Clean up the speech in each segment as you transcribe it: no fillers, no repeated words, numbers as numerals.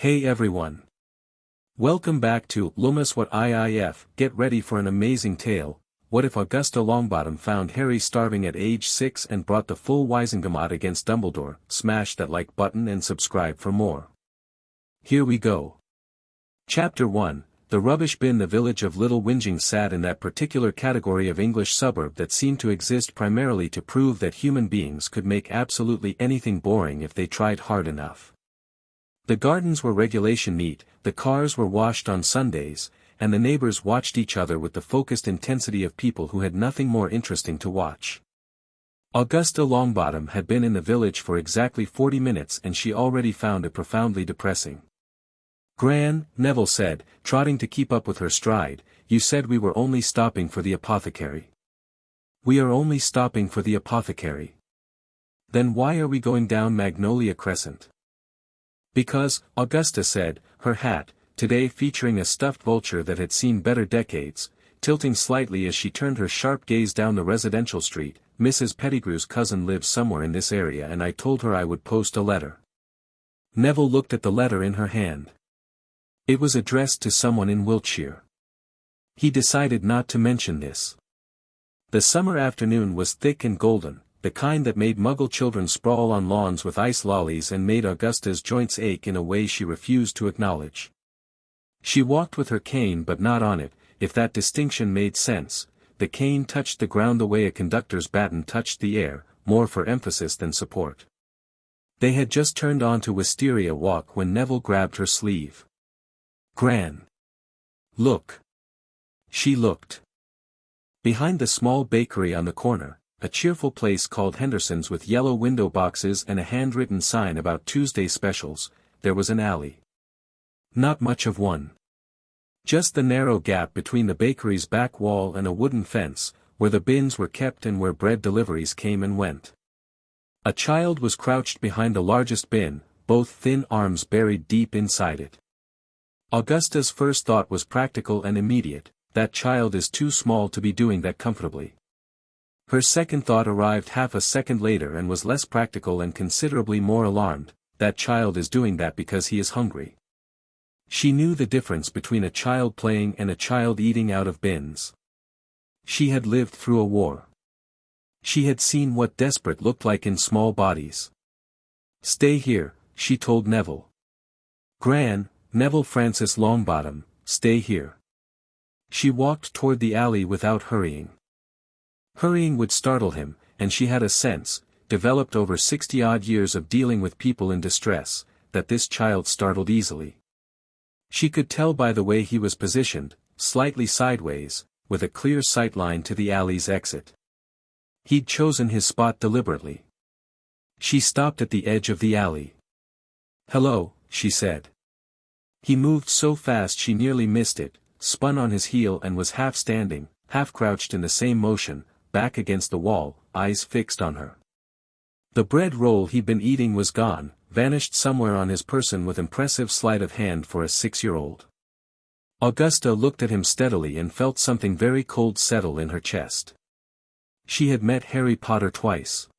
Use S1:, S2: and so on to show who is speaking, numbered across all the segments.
S1: Hey everyone. Welcome back to Lumus What IIF. Get ready for an amazing tale. What if Augusta Longbottom found Harry starving at age 6 and brought the full Wizengamot against Dumbledore? Smash that like button and subscribe for more. Here we go. Chapter 1. The rubbish bin. The village of Little Whinging sat in that particular category of English suburb that seemed to exist primarily to prove that human beings could make absolutely anything boring if they tried hard enough. The gardens were regulation neat, the cars were washed on Sundays, and the neighbors watched each other with the focused intensity of people who had nothing more interesting to watch. Augusta Longbottom had been in the village for exactly 40 minutes and she already found it profoundly depressing. "Gran," Neville said, trotting to keep up with her stride, "you said we were only stopping for the apothecary." "We are only stopping for the apothecary." "Then why are we going down Magnolia Crescent?" "Because," Augusta said, her hat, today featuring a stuffed vulture that had seen better decades, tilting slightly as she turned her sharp gaze down the residential street. "Mrs. Pettigrew's cousin lives somewhere in this area and I told her I would post a letter." Neville looked at the letter in her hand. It was addressed to someone in Wiltshire. He decided not to mention this. The summer afternoon was thick and golden, the kind that made Muggle children sprawl on lawns with ice lollies and made Augusta's joints ache in a way she refused to acknowledge. She walked with her cane but not on it, if that distinction made sense. The cane touched the ground the way a conductor's baton touched the air, more for emphasis than support. They had just turned onto Wisteria Walk when Neville grabbed her sleeve. "Gran. Look." She looked. Behind the small bakery on the corner, a cheerful place called Henderson's with yellow window boxes and a handwritten sign about Tuesday specials, there was an alley. Not much of one. Just the narrow gap between the bakery's back wall and a wooden fence, where the bins were kept and where bread deliveries came and went. A child was crouched behind the largest bin, both thin arms buried deep inside it. Augusta's first thought was practical and immediate: that child is too small to be doing that comfortably. Her second thought arrived half a second later and was less practical and considerably more alarmed: that child is doing that because he is hungry. She knew the difference between a child playing and a child eating out of bins. She had lived through a war. She had seen what desperate looked like in small bodies. "Stay here," she told Neville. "Gran, Neville Francis Longbottom, stay here." She walked toward the alley without hurrying. Hurrying would startle him, and she had a sense, developed over 60-odd years of dealing with people in distress, that this child startled easily. She could tell by the way he was positioned, slightly sideways, with a clear sight line to the alley's exit. He'd chosen his spot deliberately. She stopped at the edge of the alley. "Hello," she said. He moved so fast she nearly missed it, spun on his heel and was half standing, half crouched in the same motion, back against the wall, eyes fixed on her. The bread roll he'd been eating was gone, vanished somewhere on his person with impressive sleight of hand for a 6-year-old. Augusta looked at him steadily and felt something very cold settle in her chest. She had met Harry Potter twice.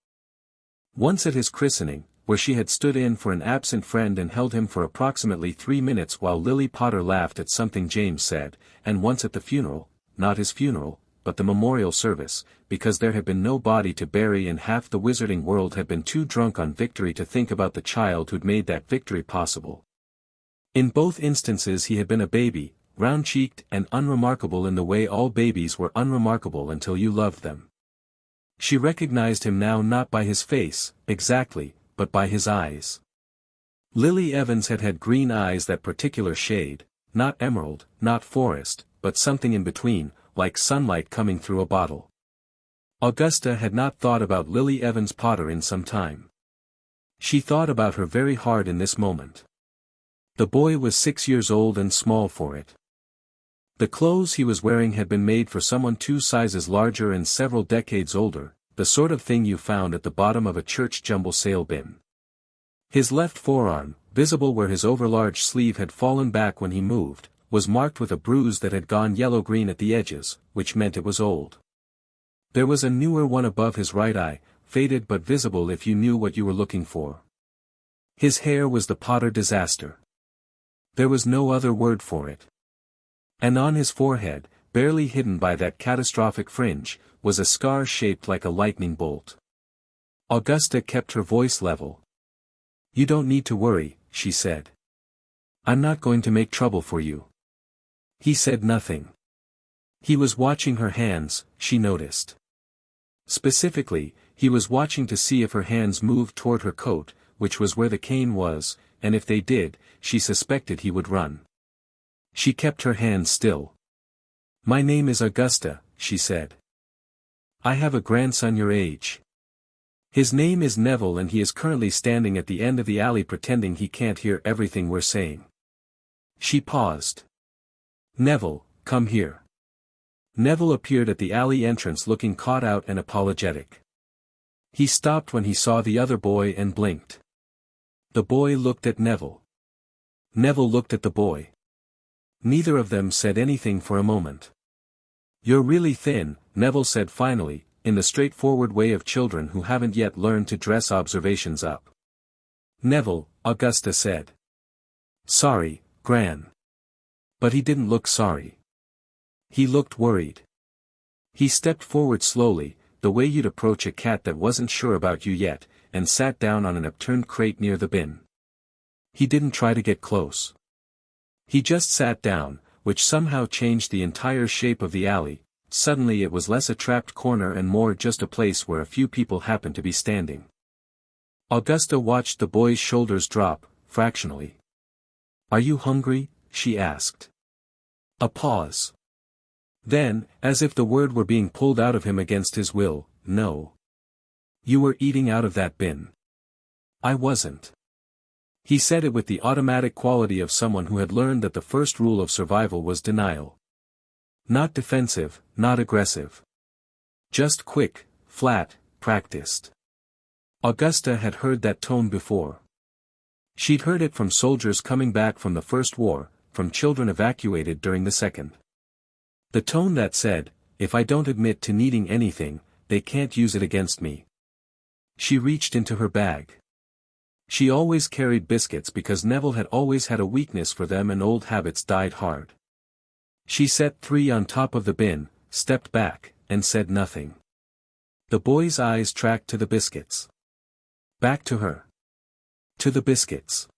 S1: Once at his christening, where she had stood in for an absent friend and held him for approximately 3 minutes while Lily Potter laughed at something James said, and once at the funeral, not his funeral, but the memorial service, because there had been no body to bury and half the wizarding world had been too drunk on victory to think about the child who'd made that victory possible. In both instances he had been a baby, round-cheeked and unremarkable in the way all babies were unremarkable until you loved them. She recognized him now not by his face, exactly, but by his eyes. Lily Evans had had green eyes, that particular shade, not emerald, not forest, but something in between, like sunlight coming through a bottle. Augusta had not thought about Lily Evans Potter in some time. She thought about her very hard in this moment. The boy was 6 years old and small for it. The clothes he was wearing had been made for someone 2 sizes larger and several decades older, the sort of thing you found at the bottom of a church jumble sale bin. His left forearm, visible where his overlarge sleeve had fallen back when he moved, was marked with a bruise that had gone yellow-green at the edges, which meant it was old. There was a newer one above his right eye, faded but visible if you knew what you were looking for. His hair was the Potter disaster. There was no other word for it. And on his forehead, barely hidden by that catastrophic fringe, was a scar shaped like a lightning bolt. Augusta kept her voice level. "You don't need to worry," she said. "I'm not going to make trouble for you." He said nothing. He was watching her hands, she noticed. Specifically, he was watching to see if her hands moved toward her coat, which was where the cane was, and if they did, she suspected he would run. She kept her hands still. "My name is Augusta," she said. "I have a grandson your age. His name is Neville and he is currently standing at the end of the alley pretending he can't hear everything we're saying." She paused. "Neville, come here." Neville appeared at the alley entrance looking caught out and apologetic. He stopped when he saw the other boy and blinked. The boy looked at Neville. Neville looked at the boy. Neither of them said anything for a moment. "You're really thin," Neville said finally, in the straightforward way of children who haven't yet learned to dress observations up. "Neville," Augusta said. "Sorry, Gran." But he didn't look sorry. He looked worried. He stepped forward slowly, the way you'd approach a cat that wasn't sure about you yet, and sat down on an upturned crate near the bin. He didn't try to get close. He just sat down, which somehow changed the entire shape of the alley. Suddenly it was less a trapped corner and more just a place where a few people happened to be standing. Augusta watched the boy's shoulders drop, fractionally. "Are you hungry?" she asked. A pause. Then, as if the word were being pulled out of him against his will, "No. You were eating out of that bin." "I wasn't." He said it with the automatic quality of someone who had learned that the first rule of survival was denial. Not defensive, not aggressive. Just quick, flat, practiced. Augusta had heard that tone before. She'd heard it from soldiers coming back from the First War, from children evacuated during the Second. The tone that said, "If I don't admit to needing anything, they can't use it against me." She reached into her bag. She always carried biscuits because Neville had always had a weakness for them and old habits died hard. She set 3 on top of the bin, stepped back, and said nothing. The boy's eyes tracked to the biscuits. Back to her. To the biscuits.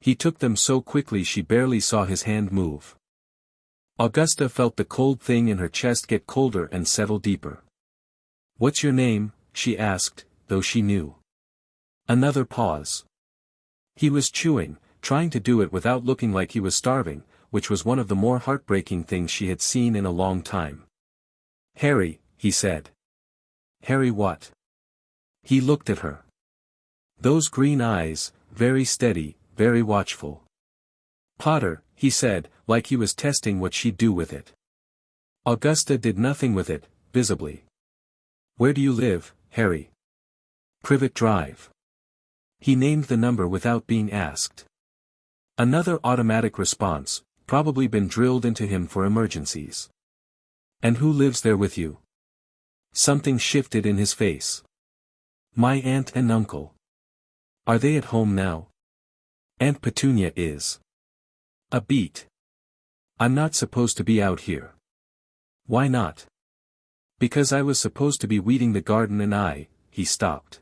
S1: He took them so quickly she barely saw his hand move. Augusta felt the cold thing in her chest get colder and settle deeper. "What's your name?" she asked, though she knew. Another pause. He was chewing, trying to do it without looking like he was starving, which was one of the more heartbreaking things she had seen in a long time. "Harry," he said. "Harry what?" He looked at her. Those green eyes, very steady, very watchful. "Potter," he said, like he was testing what she'd do with it. Augusta did nothing with it, visibly. "Where do you live, Harry?" "Privet Drive." He named the number without being asked. Another automatic response, probably been drilled into him for emergencies. "And who lives there with you?" Something shifted in his face. "My aunt and uncle." "Are they at home now?" "Aunt Petunia is." A beat. "I'm not supposed to be out here." "Why not?" "Because I was supposed to be weeding the garden and he stopped.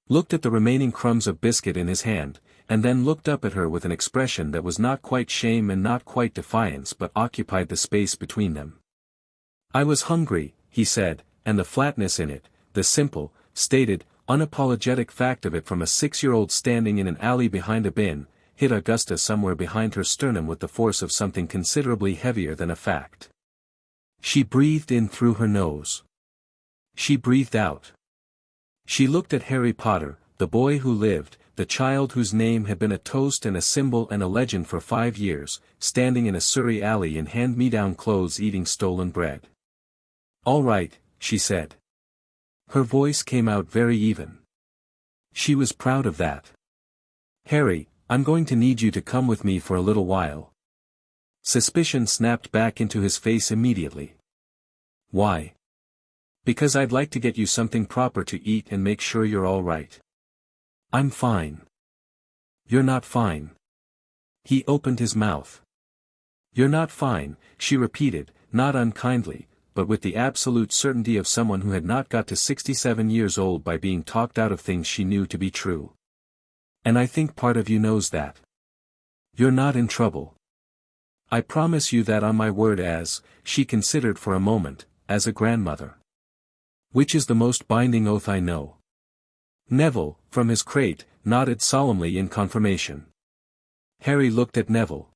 S1: Looked at the remaining crumbs of biscuit in his hand, and then looked up at her with an expression that was not quite shame and not quite defiance but occupied the space between them. "I was hungry," he said, and the flatness in it, the simple, stated, unapologetic fact of it from a 6-year-old standing in an alley behind a bin, hit Augusta somewhere behind her sternum with the force of something considerably heavier than a fact. She breathed in through her nose. She breathed out. She looked at Harry Potter, the boy who lived, the child whose name had been a toast and a symbol and a legend for 5 years, standing in a Surrey alley in hand-me-down clothes eating stolen bread. "All right," she said. Her voice came out very even. She was proud of that. "Harry, I'm going to need you to come with me for a little while." Suspicion snapped back into his face immediately. "Why?" "Because I'd like to get you something proper to eat and make sure you're all right." "I'm fine." "You're not fine." He opened his mouth. "You're not fine," she repeated, not unkindly, but with the absolute certainty of someone who had not got to 67 years old by being talked out of things she knew to be true. "And I think part of you knows that. You're not in trouble. I promise you that on my word as," she considered for a moment, "as a grandmother. Which is the most binding oath I know." Neville, from his crate, nodded solemnly in confirmation. Harry looked at Neville.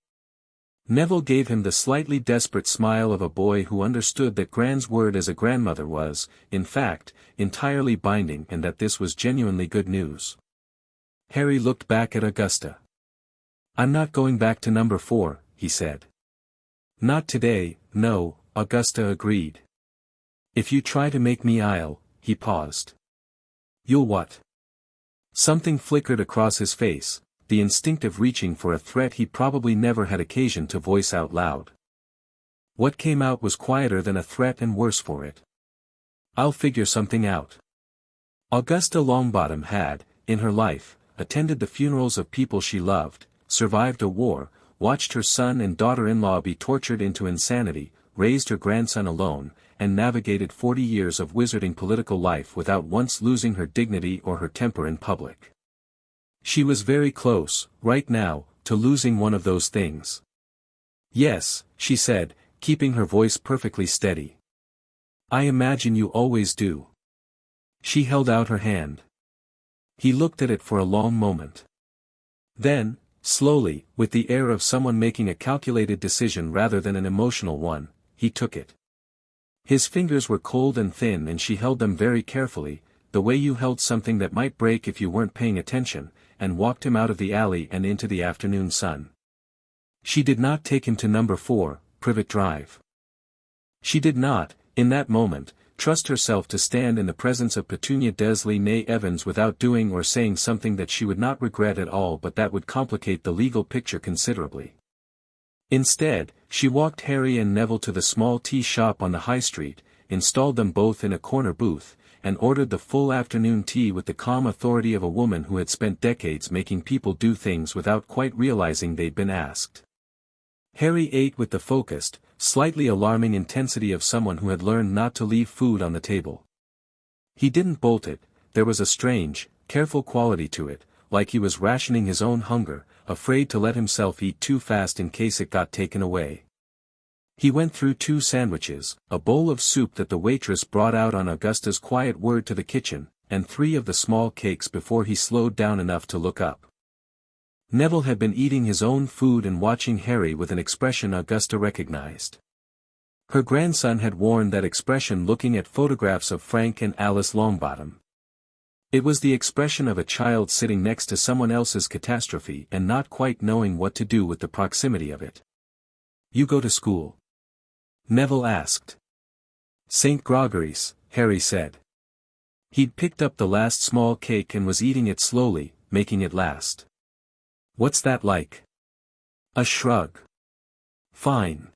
S1: Neville gave him the slightly desperate smile of a boy who understood that Gran's word as a grandmother was, in fact, entirely binding and that this was genuinely good news. Harry looked back at Augusta. "I'm not going back to number 4, he said. "Not today, no," Augusta agreed. "If you try to make me he paused. "You'll what?" Something flickered across his face, the instinctive reaching for a threat he probably never had occasion to voice out loud. What came out was quieter than a threat and worse for it. "I'll figure something out." Augusta Longbottom had, in her life, attended the funerals of people she loved, survived a war, watched her son and daughter-in-law be tortured into insanity, raised her grandson alone, and navigated 40 years of wizarding political life without once losing her dignity or her temper in public. She was very close, right now, to losing one of those things. "Yes," she said, keeping her voice perfectly steady. "I imagine you always do." She held out her hand. He looked at it for a long moment. Then, slowly, with the air of someone making a calculated decision rather than an emotional one, he took it. His fingers were cold and thin and she held them very carefully, the way you held something that might break if you weren't paying attention, and walked him out of the alley and into the afternoon sun. She did not take him to number 4, Privet Drive. She did not, in that moment, trust herself to stand in the presence of Petunia Dursley née Evans without doing or saying something that she would not regret at all but that would complicate the legal picture considerably. Instead, she walked Harry and Neville to the small tea shop on the high street, installed them both in a corner booth, and ordered the full afternoon tea with the calm authority of a woman who had spent decades making people do things without quite realizing they'd been asked. Harry ate with the focused, slightly alarming intensity of someone who had learned not to leave food on the table. He didn't bolt it, there was a strange, careful quality to it, like he was rationing his own hunger, afraid to let himself eat too fast in case it got taken away. He went through 2 sandwiches, a bowl of soup that the waitress brought out on Augusta's quiet word to the kitchen, and 3 of the small cakes before he slowed down enough to look up. Neville had been eating his own food and watching Harry with an expression Augusta recognized. Her grandson had worn that expression looking at photographs of Frank and Alice Longbottom. It was the expression of a child sitting next to someone else's catastrophe and not quite knowing what to do with the proximity of it. "You go to school?" Neville asked. "St. Gregory's," Harry said. He'd picked up the last small cake and was eating it slowly, making it last. "What's that like?" A shrug. "Fine.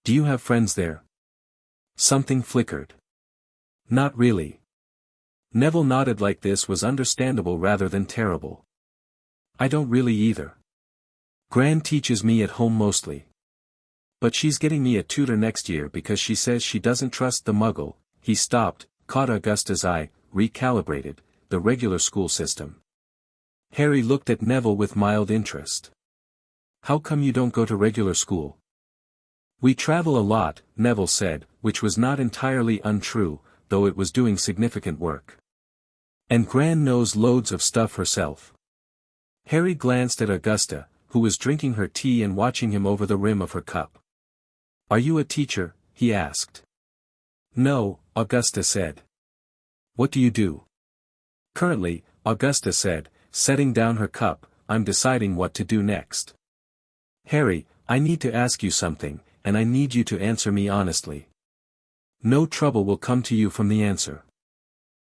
S1: Do you have friends there?" Something flickered. "Not really." Neville nodded like this was understandable rather than terrible. "I don't really either. Gran teaches me at home mostly. But she's getting me a tutor next year because she says she doesn't trust the Muggle." He stopped, caught Augusta's eye, recalibrated, the regular school system. Harry looked at Neville with mild interest. "How come you don't go to regular school?" "We travel a lot," Neville said, which was not entirely untrue, though it was doing significant work. "And Gran knows loads of stuff herself." Harry glanced at Augusta, who was drinking her tea and watching him over the rim of her cup. "Are you a teacher?" he asked. "No," Augusta said. "What do you do?" "Currently," Augusta said, setting down her cup, "I'm deciding what to do next." "Harry, I need to ask you something, and I need you to answer me honestly. No trouble will come to you from the answer.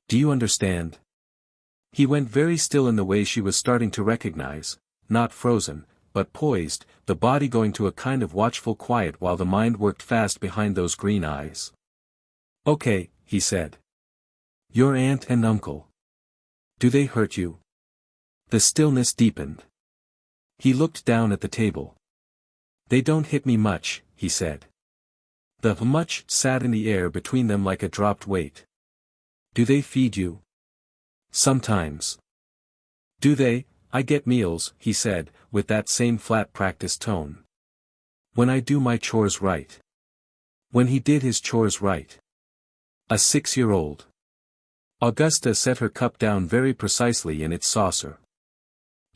S1: Do you understand?" He went very still in the way she was starting to recognize, not frozen, but poised, the body going to a kind of watchful quiet while the mind worked fast behind those green eyes. "Okay," he said. "Your aunt and uncle. Do they hurt you?" The stillness deepened. He looked down at the table. They don't hit me much, he said. The much sat in the air between them like a dropped weight. Do they feed you? Sometimes. Do they? I get meals, he said, with that same flat practiced tone. When I do my chores right. When he did his chores right. A 6-year-old. Augusta set her cup down very precisely in its saucer.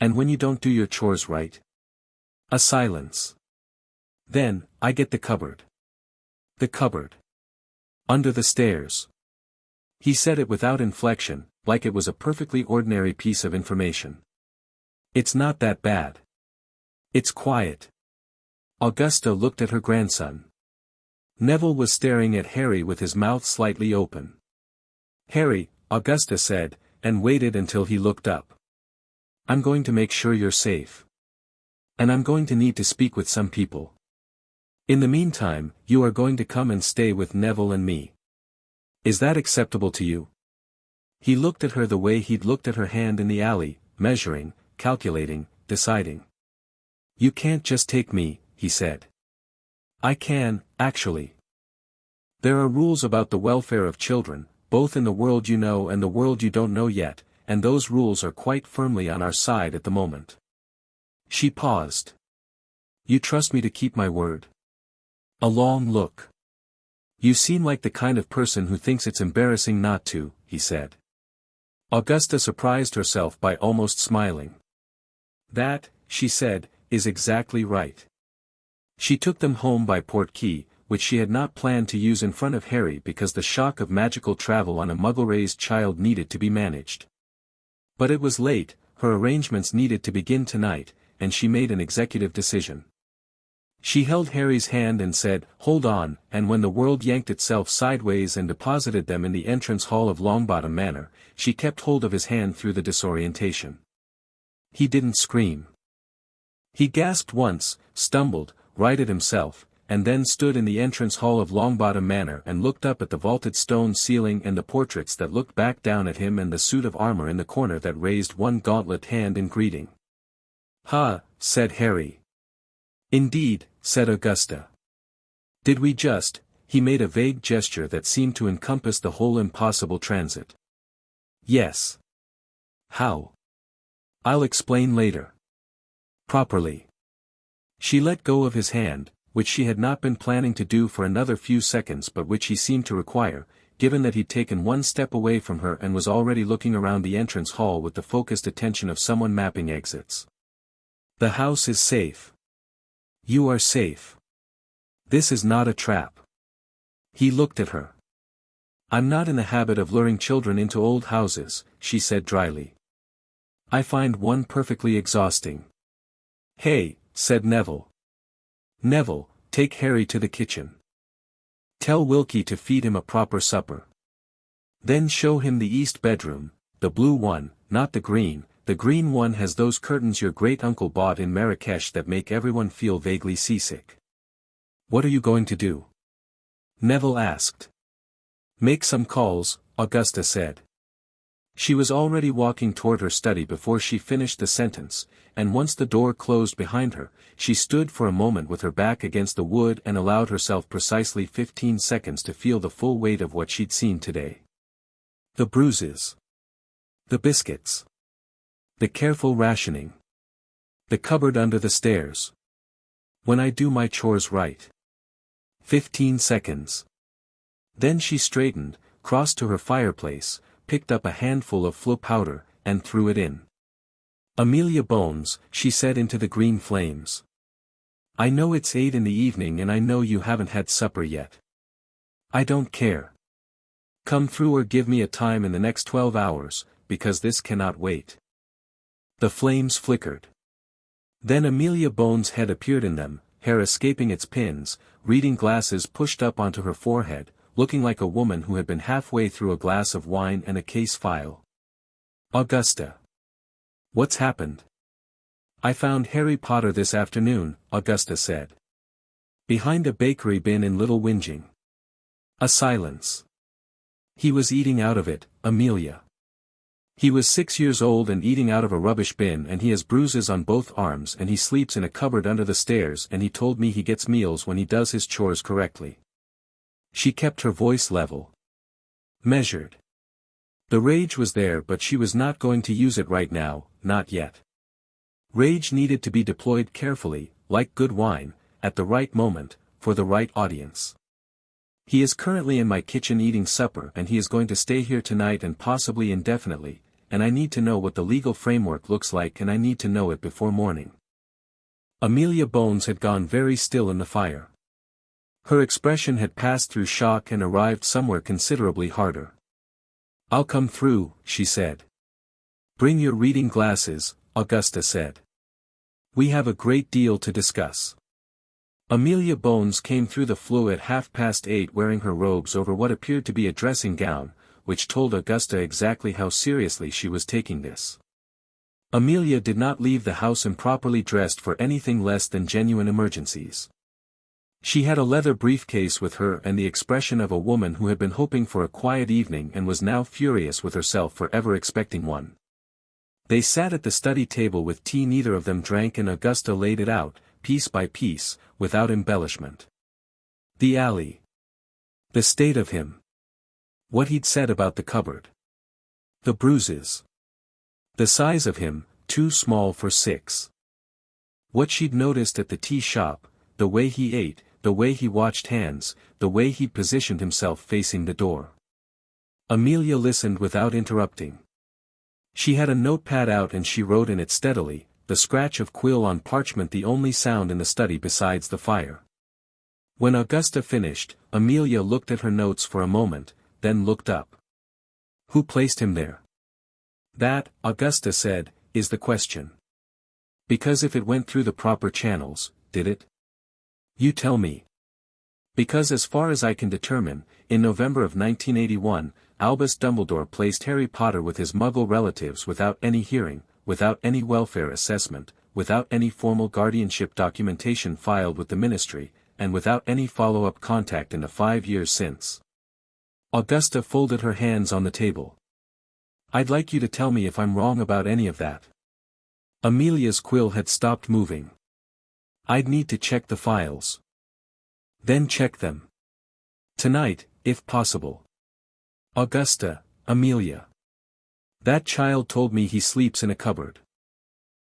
S1: And when you don't do your chores right? A silence. Then, I get the cupboard. The cupboard. Under the stairs. He said it without inflection, like it was a perfectly ordinary piece of information. It's not that bad. It's quiet. Augusta looked at her grandson. Neville was staring at Harry with his mouth slightly open. Harry, Augusta said, and waited until he looked up. I'm going to make sure you're safe. And I'm going to need to speak with some people. In the meantime, you are going to come and stay with Neville and me. Is that acceptable to you? He looked at her the way he'd looked at her hand in the alley, measuring, calculating, deciding. You can't just take me, he said. I can, actually. There are rules about the welfare of children, both in the world you know and the world you don't know yet, and those rules are quite firmly on our side at the moment. She paused. You trust me to keep my word? A long look. You seem like the kind of person who thinks it's embarrassing not to, he said. Augusta surprised herself by almost smiling. That, she said, is exactly right. She took them home by portkey, which she had not planned to use in front of Harry because the shock of magical travel on a muggle-raised child needed to be managed. But it was late, her arrangements needed to begin tonight, and she made an executive decision. She held Harry's hand and said, "Hold on," and when the world yanked itself sideways and deposited them in the entrance hall of Longbottom Manor, she kept hold of his hand through the disorientation. He didn't scream. He gasped once, stumbled, righted himself, and then stood in the entrance hall of Longbottom Manor and looked up at the vaulted stone ceiling and the portraits that looked back down at him and the suit of armor in the corner that raised one gauntlet hand in greeting. "Ha," said Harry. "Indeed," said Augusta. "Did we just," he made a vague gesture that seemed to encompass the whole impossible transit. "Yes." "How?" "I'll explain later." "Properly." She let go of his hand, which she had not been planning to do for another few seconds but which he seemed to require, given that he'd taken one step away from her and was already looking around the entrance hall with the focused attention of someone mapping exits. "The house is safe. You are safe. This is not a trap." He looked at her. "I'm not in the habit of luring children into old houses," she said dryly. "I find one perfectly exhausting." "Hey," said Neville. "Neville, take Harry to the kitchen. Tell Wilkie to feed him a proper supper. Then show him the east bedroom, the blue one, not the green. The green one has those curtains your great-uncle bought in Marrakesh that make everyone feel vaguely seasick." "What are you going to do?" Neville asked. "Make some calls," Augusta said. She was already walking toward her study before she finished the sentence, and once the door closed behind her, she stood for a moment with her back against the wood and allowed herself precisely 15 seconds to feel the full weight of what she'd seen today. The bruises. The biscuits. The careful rationing. The cupboard under the stairs. When I do my chores right. 15 seconds. Then she straightened, crossed to her fireplace, picked up a handful of flu powder, and threw it in. "Amelia Bones," she said into the green flames. "I know it's 8 in the evening and I know you haven't had supper yet. I don't care. Come through or give me a time in the next 12 hours, because this cannot wait." The flames flickered. Then Amelia Bones' head appeared in them, hair escaping its pins, reading glasses pushed up onto her forehead, looking like a woman who had been halfway through a glass of wine and a case file. "Augusta. What's happened?" "I found Harry Potter this afternoon," Augusta said. "Behind a bakery bin in Little Whinging." A silence. "He was eating out of it, Amelia." He was 6 years old and eating out of a rubbish bin, and he has bruises on both arms, and he sleeps in a cupboard under the stairs, and he told me he gets meals when he does his chores correctly. She kept her voice level. Measured. The rage was there, but she was not going to use it right now, not yet. Rage needed to be deployed carefully, like good wine, at the right moment, for the right audience. He is currently in my kitchen eating supper, and he is going to stay here tonight and possibly indefinitely, and I need to know what the legal framework looks like, and I need to know it before morning. Amelia Bones had gone very still in the fire. Her expression had passed through shock and arrived somewhere considerably harder. "I'll come through," she said. "Bring your reading glasses," Augusta said. "We have a great deal to discuss." Amelia Bones came through the flue at 8:30 wearing her robes over what appeared to be a dressing gown, which told Augusta exactly how seriously she was taking this. Amelia did not leave the house improperly dressed for anything less than genuine emergencies. She had a leather briefcase with her and the expression of a woman who had been hoping for a quiet evening and was now furious with herself for ever expecting one. They sat at the study table with tea neither of them drank, and Augusta laid it out, piece by piece, without embellishment. The alley. The state of him. What he'd said about the cupboard. The bruises. The size of him, too small for 6. What she'd noticed at the tea shop, the way he ate, the way he watched hands, the way he positioned himself facing the door. Amelia listened without interrupting. She had a notepad out and she wrote in it steadily, the scratch of quill on parchment the only sound in the study besides the fire. When Augusta finished, Amelia looked at her notes for a moment, then looked up. "Who placed him there?" "That," Augusta said, "is the question. Because if it went through the proper channels, did it? You tell me." "Because as far as I can determine, in November of 1981, Albus Dumbledore placed Harry Potter with his Muggle relatives without any hearing, without any welfare assessment, without any formal guardianship documentation filed with the ministry, and without any follow-up contact in the 5 years since." Augusta folded her hands on the table. "I'd like you to tell me if I'm wrong about any of that." Amelia's quill had stopped moving. "I'd need to check the files." "Then check them. Tonight, if possible." "Augusta, Amelia. That child told me he sleeps in a cupboard.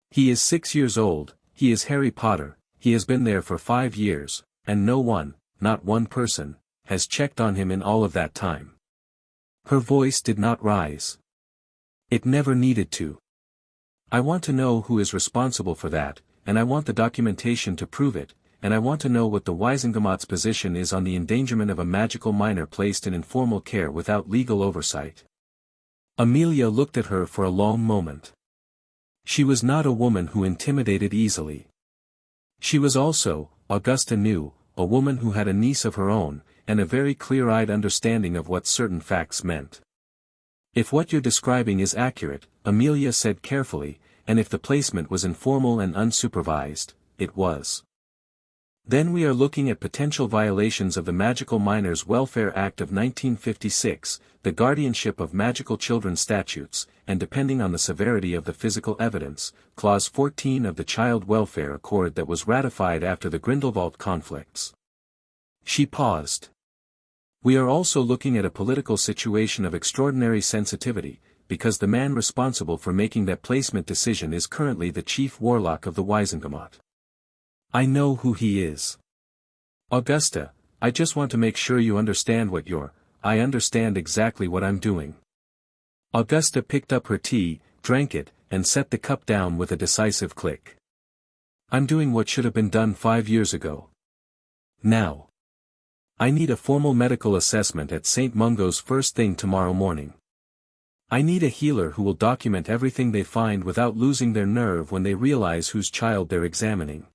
S1: He is 6 years old, he is Harry Potter, he has been there for 5 years, and no one, not one person, has checked on him in all of that time." Her voice did not rise. "It never needed to. I want to know who is responsible for that, and I want the documentation to prove it, and I want to know what the Wizengamot's position is on the endangerment of a magical minor placed in informal care without legal oversight." Amelia looked at her for a long moment. She was not a woman who intimidated easily. She was also, Augusta knew, a woman who had a niece of her own, and a very clear-eyed understanding of what certain facts meant. "If what you're describing is accurate," Amelia said carefully, "and if the placement was informal and unsupervised, it was. Then we are looking at potential violations of the Magical Minors Welfare Act of 1956, the Guardianship of Magical Children statutes, and depending on the severity of the physical evidence, Clause 14 of the Child Welfare Accord that was ratified after the Grindelwald conflicts." She paused. "We are also looking at a political situation of extraordinary sensitivity, because the man responsible for making that placement decision is currently the chief warlock of the Wizengamot. I know who he is. Augusta, I just want to make sure you understand what I understand exactly what I'm doing." Augusta picked up her tea, drank it, and set the cup down with a decisive click. "I'm doing what should have been done 5 years ago. Now. I need a formal medical assessment at St. Mungo's first thing tomorrow morning. I need a healer who will document everything they find without losing their nerve when they realize whose child they're examining.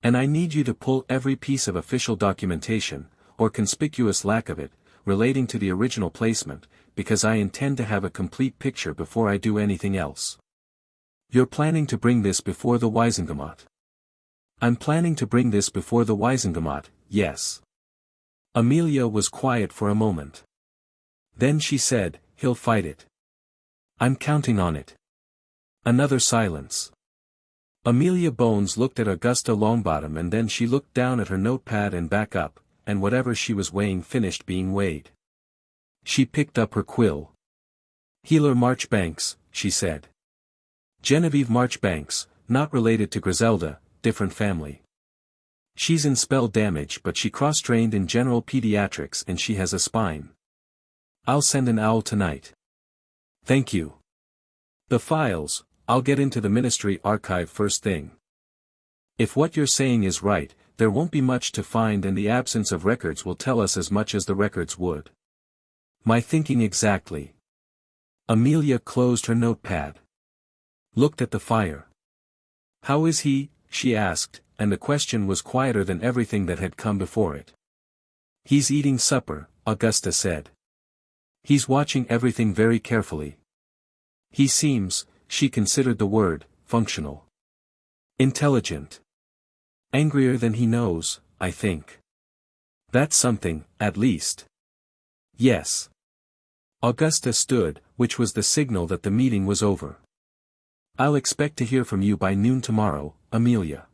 S1: And I need you to pull every piece of official documentation, or conspicuous lack of it, relating to the original placement, because I intend to have a complete picture before I do anything else." "You're planning to bring this before the Wizengamot?" "I'm planning to bring this before the Wizengamot, yes." Amelia was quiet for a moment. Then she said, "He'll fight it. I'm counting on it. Another silence. Amelia Bones looked at Augusta Longbottom and then she looked down at her notepad and back up, and whatever she was weighing finished being weighed. She picked up her quill. Healer Marchbanks, she said. Genevieve Marchbanks, not related to Griselda, different family. She's in spell damage but she cross-trained in general pediatrics and she has a spine. I'll send an owl tonight. Thank you. The files, I'll get into the ministry archive first thing. If what you're saying is right, there won't be much to find and the absence of records will tell us as much as the records would. My thinking exactly. Amelia closed her notepad. Looked at the fire. How is he? She asked, and the question was quieter than everything that had come before it. He's eating supper, Augusta said. He's watching everything very carefully. He seems, she considered the word, functional. Intelligent. Angrier than he knows, I think. That's something, at least. Yes. Augusta stood, which was the signal that the meeting was over. I'll expect to hear from you by noon tomorrow, Amelia.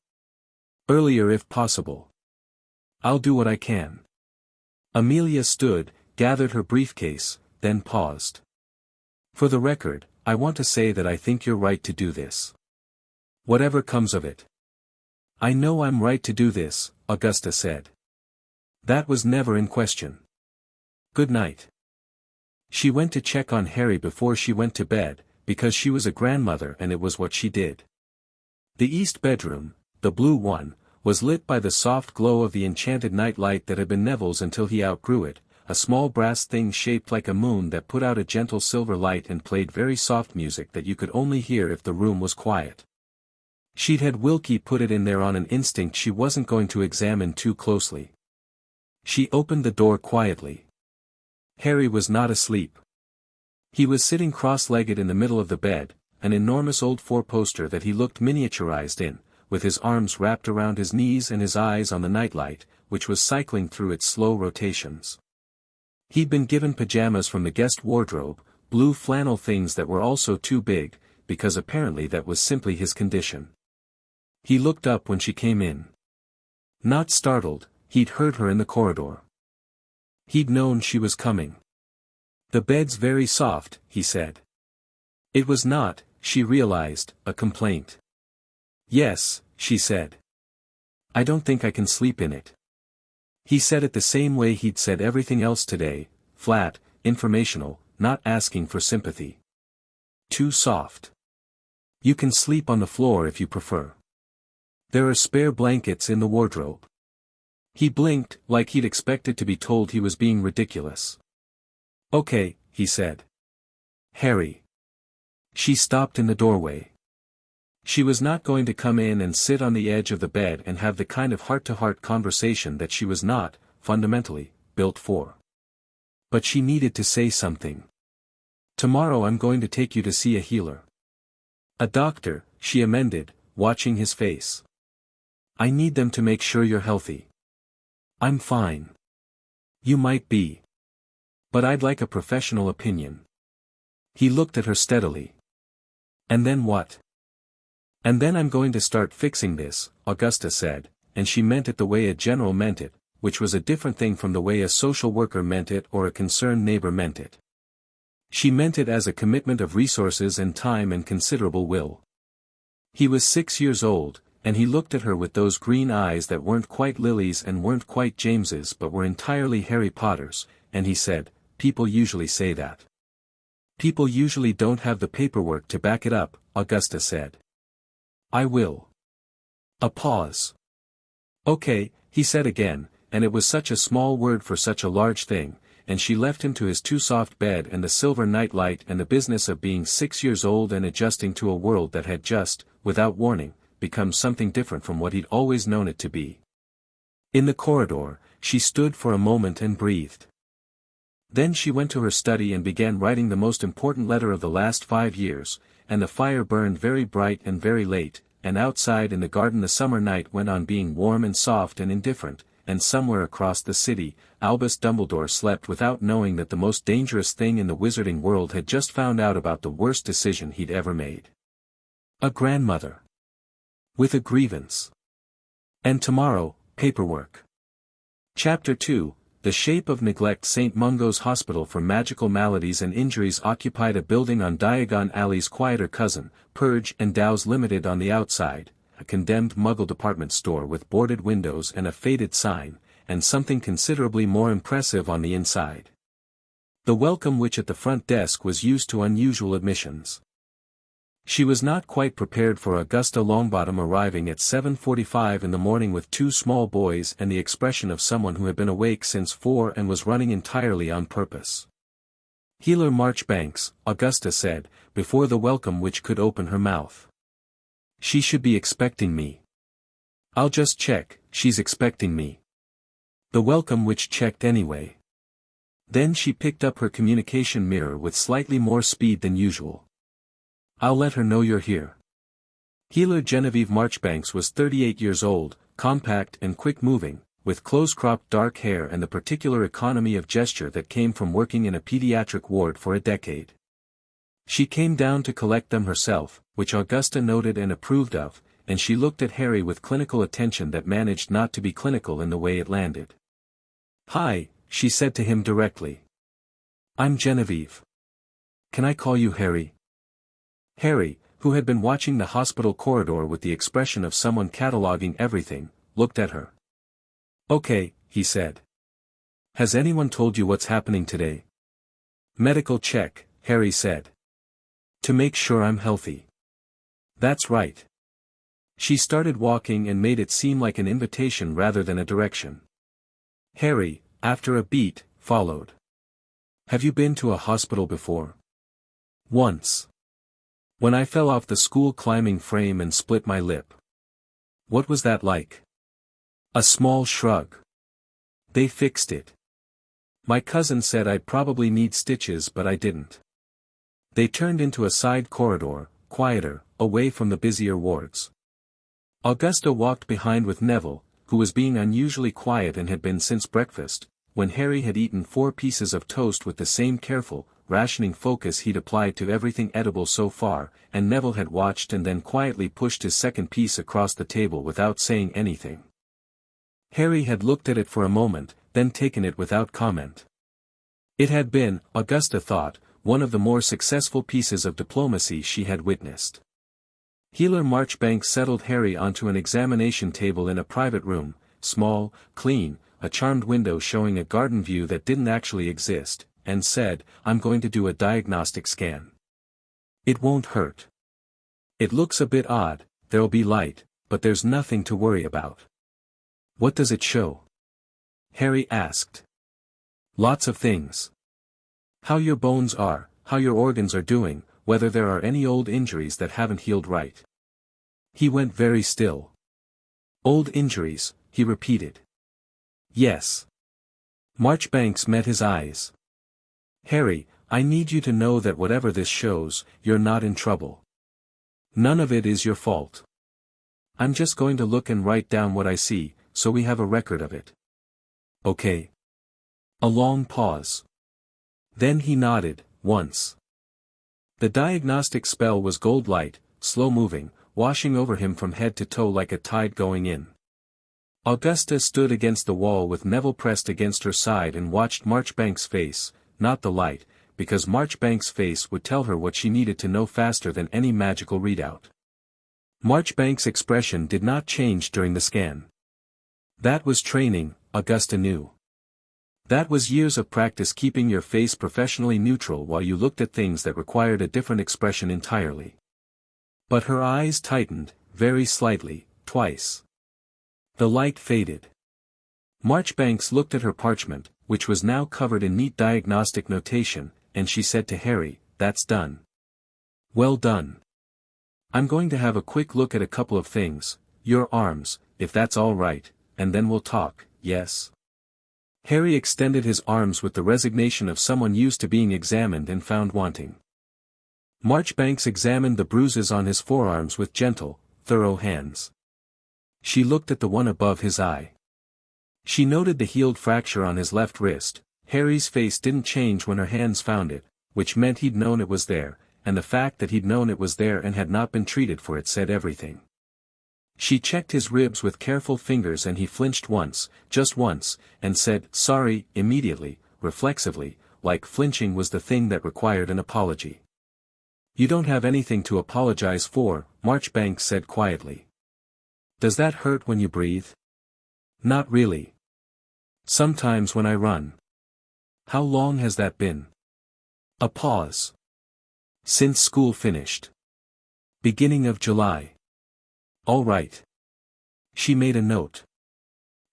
S1: Earlier if possible. I'll do what I can. Amelia stood, gathered her briefcase, then paused. For the record, I want to say that I think you're right to do this. Whatever comes of it. I know I'm right to do this, Augusta said. That was never in question. Good night. She went to check on Harry before she went to bed, because she was a grandmother and it was what she did. The east bedroom, the blue one, was lit by the soft glow of the enchanted night light that had been Neville's until he outgrew it, a small brass thing shaped like a moon that put out a gentle silver light and played very soft music that you could only hear if the room was quiet. She'd had Wilkie put it in there on an instinct she wasn't going to examine too closely. She opened the door quietly. Harry was not asleep. He was sitting cross-legged in the middle of the bed, an enormous old four-poster that he looked miniaturized in, with his arms wrapped around his knees and his eyes on the nightlight, which was cycling through its slow rotations. He'd been given pajamas from the guest wardrobe, blue flannel things that were also too big, because apparently that was simply his condition. He looked up when she came in. Not startled, he'd heard her in the corridor. He'd known she was coming. The bed's very soft, he said. It was not, she realized, a complaint. Yes, she said. I don't think I can sleep in it. He said it the same way he'd said everything else today, flat, informational, not asking for sympathy. Too soft. You can sleep on the floor if you prefer. There are spare blankets in the wardrobe. He blinked, like he'd expected to be told he was being ridiculous. Okay, he said. Harry. She stopped in the doorway. She was not going to come in and sit on the edge of the bed and have the kind of heart-to-heart conversation that she was not, fundamentally, built for. But she needed to say something. Tomorrow I'm going to take you to see a healer. A doctor, she amended, watching his face. I need them to make sure you're healthy. I'm fine. You might be. But I'd like a professional opinion. He looked at her steadily. And then what? And then I'm going to start fixing this, Augusta said, and she meant it the way a general meant it, which was a different thing from the way a social worker meant it or a concerned neighbor meant it. She meant it as a commitment of resources and time and considerable will. He was 6 years old, and he looked at her with those green eyes that weren't quite Lily's and weren't quite James's but were entirely Harry Potter's, and he said, people usually say that. People usually don't have the paperwork to back it up, Augusta said. I will. A pause. Okay, he said again, and it was such a small word for such a large thing, and she left him to his too-soft bed and the silver night light and the business of being 6 years old and adjusting to a world that had just, without warning, become something different from what he'd always known it to be. In the corridor, she stood for a moment and breathed. Then she went to her study and began writing the most important letter of the last 5 years, and the fire burned very bright and very late, and outside in the garden the summer night went on being warm and soft and indifferent, and somewhere across the city, Albus Dumbledore slept without knowing that the most dangerous thing in the wizarding world had just found out about the worst decision he'd ever made. A grandmother. With a grievance. And tomorrow, paperwork. Chapter 2, The Shape of Neglect. St. Mungo's Hospital for Magical Maladies and Injuries occupied a building on Diagon Alley's quieter cousin, Purge and Dow's Limited on the outside, a condemned Muggle department store with boarded windows and a faded sign, and something considerably more impressive on the inside. The welcome which at the front desk was used to unusual admissions. She was not quite prepared for Augusta Longbottom arriving at 7:45 in the morning with two small boys and the expression of someone who had been awake since 4 and was running entirely on purpose. "Healer Marchbanks," Augusta said, before the welcome which could open her mouth. "She should be expecting me. I'll just check, she's expecting me." The welcome which checked anyway. Then she picked up her communication mirror with slightly more speed than usual. "I'll let her know you're here." Healer Genevieve Marchbanks was 38 years old, compact and quick-moving, with close-cropped dark hair and the particular economy of gesture that came from working in a pediatric ward for a decade. She came down to collect them herself, which Augusta noted and approved of, and she looked at Harry with clinical attention that managed not to be clinical in the way it landed. "Hi," she said to him directly. "I'm Genevieve. Can I call you Harry?" Harry, who had been watching the hospital corridor with the expression of someone cataloging everything, looked at her. "Okay," he said. "Has anyone told you what's happening today?" "Medical check," Harry said. "To make sure I'm healthy." "That's right." She started walking and made it seem like an invitation rather than a direction. Harry, after a beat, followed. "Have you been to a hospital before?" "Once. When I fell off the school climbing frame and split my lip." "What was that like?" A small shrug. "They fixed it. My cousin said I'd probably need stitches but I didn't." They turned into a side corridor, quieter, away from the busier wards. Augusta walked behind with Neville, who was being unusually quiet and had been since breakfast, when Harry had eaten 4 pieces of toast with the same careful, rationing focus he'd applied to everything edible so far, and Neville had watched and then quietly pushed his second piece across the table without saying anything. Harry had looked at it for a moment, then taken it without comment. It had been, Augusta thought, one of the more successful pieces of diplomacy she had witnessed. Healer Marchbanks settled Harry onto an examination table in a private room, small, clean, a charmed window showing a garden view that didn't actually exist, and said, "I'm going to do a diagnostic scan. It won't hurt. It looks a bit odd, there'll be light, but there's nothing to worry about." "What does it show?" Harry asked. "Lots of things. How your bones are, how your organs are doing, whether there are any old injuries that haven't healed right." He went very still. "Old injuries," he repeated. "Yes." Marchbanks met his eyes. "Harry, I need you to know that whatever this shows, you're not in trouble. None of it is your fault. I'm just going to look and write down what I see, so we have a record of it. Okay?" A long pause. Then he nodded, once. The diagnostic spell was gold light, slow-moving, washing over him from head to toe like a tide going in. Augusta stood against the wall with Neville pressed against her side and watched Marchbanks' face, not the light, because Marchbanks' face would tell her what she needed to know faster than any magical readout. Marchbanks' expression did not change during the scan. That was training, Augusta knew. That was years of practice keeping your face professionally neutral while you looked at things that required a different expression entirely. But her eyes tightened, very slightly, twice. The light faded. Marchbanks looked at her parchment, which was now covered in neat diagnostic notation, and she said to Harry, "That's done." "Well done. I'm going to have a quick look at a couple of things, your arms, if that's all right, and then we'll talk, yes?" Harry extended his arms with the resignation of someone used to being examined and found wanting. Marchbanks examined the bruises on his forearms with gentle, thorough hands. She looked at the one above his eye. She noted the healed fracture on his left wrist. Harry's face didn't change when her hands found it, which meant he'd known it was there, and the fact that he'd known it was there and had not been treated for it said everything. She checked his ribs with careful fingers and he flinched once, just once, and said, "Sorry," immediately, reflexively, like flinching was the thing that required an apology. "You don't have anything to apologize for," Marchbanks said quietly. "Does that hurt when you breathe?" "Not really. Sometimes when I run." "How long has that been?" A pause. "Since school finished. Beginning of July." "All right." She made a note.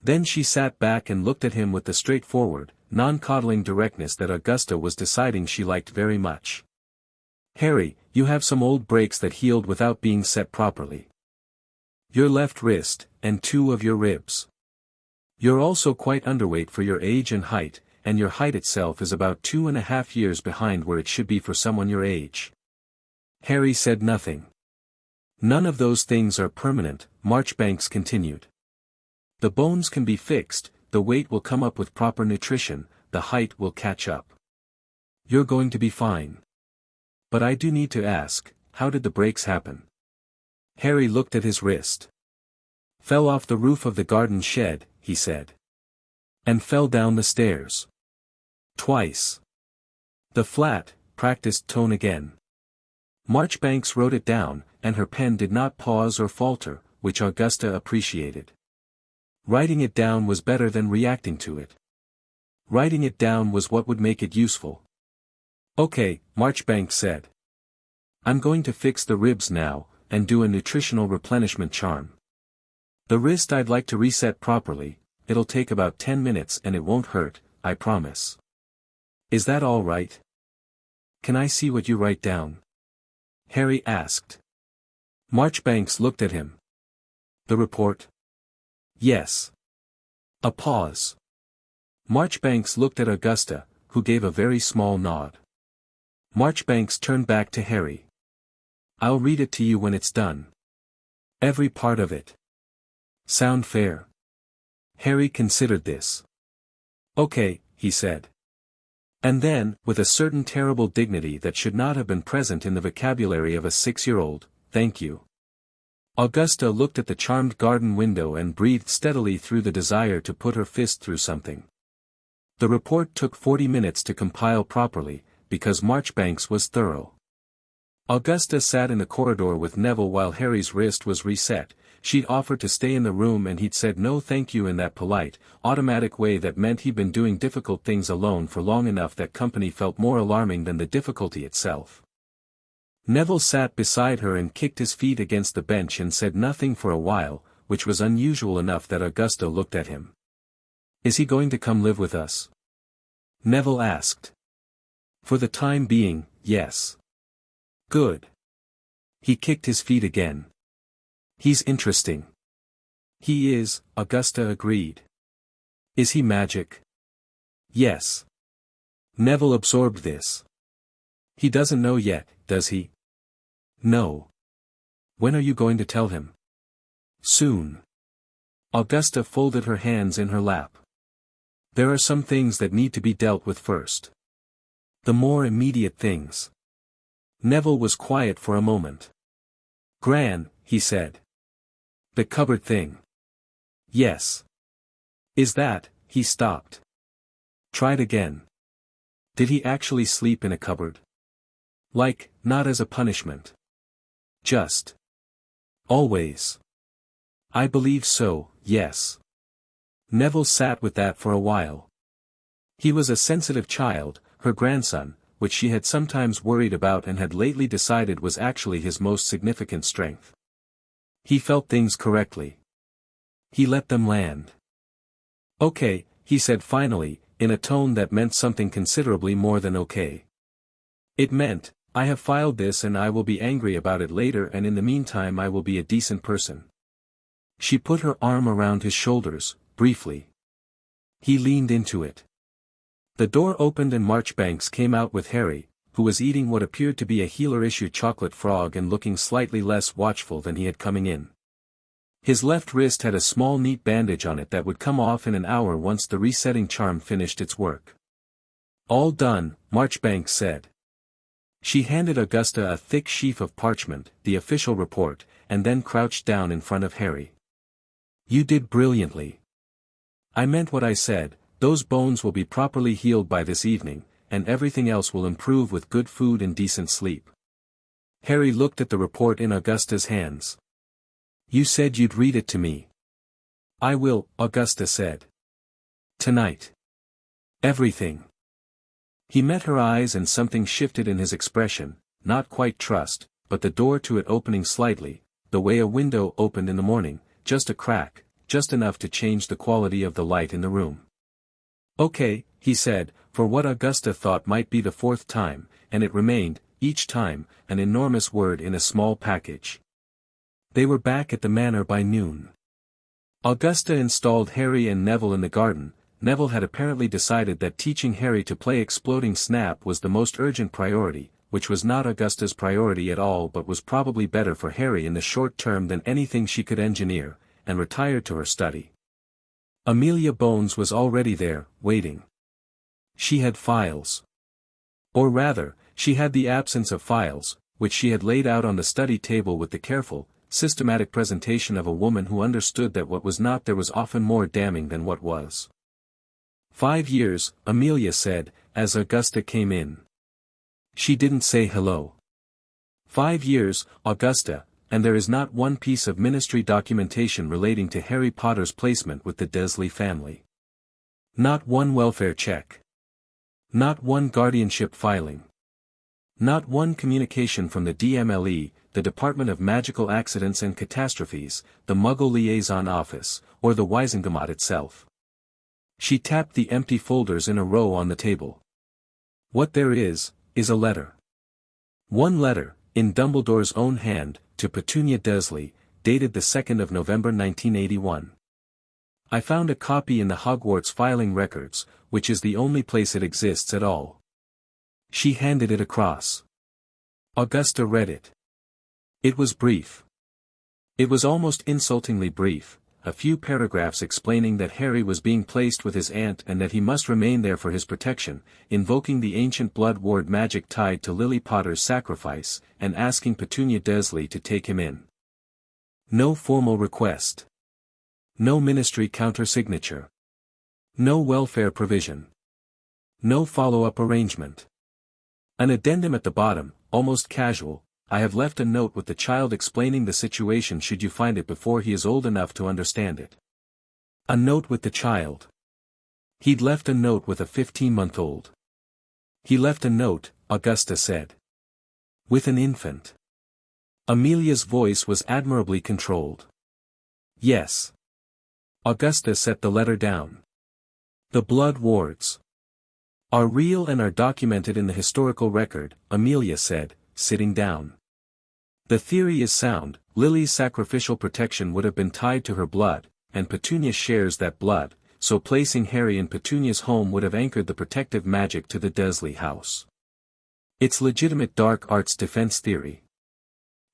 S1: Then she sat back and looked at him with the straightforward, non-coddling directness that Augusta was deciding she liked very much. "Harry, you have some old breaks that healed without being set properly. Your left wrist, and 2 of your ribs. You're also quite underweight for your age and height, and your height itself is about 2.5 years behind where it should be for someone your age." Harry said nothing. "None of those things are permanent," Marchbanks continued. "The bones can be fixed, the weight will come up with proper nutrition, the height will catch up. You're going to be fine. But I do need to ask, how did the breaks happen?" Harry looked at his wrist. "Fell off the roof of the garden shed," he said. "And fell down the stairs. Twice." The flat, practiced tone again. Marchbanks wrote it down, and her pen did not pause or falter, which Augusta appreciated. Writing it down was better than reacting to it. Writing it down was what would make it useful. "Okay," Marchbanks said. "I'm going to fix the ribs now, and do a nutritional replenishment charm. The wrist I'd like to reset properly. It'll take about 10 minutes and it won't hurt, I promise. Is that all right?" "Can I see what you write down?" Harry asked. Marchbanks looked at him. "The report?" "Yes." A pause. Marchbanks looked at Augusta, who gave a very small nod. Marchbanks turned back to Harry. "I'll read it to you when it's done. Every part of it. Sound fair?" Harry considered this. "Okay," he said. And then, with a certain terrible dignity that should not have been present in the vocabulary of a 6-year-old, "Thank you." Augusta looked at the charmed garden window and breathed steadily through the desire to put her fist through something. The report took 40 minutes to compile properly, because Marchbanks was thorough. Augusta sat in the corridor with Neville while Harry's wrist was reset. She'd offered to stay in the room and he'd said no thank you in that polite, automatic way that meant he'd been doing difficult things alone for long enough that company felt more alarming than the difficulty itself. Neville sat beside her and kicked his feet against the bench and said nothing for a while, which was unusual enough that Augusta looked at him. "Is he going to come live with us?" Neville asked. "For the time being, yes." "Good." He kicked his feet again. "He's interesting." "He is," Augusta agreed. "Is he magic?" "Yes." Neville absorbed this. "He doesn't know yet, does he?" "No." "When are you going to tell him?" "Soon." Augusta folded her hands in her lap. "There are some things that need to be dealt with first. The more immediate things." Neville was quiet for a moment. "Gran," he said. "The cupboard thing." "Yes." "Is that," he stopped. "Tried again. Did he actually sleep in a cupboard? Like, not as a punishment. Just. Always." "I believe so, yes." Neville sat with that for a while. He was a sensitive child, her grandson, which she had sometimes worried about and had lately decided was actually his most significant strength. He felt things correctly. He let them land. "Okay," he said finally, in a tone that meant something considerably more than okay. It meant, "I have filed this and I will be angry about it later and in the meantime I will be a decent person." She put her arm around his shoulders, briefly. He leaned into it. The door opened and Marchbanks came out with Harry, who was eating what appeared to be a healer-issue chocolate frog and looking slightly less watchful than he had coming in. His left wrist had a small neat bandage on it that would come off in an hour once the resetting charm finished its work. "All done," Marchbanks said. She handed Augusta a thick sheaf of parchment, the official report, and then crouched down in front of Harry. "You did brilliantly. I meant what I said, those bones will be properly healed by this evening, and everything else will improve with good food and decent sleep." Harry looked at the report in Augusta's hands. "You said you'd read it to me." "I will," Augusta said. "Tonight. Everything." He met her eyes and something shifted in his expression, not quite trust, but the door to it opening slightly, the way a window opened in the morning, just a crack, just enough to change the quality of the light in the room. "Okay," he said, for what Augusta thought might be the fourth time, and it remained, each time, an enormous word in a small package. They were back at the manor by noon. Augusta installed Harry and Neville in the garden. Neville had apparently decided that teaching Harry to play Exploding Snap was the most urgent priority, which was not Augusta's priority at all but was probably better for Harry in the short term than anything she could engineer, and retired to her study. Amelia Bones was already there, waiting. She had files. Or rather, she had the absence of files, which she had laid out on the study table with the careful, systematic presentation of a woman who understood that what was not there was often more damning than what was. 5 years, Amelia said, as Augusta came in. She didn't say hello. 5 years, Augusta, and there is not one piece of ministry documentation relating to Harry Potter's placement with the Dursley family. Not one welfare check. Not one guardianship filing. Not one communication from the DMLE, the Department of Magical Accidents and Catastrophes, the Muggle Liaison Office, or the Wizengamot itself. She tapped the empty folders in a row on the table. What there is a letter. One letter, in Dumbledore's own hand, to Petunia Dursley, dated the 2nd of November 1981. I found a copy in the Hogwarts filing records, which is the only place it exists at all. She handed it across. Augusta read it. It was brief. It was almost insultingly brief, a few paragraphs explaining that Harry was being placed with his aunt and that he must remain there for his protection, invoking the ancient blood ward magic tied to Lily Potter's sacrifice, and asking Petunia Dursley to take him in. No formal request. No ministry counter-signature. No welfare provision. No follow-up arrangement. An addendum at the bottom, almost casual. I have left a note with the child explaining the situation should you find it before he is old enough to understand it. A note with the child. He'd left a note with a 15-month-old. He left a note, Augusta said. With an infant. Amelia's voice was admirably controlled. Yes. Augusta set the letter down. The blood wards are real and are documented in the historical record, Amelia said, sitting down. The theory is sound. Lily's sacrificial protection would have been tied to her blood, and Petunia shares that blood, so placing Harry in Petunia's home would have anchored the protective magic to the Dursley house. It's legitimate dark arts defense theory.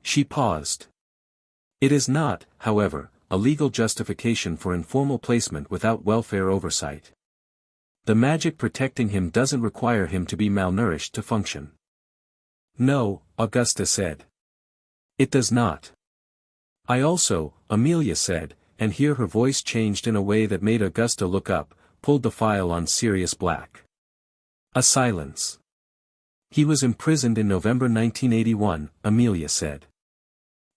S1: She paused. It is not, however, a legal justification for informal placement without welfare oversight. The magic protecting him doesn't require him to be malnourished to function. No, Augusta said. It does not. I also, Amelia said, and here her voice changed in a way that made Augusta look up, pulled the file on Sirius Black. A silence. He was imprisoned in November 1981, Amelia said.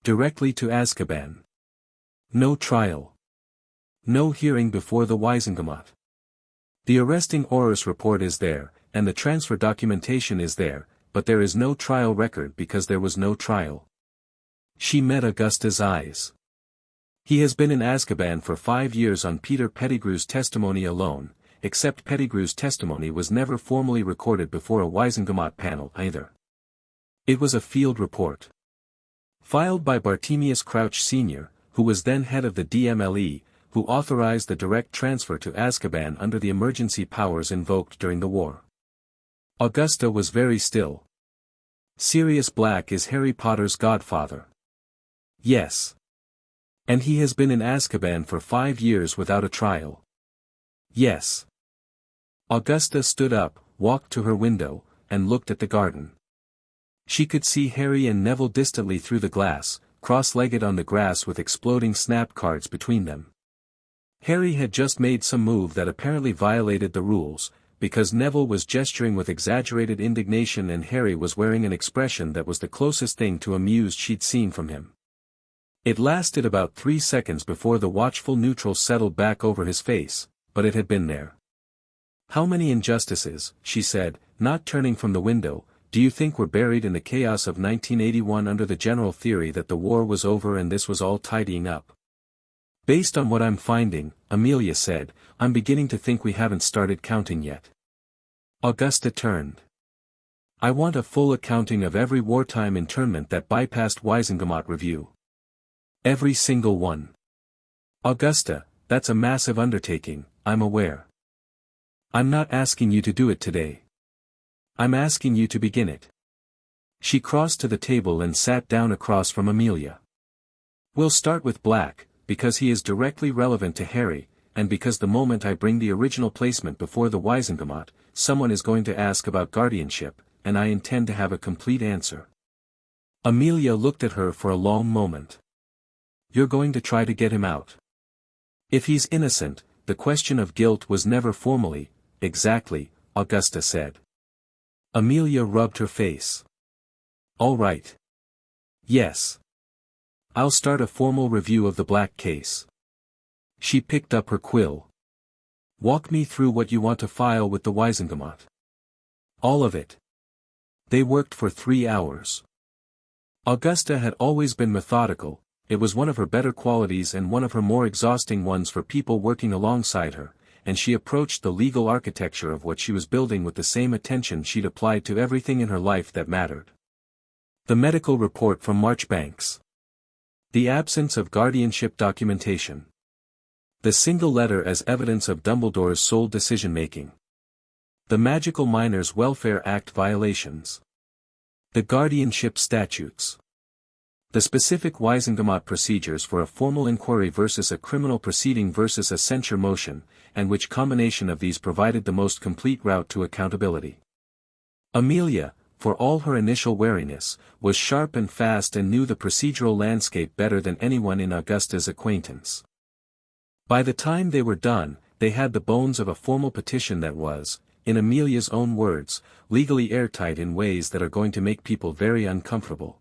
S1: Directly to Azkaban. No trial. No hearing before the Wizengamot. The arresting Aurors report is there, and the transfer documentation is there, but there is no trial record because there was no trial. She met Augusta's eyes. He has been in Azkaban for 5 years on Peter Pettigrew's testimony alone, except Pettigrew's testimony was never formally recorded before a Wizengamot panel either. It was a field report. Filed by Bartemius Crouch Sr., who was then head of the DMLE, who authorized the direct transfer to Azkaban under the emergency powers invoked during the war. Augusta was very still. Sirius Black is Harry Potter's godfather. Yes. And he has been in Azkaban for 5 years without a trial. Yes. Augusta stood up, walked to her window, and looked at the garden. She could see Harry and Neville distantly through the glass, cross-legged on the grass with exploding snap cards between them. Harry had just made some move that apparently violated the rules, because Neville was gesturing with exaggerated indignation and Harry was wearing an expression that was the closest thing to amused she'd seen from him. It lasted about 3 seconds before the watchful neutral settled back over his face, but it had been there. "How many injustices," she said, not turning from the window, "do you think were buried in the chaos of 1981 under the general theory that the war was over and this was all tidying up?" "Based on what I'm finding," Amelia said, "I'm beginning to think we haven't started counting yet." Augusta turned. "I want a full accounting of every wartime internment that bypassed Wizengamot review. Every single one." "Augusta, that's a massive undertaking, I'm aware. I'm not asking you to do it today. I'm asking you to begin it." She crossed to the table and sat down across from Amelia. "We'll start with Black, because he is directly relevant to Harry, and because the moment I bring the original placement before the Wizengamot, someone is going to ask about guardianship, and I intend to have a complete answer." Amelia looked at her for a long moment. "You're going to try to get him out?" "If he's innocent, the question of guilt was never formally." "Exactly," Augusta said. Amelia rubbed her face. "All right. Yes. I'll start a formal review of the Black case." She picked up her quill. "Walk me through what you want to file with the Wizengamot." "All of it." They worked for 3 hours. Augusta had always been methodical. It was one of her better qualities and one of her more exhausting ones for people working alongside her, and she approached the legal architecture of what she was building with the same attention she'd applied to everything in her life that mattered. The medical report from Marchbanks. The absence of guardianship documentation. The single letter as evidence of Dumbledore's sole decision-making. The Magical Minors Welfare Act violations. The guardianship statutes. The specific Wizengamot procedures for a formal inquiry versus a criminal proceeding versus a censure motion, and which combination of these provided the most complete route to accountability. Amelia, for all her initial wariness, was sharp and fast and knew the procedural landscape better than anyone in Augusta's acquaintance. By the time they were done, they had the bones of a formal petition that was, in Amelia's own words, legally airtight in ways that are going to make people very uncomfortable.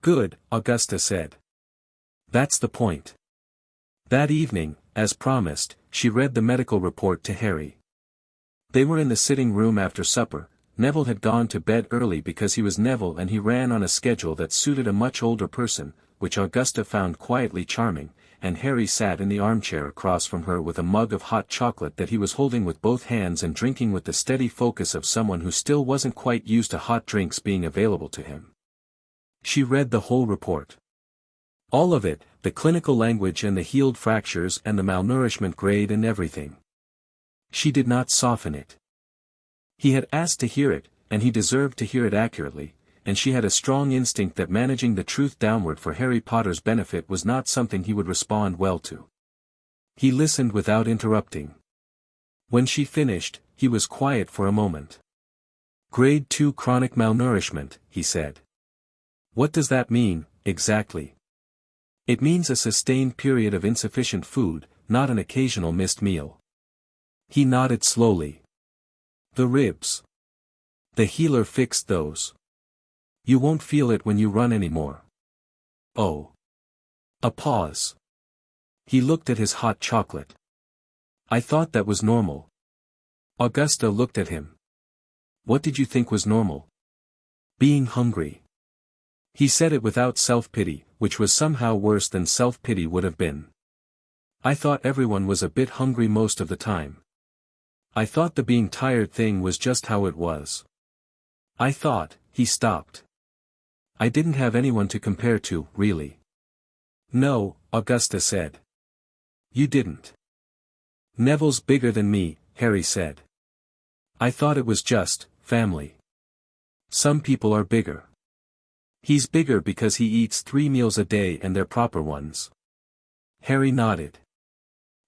S1: "Good," Augusta said. "That's the point." That evening, as promised, she read the medical report to Harry. They were in the sitting room after supper. Neville had gone to bed early because he was Neville and he ran on a schedule that suited a much older person, which Augusta found quietly charming, and Harry sat in the armchair across from her with a mug of hot chocolate that he was holding with both hands and drinking with the steady focus of someone who still wasn't quite used to hot drinks being available to him. She read the whole report. All of it, the clinical language and the healed fractures and the malnourishment grade and everything. She did not soften it. He had asked to hear it, and he deserved to hear it accurately, and she had a strong instinct that managing the truth downward for Harry Potter's benefit was not something he would respond well to. He listened without interrupting. When she finished, he was quiet for a moment. "Grade 2 chronic malnourishment," he said. "What does that mean, exactly?" "It means a sustained period of insufficient food, not an occasional missed meal." He nodded slowly. "The ribs. The healer fixed those. You won't feel it when you run anymore." "Oh." A pause. He looked at his hot chocolate. "I thought that was normal." Augusta looked at him. "What did you think was normal?" "Being hungry." He said it without self-pity, which was somehow worse than self-pity would have been. "I thought everyone was a bit hungry most of the time. I thought the being tired thing was just how it was. I thought," he stopped. "I didn't have anyone to compare to, really." "No," Augusta said. "You didn't." "Neville's bigger than me," Harry said. "I thought it was just, family. Some people are bigger. He's bigger because he eats 3 meals a day and they're proper ones. Harry nodded.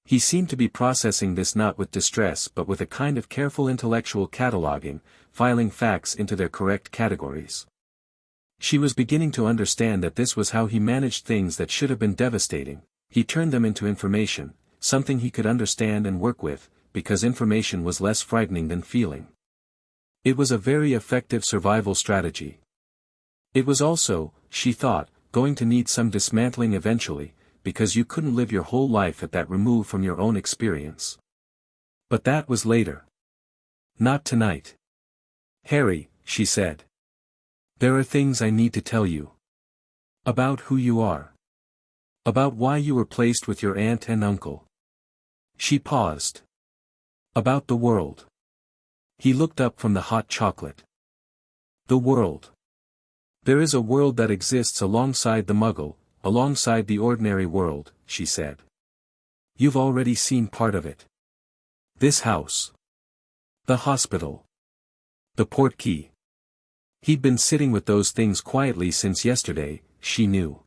S1: He seemed to be processing this not with distress but with a kind of careful intellectual cataloging, filing facts into their correct categories. She was beginning to understand that this was how he managed things that should have been devastating. He turned them into information, something he could understand and work with, because information was less frightening than feeling. It was a very effective survival strategy. It was also, she thought, going to need some dismantling eventually, because you couldn't live your whole life at that remove from your own experience. But that was later. Not tonight. Harry, she said. There are things I need to tell you. About who you are. About why you were placed with your aunt and uncle. She paused. About the world. He looked up from the hot chocolate. The world. There is a world that exists alongside the Muggle, alongside the ordinary world, she said. You've already seen part of it. This house. The hospital. The portkey. He'd been sitting with those things quietly since yesterday, she knew.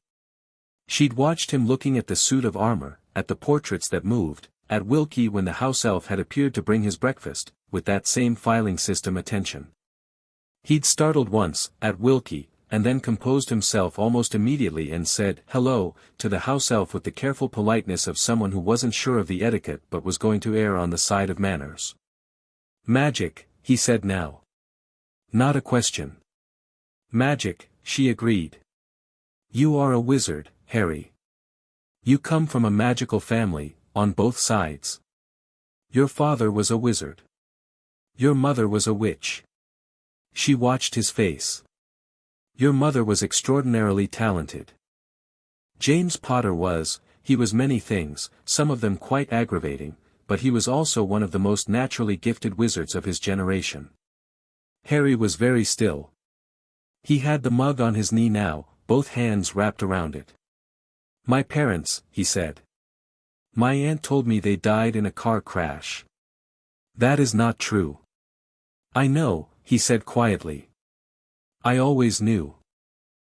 S1: She'd watched him looking at the suit of armor, at the portraits that moved, at Wilkie when the house elf had appeared to bring his breakfast, with that same filing system attention. He'd startled once, at Wilkie, and then composed himself almost immediately and said hello to the house elf with the careful politeness of someone who wasn't sure of the etiquette but was going to err on the side of manners. Magic, he said now. Not a question. Magic, she agreed. You are a wizard, Harry. You come from a magical family, on both sides. Your father was a wizard. Your mother was a witch. She watched his face. Your mother was extraordinarily talented. James Potter he was many things, some of them quite aggravating, but he was also one of the most naturally gifted wizards of his generation. Harry was very still. He had the mug on his knee now, both hands wrapped around it. My parents, he said. My aunt told me they died in a car crash. That is not true. I know, he said quietly. I always knew.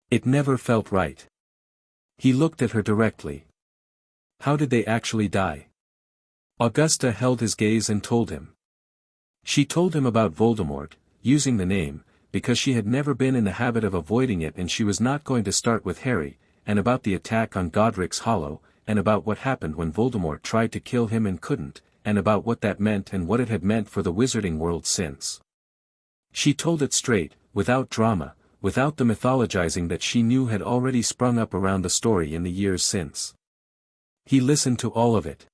S1: It never felt right. He looked at her directly. How did they actually die? Augusta held his gaze and told him. She told him about Voldemort, using the name, because she had never been in the habit of avoiding it and she was not going to start with Harry, and about the attack on Godric's Hollow, and about what happened when Voldemort tried to kill him and couldn't, and about what that meant and what it had meant for the wizarding world since. She told it straight, without drama, without the mythologizing that she knew had already sprung up around the story in the years since. He listened to all of it.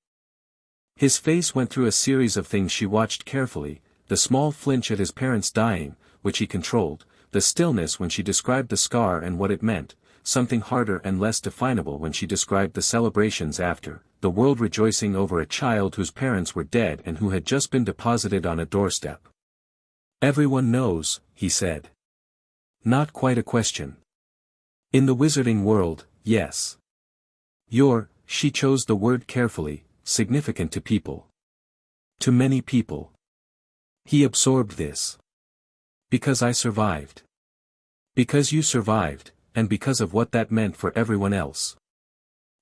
S1: His face went through a series of things she watched carefully, the small flinch at his parents dying, which he controlled, the stillness when she described the scar and what it meant, something harder and less definable when she described the celebrations after, the world rejoicing over a child whose parents were dead and who had just been deposited on a doorstep. Everyone knows, he said. Not quite a question. In the wizarding world, yes. She chose the word carefully, significant to people. To many people. He absorbed this. Because I survived. Because you survived, and because of what that meant for everyone else.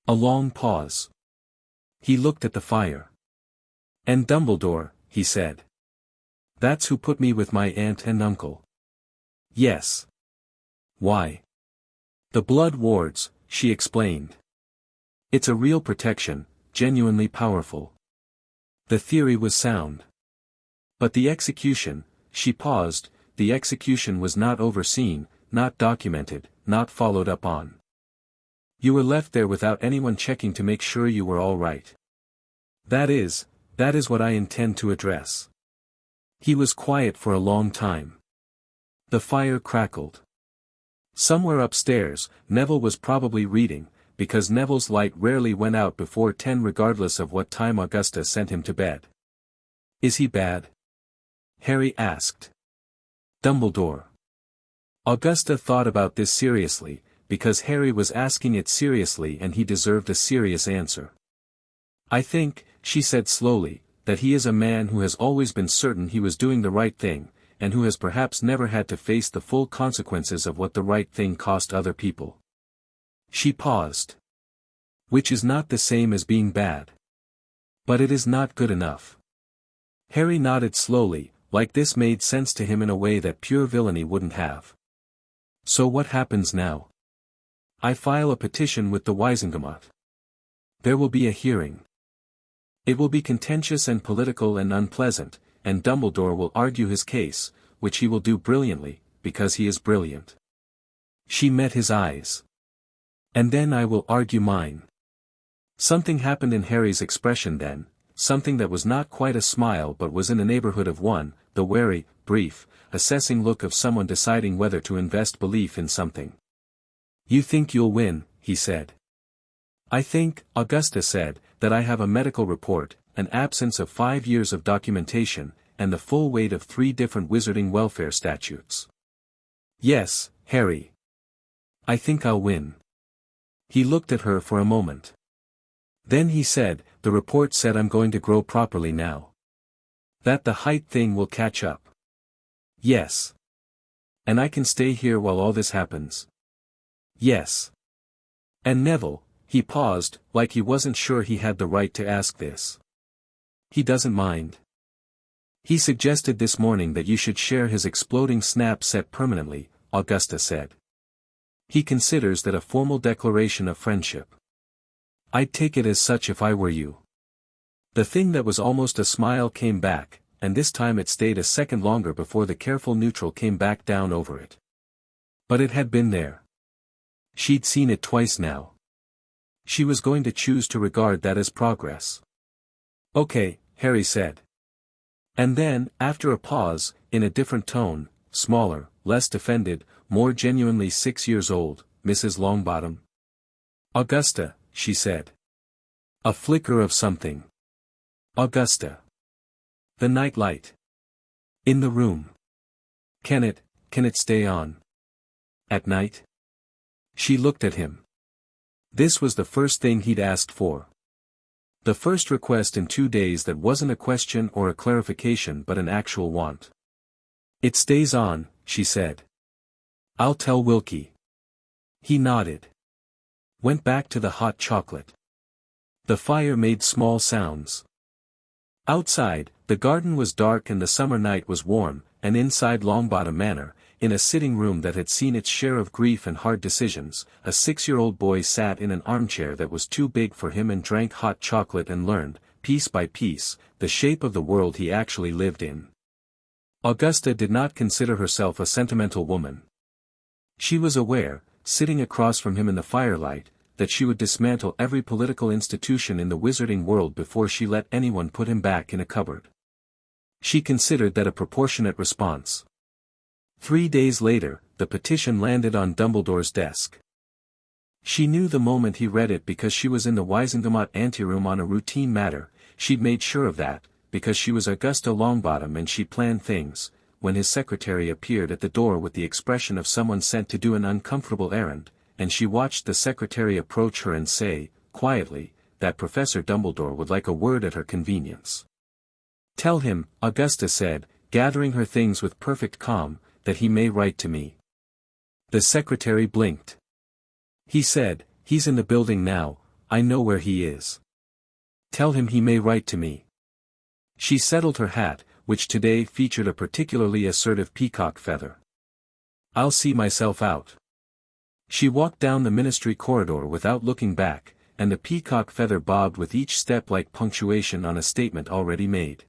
S1: A long pause. He looked at the fire. And Dumbledore, he said. That's who put me with my aunt and uncle. Yes. Why? The blood wards, she explained. It's a real protection, genuinely powerful. The theory was sound. But the execution, she paused, the execution was not overseen, not documented, not followed up on. You were left there without anyone checking to make sure you were all right. That is what I intend to address. He was quiet for a long time. The fire crackled. Somewhere upstairs, Neville was probably reading, because Neville's light rarely went out before 10 regardless of what time Augusta sent him to bed. Is he bad? Harry asked. Dumbledore. Augusta thought about this seriously, because Harry was asking it seriously and he deserved a serious answer. I think, she said slowly, that he is a man who has always been certain he was doing the right thing, and who has perhaps never had to face the full consequences of what the right thing cost other people. She paused. Which is not the same as being bad. But it is not good enough. Harry nodded slowly, like this made sense to him in a way that pure villainy wouldn't have. So what happens now? I file a petition with the Wizengamot. There will be a hearing. It will be contentious and political and unpleasant, and Dumbledore will argue his case, which he will do brilliantly, because he is brilliant. She met his eyes. And then I will argue mine. Something happened in Harry's expression then, something that was not quite a smile but was in the neighborhood of one, the wary, brief, assessing look of someone deciding whether to invest belief in something. You think you'll win, he said. I think, Augusta said, that I have a medical report, an absence of 5 years of documentation, and the full weight of 3 different wizarding welfare statutes. Yes, Harry. I think I'll win. He looked at her for a moment. Then he said, the report said I'm going to grow properly now. That the height thing will catch up. Yes. And I can stay here while all this happens. Yes. And Neville, he paused, like he wasn't sure he had the right to ask this. He doesn't mind. He suggested this morning that you should share his exploding snap set permanently, Augusta said. He considers that a formal declaration of friendship. I'd take it as such if I were you. The thing that was almost a smile came back, and this time it stayed a second longer before the careful neutral came back down over it. But it had been there. She'd seen it twice now. She was going to choose to regard that as progress. Okay, Harry said. And then, after a pause, in a different tone, smaller, less defended, more genuinely 6 years old, Mrs. Longbottom. Augusta, she said. A flicker of something. Augusta. The night light. In the room. Can it stay on? At night? She looked at him. This was the first thing he'd asked for. The first request in 2 days that wasn't a question or a clarification but an actual want. It stays on, she said. I'll tell Wilkie. He nodded. Went back to the hot chocolate. The fire made small sounds. Outside, the garden was dark and the summer night was warm, and inside Longbottom Manor, in a sitting room that had seen its share of grief and hard decisions, a 6-year-old boy sat in an armchair that was too big for him and drank hot chocolate and learned, piece by piece, the shape of the world he actually lived in. Augusta did not consider herself a sentimental woman. She was aware, sitting across from him in the firelight, that she would dismantle every political institution in the wizarding world before she let anyone put him back in a cupboard. She considered that a proportionate response. 3 days later, the petition landed on Dumbledore's desk. She knew the moment he read it because she was in the Wizengamot anteroom on a routine matter. She'd made sure of that, because she was Augusta Longbottom and she planned things, when his secretary appeared at the door with the expression of someone sent to do an uncomfortable errand, and she watched the secretary approach her and say, quietly, that Professor Dumbledore would like a word at her convenience. Tell him, Augusta said, gathering her things with perfect calm, that he may write to me. The secretary blinked. He said, he's in the building now, I know where he is. Tell him he may write to me. She settled her hat, which today featured a particularly assertive peacock feather. I'll see myself out. She walked down the ministry corridor without looking back, and the peacock feather bobbed with each step like punctuation on a statement already made.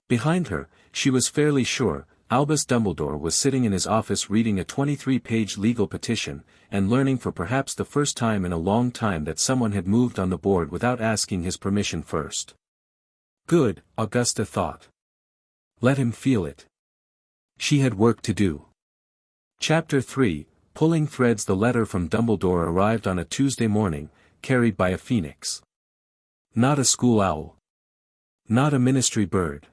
S1: Behind her, she was fairly sure, Albus Dumbledore was sitting in his office reading a 23-page legal petition, and learning for perhaps the first time in a long time that someone had moved on the board without asking his permission first. Good, Augusta thought. Let him feel it. She had work to do. Chapter 3, Pulling Threads. The letter from Dumbledore arrived on a Tuesday morning, carried by a phoenix. Not a school owl. Not a ministry bird.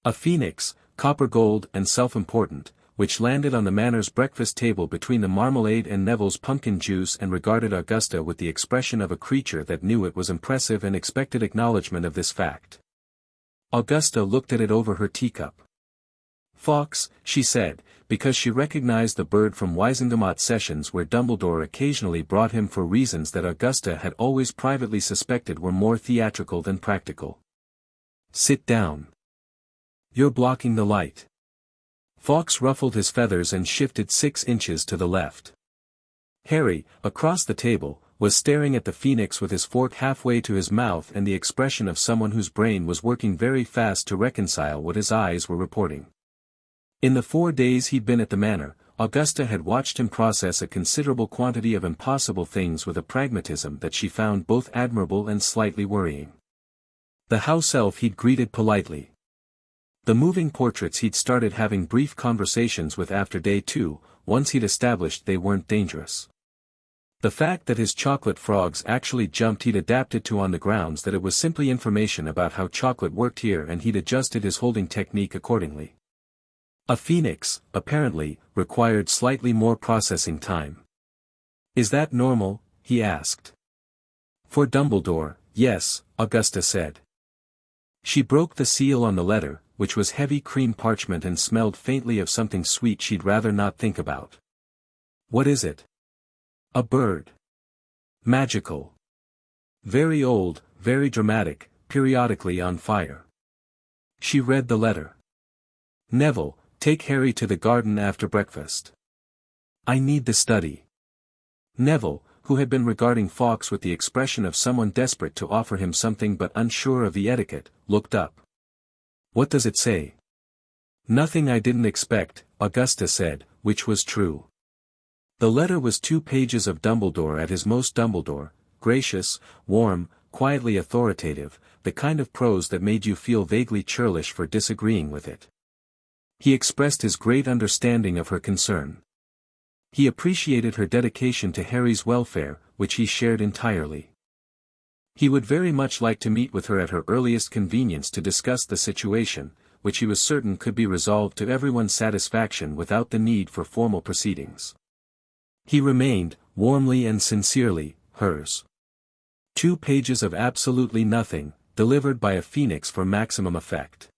S1: A phoenix, copper gold and self-important, which landed on the manor's breakfast table between the marmalade and Neville's pumpkin juice and regarded Augusta with the expression of a creature that knew it was impressive and expected acknowledgement of this fact. Augusta looked at it over her teacup. Fawkes, she said, because she recognized the bird from Wizengamot sessions where Dumbledore occasionally brought him for reasons that Augusta had always privately suspected were more theatrical than practical. "Sit down. You're blocking the light." Fawkes ruffled his feathers and shifted 6 inches to the left. Harry, across the table, was staring at the phoenix with his fork halfway to his mouth and the expression of someone whose brain was working very fast to reconcile what his eyes were reporting. In the 4 days he'd been at the manor, Augusta had watched him process a considerable quantity of impossible things with a pragmatism that she found both admirable and slightly worrying. The house elf he'd greeted politely. The moving portraits he'd started having brief conversations with after day 2, once he'd established they weren't dangerous. The fact that his chocolate frogs actually jumped he'd adapted to on the grounds that it was simply information about how chocolate worked here and he'd adjusted his holding technique accordingly. A phoenix, apparently, required slightly more processing time. "Is that normal?" he asked. "For Dumbledore, yes," Augusta said. She broke the seal on the letter, which was heavy cream parchment and smelled faintly of something sweet she'd rather not think about. "What is it?" "A bird. Magical. Very old, very dramatic, periodically on fire." She read the letter. "Neville, take Harry to the garden after breakfast. I need the study." Neville, who had been regarding Fawkes with the expression of someone desperate to offer him something but unsure of the etiquette, looked up. "What does it say?" "Nothing I didn't expect," Augusta said, which was true. The letter was 2 pages of Dumbledore at his most Dumbledore, gracious, warm, quietly authoritative, the kind of prose that made you feel vaguely churlish for disagreeing with it. He expressed his great understanding of her concern. He appreciated her dedication to Harry's welfare, which he shared entirely. He would very much like to meet with her at her earliest convenience to discuss the situation, which he was certain could be resolved to everyone's satisfaction without the need for formal proceedings. He remained, warmly and sincerely, hers. 2 pages of absolutely nothing, delivered by a phoenix for maximum effect.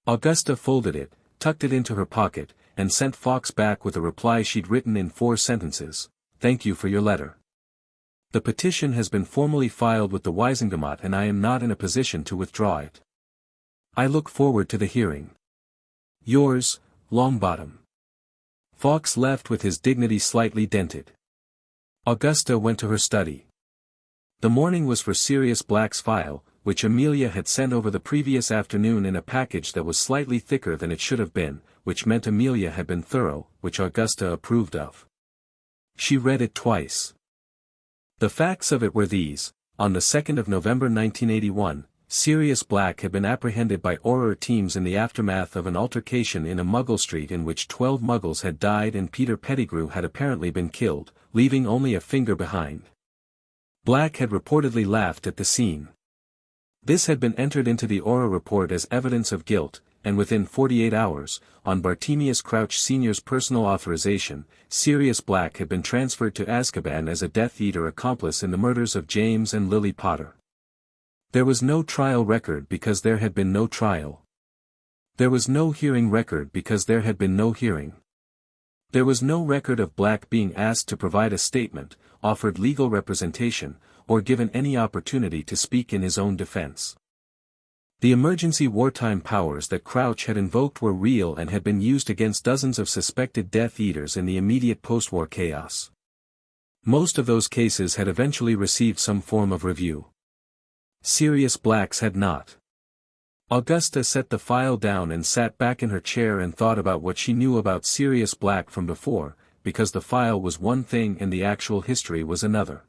S1: Augusta folded it, tucked it into her pocket, and sent Fawkes back with a reply she'd written in 4 sentences, "Thank you for your letter. The petition has been formally filed with the Wizengamot and I am not in a position to withdraw it. I look forward to the hearing. Yours, Longbottom." Fawkes left with his dignity slightly dented. Augusta went to her study. The morning was for Sirius Black's file, which Amelia had sent over the previous afternoon in a package that was slightly thicker than it should have been, which meant Amelia had been thorough, which Augusta approved of. She read it twice. The facts of it were these: on the 2nd of November 1981, Sirius Black had been apprehended by Auror teams in the aftermath of an altercation in a Muggle street in which 12 Muggles had died and Peter Pettigrew had apparently been killed, leaving only a finger behind. Black had reportedly laughed at the scene. This had been entered into the Auror report as evidence of guilt, and within 48 hours, on Bartemius Crouch Sr.'s personal authorization, Sirius Black had been transferred to Azkaban as a Death Eater accomplice in the murders of James and Lily Potter. There was no trial record because there had been no trial. There was no hearing record because there had been no hearing. There was no record of Black being asked to provide a statement, offered legal representation, or given any opportunity to speak in his own defense. The emergency wartime powers that Crouch had invoked were real and had been used against dozens of suspected Death Eaters in the immediate post-war chaos. Most of those cases had eventually received some form of review. Sirius Black's had not. Augusta set the file down and sat back in her chair and thought about what she knew about Sirius Black from before, because the file was one thing and the actual history was another.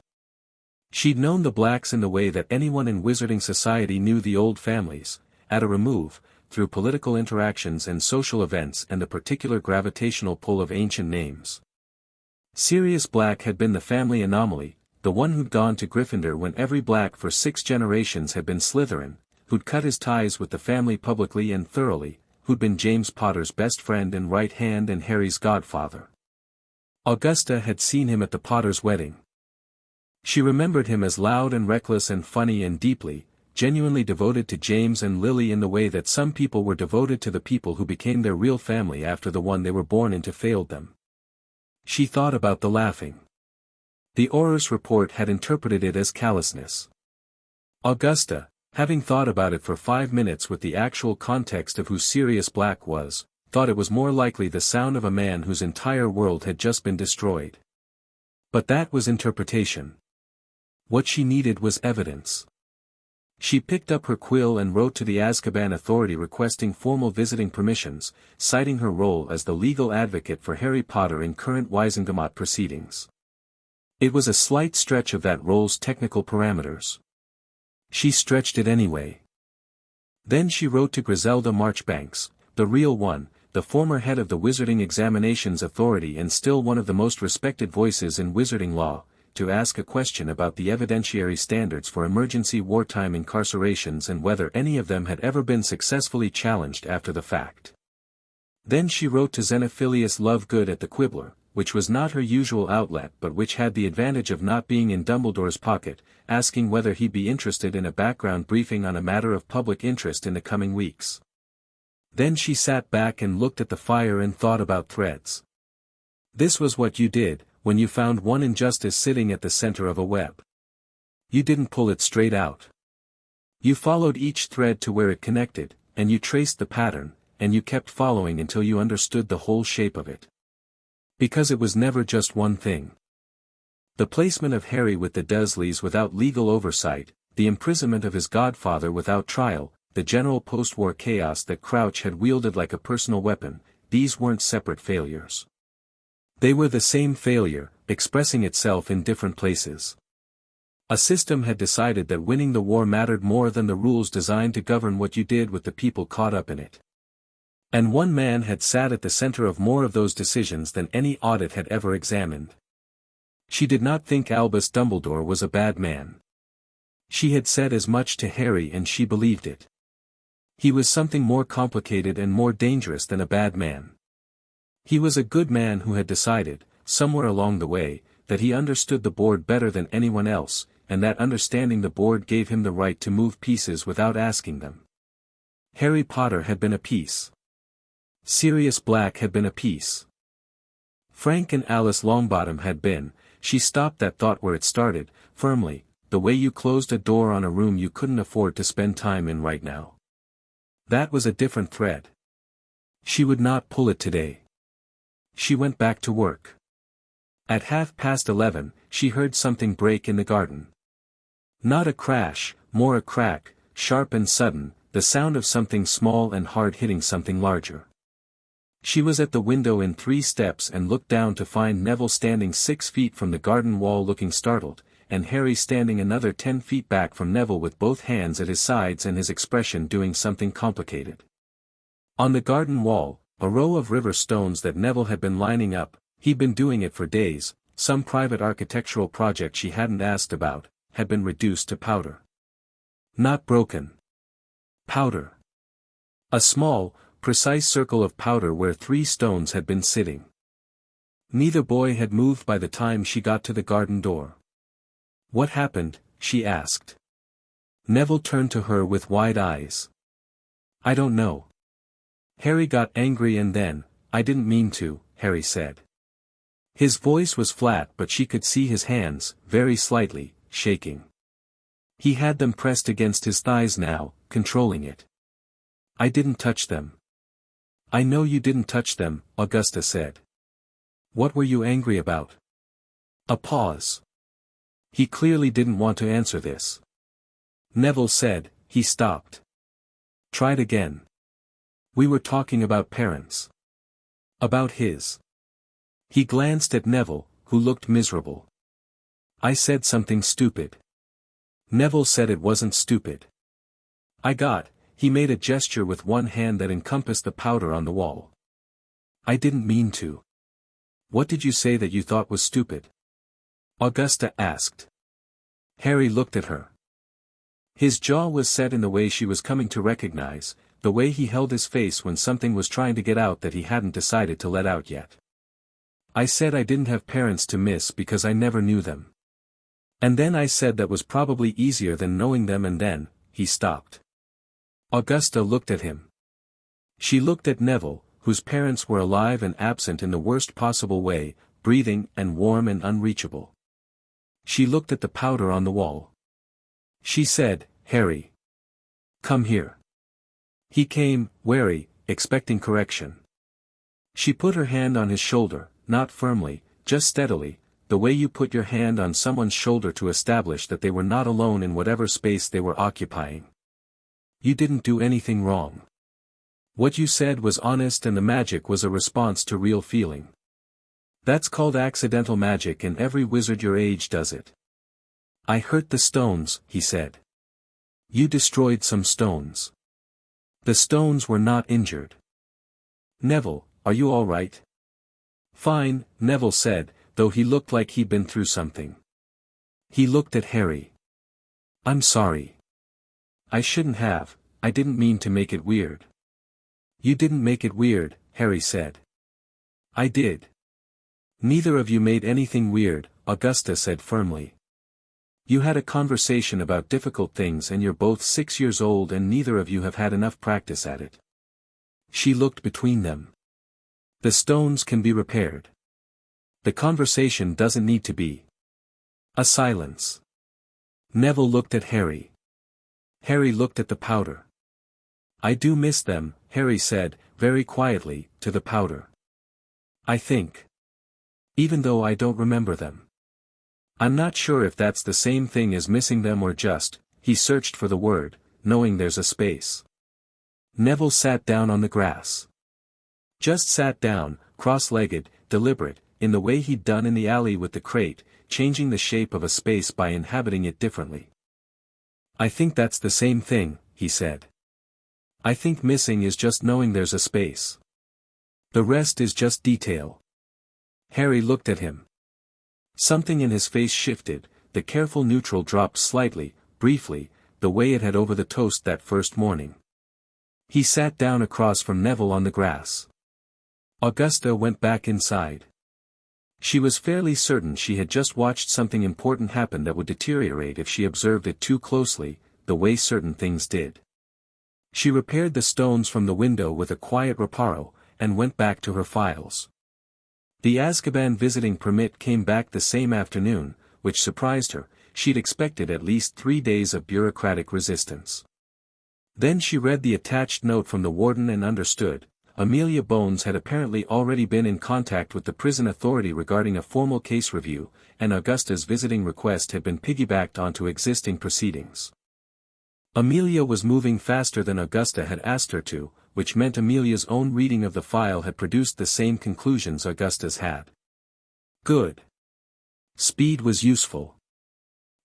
S1: She'd known the Blacks in the way that anyone in Wizarding Society knew the old families, at a remove, through political interactions and social events and the particular gravitational pull of ancient names. Sirius Black had been the family anomaly, the one who'd gone to Gryffindor when every Black for 6 generations had been Slytherin, who'd cut his ties with the family publicly and thoroughly, who'd been James Potter's best friend and right hand and Harry's godfather. Augusta had seen him at the Potters' wedding. She remembered him as loud and reckless and funny and deeply, genuinely devoted to James and Lily in the way that some people were devoted to the people who became their real family after the one they were born into failed them. She thought about the laughing. The Auror's report had interpreted it as callousness. Augusta, having thought about it for 5 minutes with the actual context of who Sirius Black was, thought it was more likely the sound of a man whose entire world had just been destroyed. But that was interpretation. What she needed was evidence. She picked up her quill and wrote to the Azkaban Authority requesting formal visiting permissions, citing her role as the legal advocate for Harry Potter in current Wizengamot proceedings. It was a slight stretch of that role's technical parameters. She stretched it anyway. Then she wrote to Griselda Marchbanks, the real one, the former head of the Wizarding Examinations Authority and still one of the most respected voices in wizarding law, to ask a question about the evidentiary standards for emergency wartime incarcerations and whether any of them had ever been successfully challenged after the fact. Then she wrote to Xenophilius Lovegood at the Quibbler, which was not her usual outlet but which had the advantage of not being in Dumbledore's pocket, asking whether he'd be interested in a background briefing on a matter of public interest in the coming weeks. Then she sat back and looked at the fire and thought about threads. This was what you did, when you found one injustice sitting at the center of a web. You didn't pull it straight out. You followed each thread to where it connected, and you traced the pattern, and you kept following until you understood the whole shape of it. Because it was never just one thing. The placement of Harry with the Dursleys without legal oversight, the imprisonment of his godfather without trial, the general post-war chaos that Crouch had wielded like a personal weapon, these weren't separate failures. They were the same failure, expressing itself in different places. A system had decided that winning the war mattered more than the rules designed to govern what you did with the people caught up in it. And one man had sat at the center of more of those decisions than any audit had ever examined. She did not think Albus Dumbledore was a bad man. She had said as much to Harry and she believed it. He was something more complicated and more dangerous than a bad man. He was a good man who had decided, somewhere along the way, that he understood the board better than anyone else, and that understanding the board gave him the right to move pieces without asking them. Harry Potter had been a piece. Sirius Black had been a piece. Frank and Alice Longbottom had been. She stopped that thought where it started, firmly, the way you closed a door on a room you couldn't afford to spend time in right now. That was a different thread. She would not pull it today. She went back to work. At 11:30, she heard something break in the garden. Not a crash, more a crack, sharp and sudden, the sound of something small and hard hitting something larger. She was at the window in 3 steps and looked down to find Neville standing 6 feet from the garden wall looking startled, and Harry standing another 10 feet back from Neville with both hands at his sides and his expression doing something complicated. On the garden wall, a row of river stones that Neville had been lining up, he'd been doing it for days, some private architectural project she hadn't asked about, had been reduced to powder. Not broken. Powder. A small, precise circle of powder where 3 stones had been sitting. Neither boy had moved by the time she got to the garden door. What happened? She asked. Neville turned to her with wide eyes. I don't know. Harry got angry and then, I didn't mean to, Harry said. His voice was flat but she could see his hands, very slightly, shaking. He had them pressed against his thighs now, controlling it. I didn't touch them. I know you didn't touch them, Augusta said. What were you angry about? A pause. He clearly didn't want to answer this. Neville said, he stopped. Tried again. We were talking about parents. About his. He glanced at Neville, who looked miserable. I said something stupid. Neville said it wasn't stupid. He made a gesture with one hand that encompassed the powder on the wall. I didn't mean to. What did you say that you thought was stupid? Augusta asked. Harry looked at her. His jaw was set in the way she was coming to recognize, the way he held his face when something was trying to get out that he hadn't decided to let out yet. I said I didn't have parents to miss because I never knew them. And then I said that was probably easier than knowing them and then, he stopped. Augusta looked at him. She looked at Neville, whose parents were alive and absent in the worst possible way, breathing and warm and unreachable. She looked at the powder on the wall. She said, "Harry. Come here." He came, wary, expecting correction. She put her hand on his shoulder, not firmly, just steadily, the way you put your hand on someone's shoulder to establish that they were not alone in whatever space they were occupying. "You didn't do anything wrong. What you said was honest and the magic was a response to real feeling. That's called accidental magic and every wizard your age does it." "I hurt the stones," he said. "You destroyed some stones. The stones were not injured." "Neville, are you all right?" "Fine," Neville said, though he looked like he'd been through something. He looked at Harry. "I'm sorry. I shouldn't have, I didn't mean to make it weird." "You didn't make it weird," Harry said. "I did." "Neither of you made anything weird," Augusta said firmly. "You had a conversation about difficult things and you're both 6 years old and neither of you have had enough practice at it." She looked between them. "The stones can be repaired. The conversation doesn't need to be." A silence. Neville looked at Harry. Harry looked at the powder. "I do miss them," Harry said, very quietly, to the powder. "I think. Even though I don't remember them. I'm not sure if that's the same thing as missing them or just," he searched for the word, "knowing there's a space." Neville sat down on the grass. Just sat down, cross-legged, deliberate, in the way he'd done in the alley with the crate, changing the shape of a space by inhabiting it differently. "I think that's the same thing," he said. "I think missing is just knowing there's a space. The rest is just detail." Harry looked at him. Something in his face shifted, the careful neutral dropped slightly, briefly, the way it had over the toast that first morning. He sat down across from Neville on the grass. Augusta went back inside. She was fairly certain she had just watched something important happen that would deteriorate if she observed it too closely, the way certain things did. She repaired the stones from the window with a quiet reparo, and went back to her files. The Azkaban visiting permit came back the same afternoon, which surprised her. She'd expected at least 3 days of bureaucratic resistance. Then she read the attached note from the warden and understood. Amelia Bones had apparently already been in contact with the prison authority regarding a formal case review, and Augusta's visiting request had been piggybacked onto existing proceedings. Amelia was moving faster than Augusta had asked her to, which meant Amelia's own reading of the file had produced the same conclusions Augusta's had. Good. Speed was useful.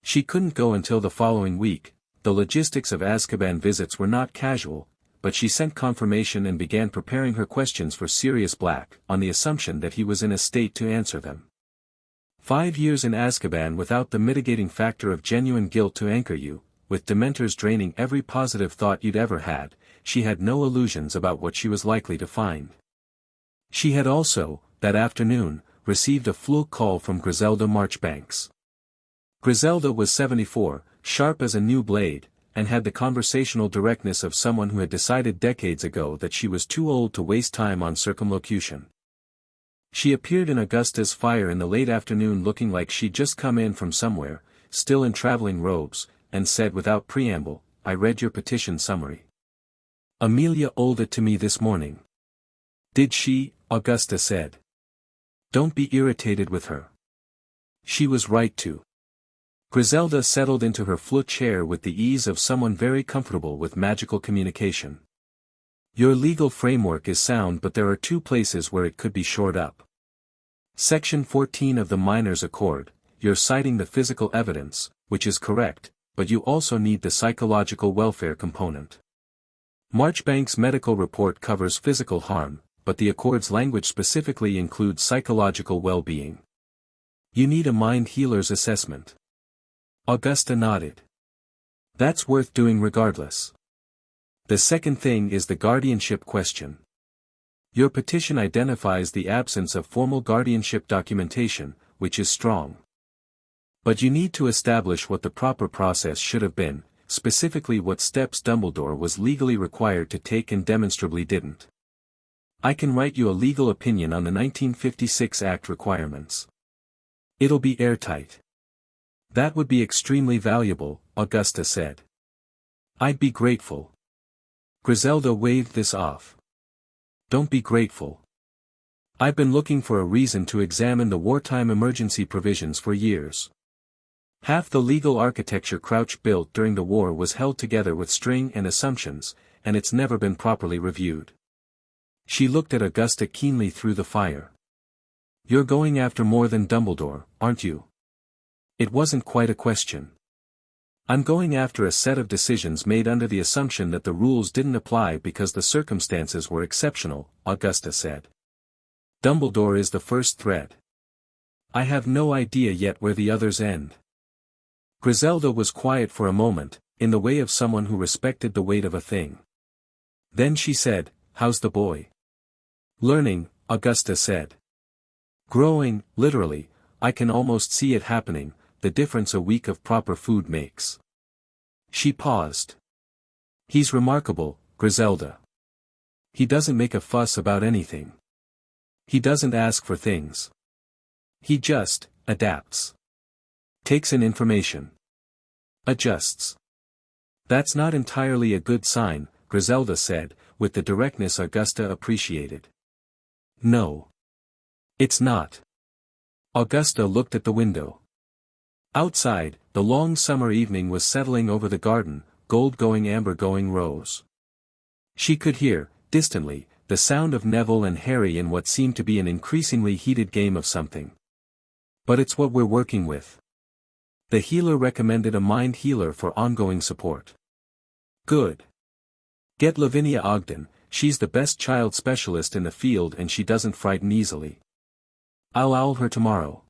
S1: She couldn't go until the following week. The logistics of Azkaban visits were not casual, but she sent confirmation and began preparing her questions for Sirius Black, on the assumption that he was in a state to answer them. 5 years in Azkaban without the mitigating factor of genuine guilt to anchor you, with Dementors draining every positive thought you'd ever had, she had no illusions about what she was likely to find. She had also, that afternoon, received a fluke call from Griselda Marchbanks. Griselda was 74, sharp as a new blade, and had the conversational directness of someone who had decided decades ago that she was too old to waste time on circumlocution. She appeared in Augusta's fire in the late afternoon looking like she'd just come in from somewhere, still in traveling robes, and said without preamble, "I read your petition summary. Amelia owed it to me this morning." "Did she?" Augusta said. "Don't be irritated with her. She was right to." Griselda settled into her flute chair with the ease of someone very comfortable with magical communication. "Your legal framework is sound, but there are 2 places where it could be shored up. Section 14 of the Miners' Accord, you're citing the physical evidence, which is correct, but you also need the psychological welfare component. Marchbank's medical report covers physical harm, but the Accord's language specifically includes psychological well-being. You need a mind healer's assessment." Augusta nodded. "That's worth doing regardless. The second thing is the guardianship question. Your petition identifies the absence of formal guardianship documentation, which is strong. But you need to establish what the proper process should have been, specifically what steps Dumbledore was legally required to take and demonstrably didn't. I can write you a legal opinion on the 1956 Act requirements. It'll be airtight. That would be extremely valuable, Augusta said. I'd be grateful. Griselda waved this off. Don't be grateful. I've been looking for a reason to examine the wartime emergency provisions for years. Half the legal architecture Crouch built during the war was held together with string and assumptions, and it's never been properly reviewed. She looked at Augusta keenly through the fire. You're going after more than Dumbledore, aren't you? It wasn't quite a question. I'm going after a set of decisions made under the assumption that the rules didn't apply because the circumstances were exceptional, Augusta said. Dumbledore is the first thread. I have no idea yet where the others end. Griselda was quiet for a moment, in the way of someone who respected the weight of a thing. Then she said, "How's the boy?" "Learning," Augusta said. "Growing, literally, I can almost see it happening, the difference a week of proper food makes." She paused. "He's remarkable, Griselda. He doesn't make a fuss about anything. He doesn't ask for things. He just adapts. Takes in information. Adjusts." "That's not entirely a good sign," Griselda said, with the directness Augusta appreciated. "No. It's not." Augusta looked at the window. Outside, the long summer evening was settling over the garden, gold going amber going rose. She could hear, distantly, the sound of Neville and Harry in what seemed to be an increasingly heated game of something. "But it's what we're working with." The healer recommended a mind healer for ongoing support. "Good. Get Lavinia Ogden, she's the best child specialist in the field and she doesn't frighten easily. I'll owl her tomorrow."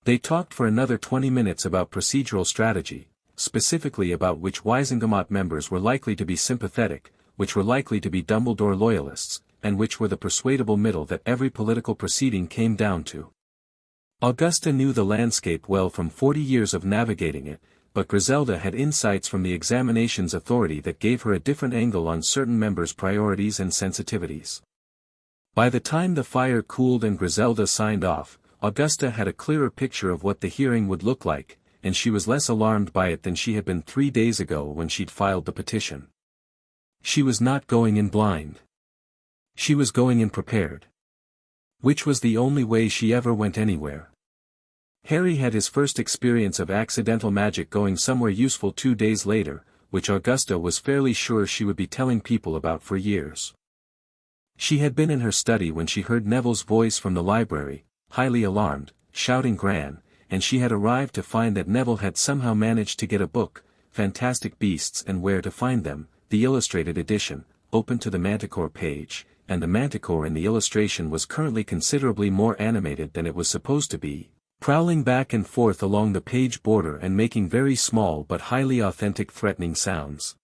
S1: They talked for another 20 minutes about procedural strategy, specifically about which Wizengamot members were likely to be sympathetic, which were likely to be Dumbledore loyalists, and which were the persuadable middle that every political proceeding came down to. Augusta knew the landscape well from 40 years of navigating it, but Griselda had insights from the examinations authority that gave her a different angle on certain members' priorities and sensitivities. By the time the fire cooled and Griselda signed off, Augusta had a clearer picture of what the hearing would look like, and she was less alarmed by it than she had been 3 days ago when she'd filed the petition. She was not going in blind. She was going in prepared. Which was the only way she ever went anywhere. Harry had his first experience of accidental magic going somewhere useful 2 days later, which Augusta was fairly sure she would be telling people about for years. She had been in her study when she heard Neville's voice from the library, highly alarmed, shouting Gran, and she had arrived to find that Neville had somehow managed to get a book, Fantastic Beasts and Where to Find Them, the illustrated edition, open to the Manticore page, and the Manticore in the illustration was currently considerably more animated than it was supposed to be, prowling back and forth along the page border and making very small but highly authentic threatening sounds.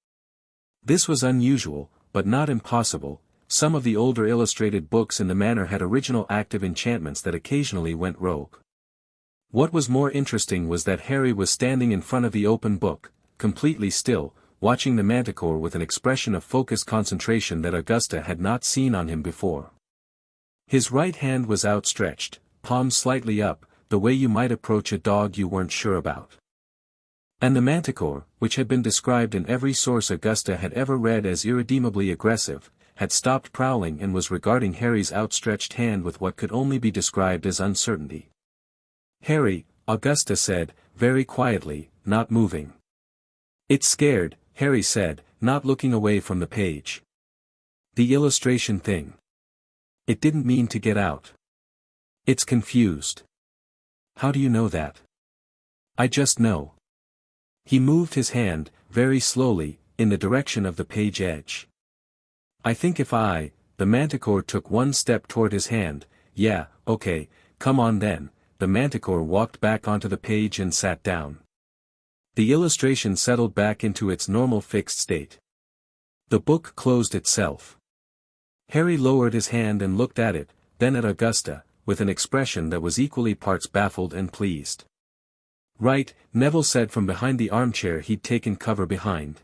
S1: This was unusual, but not impossible. Some of the older illustrated books in the manor had original active enchantments that occasionally went rogue. What was more interesting was that Harry was standing in front of the open book, completely still, watching the Manticore with an expression of focused concentration that Augusta had not seen on him before. His right hand was outstretched, palm slightly up, the way you might approach a dog you weren't sure about. And the Manticore, which had been described in every source Augusta had ever read as irredeemably aggressive, had stopped prowling and was regarding Harry's outstretched hand with what could only be described as uncertainty. "Harry," Augusta said, very quietly, not moving. "It's scared," Harry said, not looking away from the page. "The illustration thing. It didn't mean to get out. It's confused." "How do you know that?" "I just know." He moved his hand, very slowly, in the direction of the page edge. "I think if the Manticore took one step toward his hand, yeah, okay, come on then." The Manticore walked back onto the page and sat down. The illustration settled back into its normal fixed state. The book closed itself. Harry lowered his hand and looked at it, then at Augusta, with an expression that was equally parts baffled and pleased. Right, Neville said from behind the armchair he'd taken cover behind.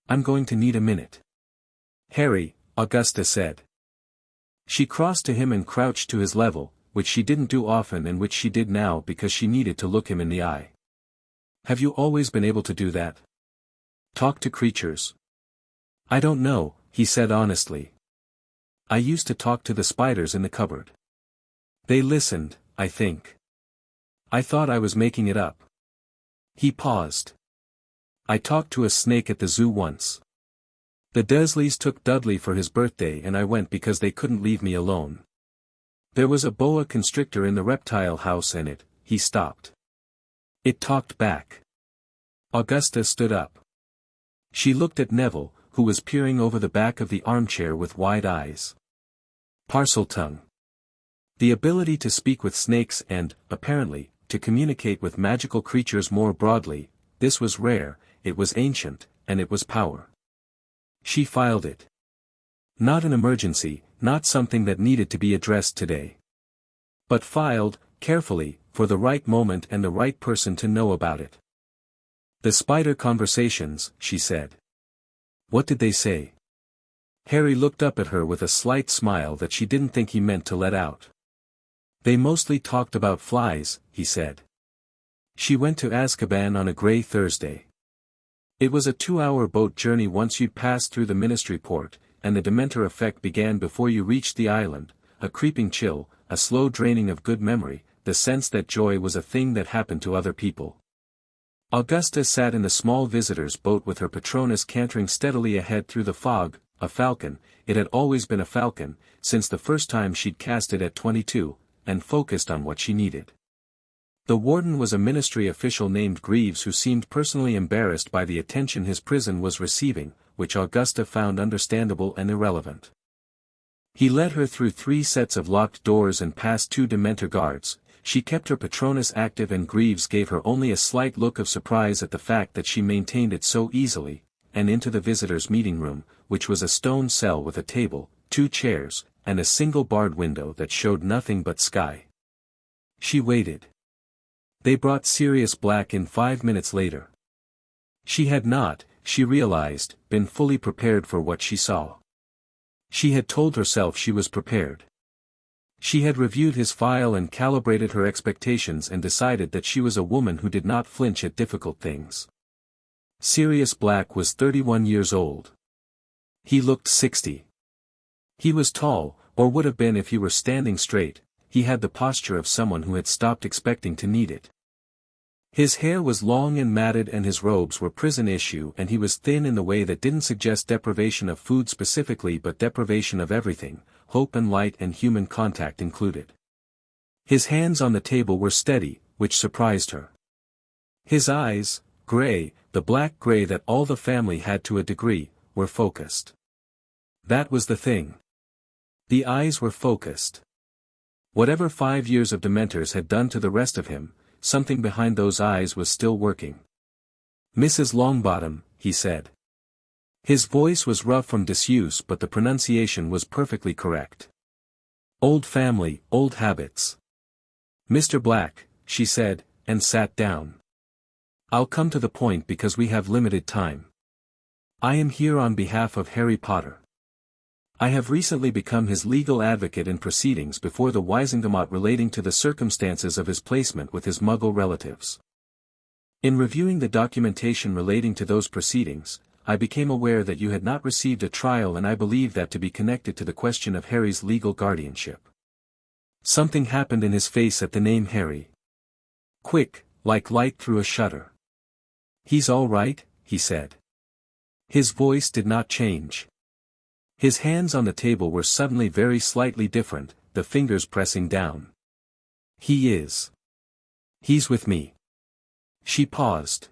S1: I'm going to need a minute. Harry, Augusta said. She crossed to him and crouched to his level, which she didn't do often and which she did now because she needed to look him in the eye. Have you always been able to do that? Talk to creatures? I don't know, he said honestly. I used to talk to the spiders in the cupboard. They listened, I think. I thought I was making it up. He paused. I talked to a snake at the zoo once. The Dursleys took Dudley for his birthday and I went because they couldn't leave me alone. There was a boa constrictor in the reptile house and he stopped. It talked back. Augusta stood up. She looked at Neville, who was peering over the back of the armchair with wide eyes. Parseltongue. The ability to speak with snakes and, apparently, to communicate with magical creatures more broadly, this was rare, it was ancient, and it was power. She filed it. Not an emergency, not something that needed to be addressed today. But filed, carefully, for the right moment and the right person to know about it. The spider conversations, she said. What did they say? Harry looked up at her with a slight smile that she didn't think he meant to let out. They mostly talked about flies, he said. She went to Azkaban on a grey Thursday. It was a 2-hour boat journey once you'd passed through the Ministry port, and the Dementor effect began before you reached the island, a creeping chill, a slow draining of good memory, the sense that joy was a thing that happened to other people. Augusta sat in the small visitor's boat with her Patronus cantering steadily ahead through the fog, a falcon, it had always been a falcon, since the first time she'd cast it at 22, and focused on what she needed. The warden was a ministry official named Greaves who seemed personally embarrassed by the attention his prison was receiving, which Augusta found understandable and irrelevant. He led her through 3 sets of locked doors and past 2 Dementor guards. She kept her Patronus active and Greaves gave her only a slight look of surprise at the fact that she maintained it so easily, and into the visitors' meeting room, which was a stone cell with a table, 2 chairs, and a single barred window that showed nothing but sky. She waited. They brought Sirius Black in 5 minutes later. She had not, she realized, been fully prepared for what she saw. She had told herself she was prepared. She had reviewed his file and calibrated her expectations and decided that she was a woman who did not flinch at difficult things. Sirius Black was 31 years old. He looked 60. He was tall, or would have been if he were standing straight, he had the posture of someone who had stopped expecting to need it. His hair was long and matted and his robes were prison issue and he was thin in the way that didn't suggest deprivation of food specifically but deprivation of everything, hope and light and human contact included. His hands on the table were steady, which surprised her. His eyes, gray, the black gray that all the family had to a degree, were focused. That was the thing. The eyes were focused. Whatever 5 years of Dementors had done to the rest of him, something behind those eyes was still working. Mrs. Longbottom, he said. His voice was rough from disuse but the pronunciation was perfectly correct. Old family, old habits. Mr. Black, she said, and sat down. I'll come to the point because we have limited time. I am here on behalf of Harry Potter. I have recently become his legal advocate in proceedings before the Wizengamot relating to the circumstances of his placement with his Muggle relatives. In reviewing the documentation relating to those proceedings, I became aware that you had not received a trial and I believe that to be connected to the question of Harry's legal guardianship. Something happened in his face at the name Harry. Quick, like light through a shutter. He's all right, he said. His voice did not change. His hands on the table were suddenly very slightly different, the fingers pressing down. He is. He's with me. She paused.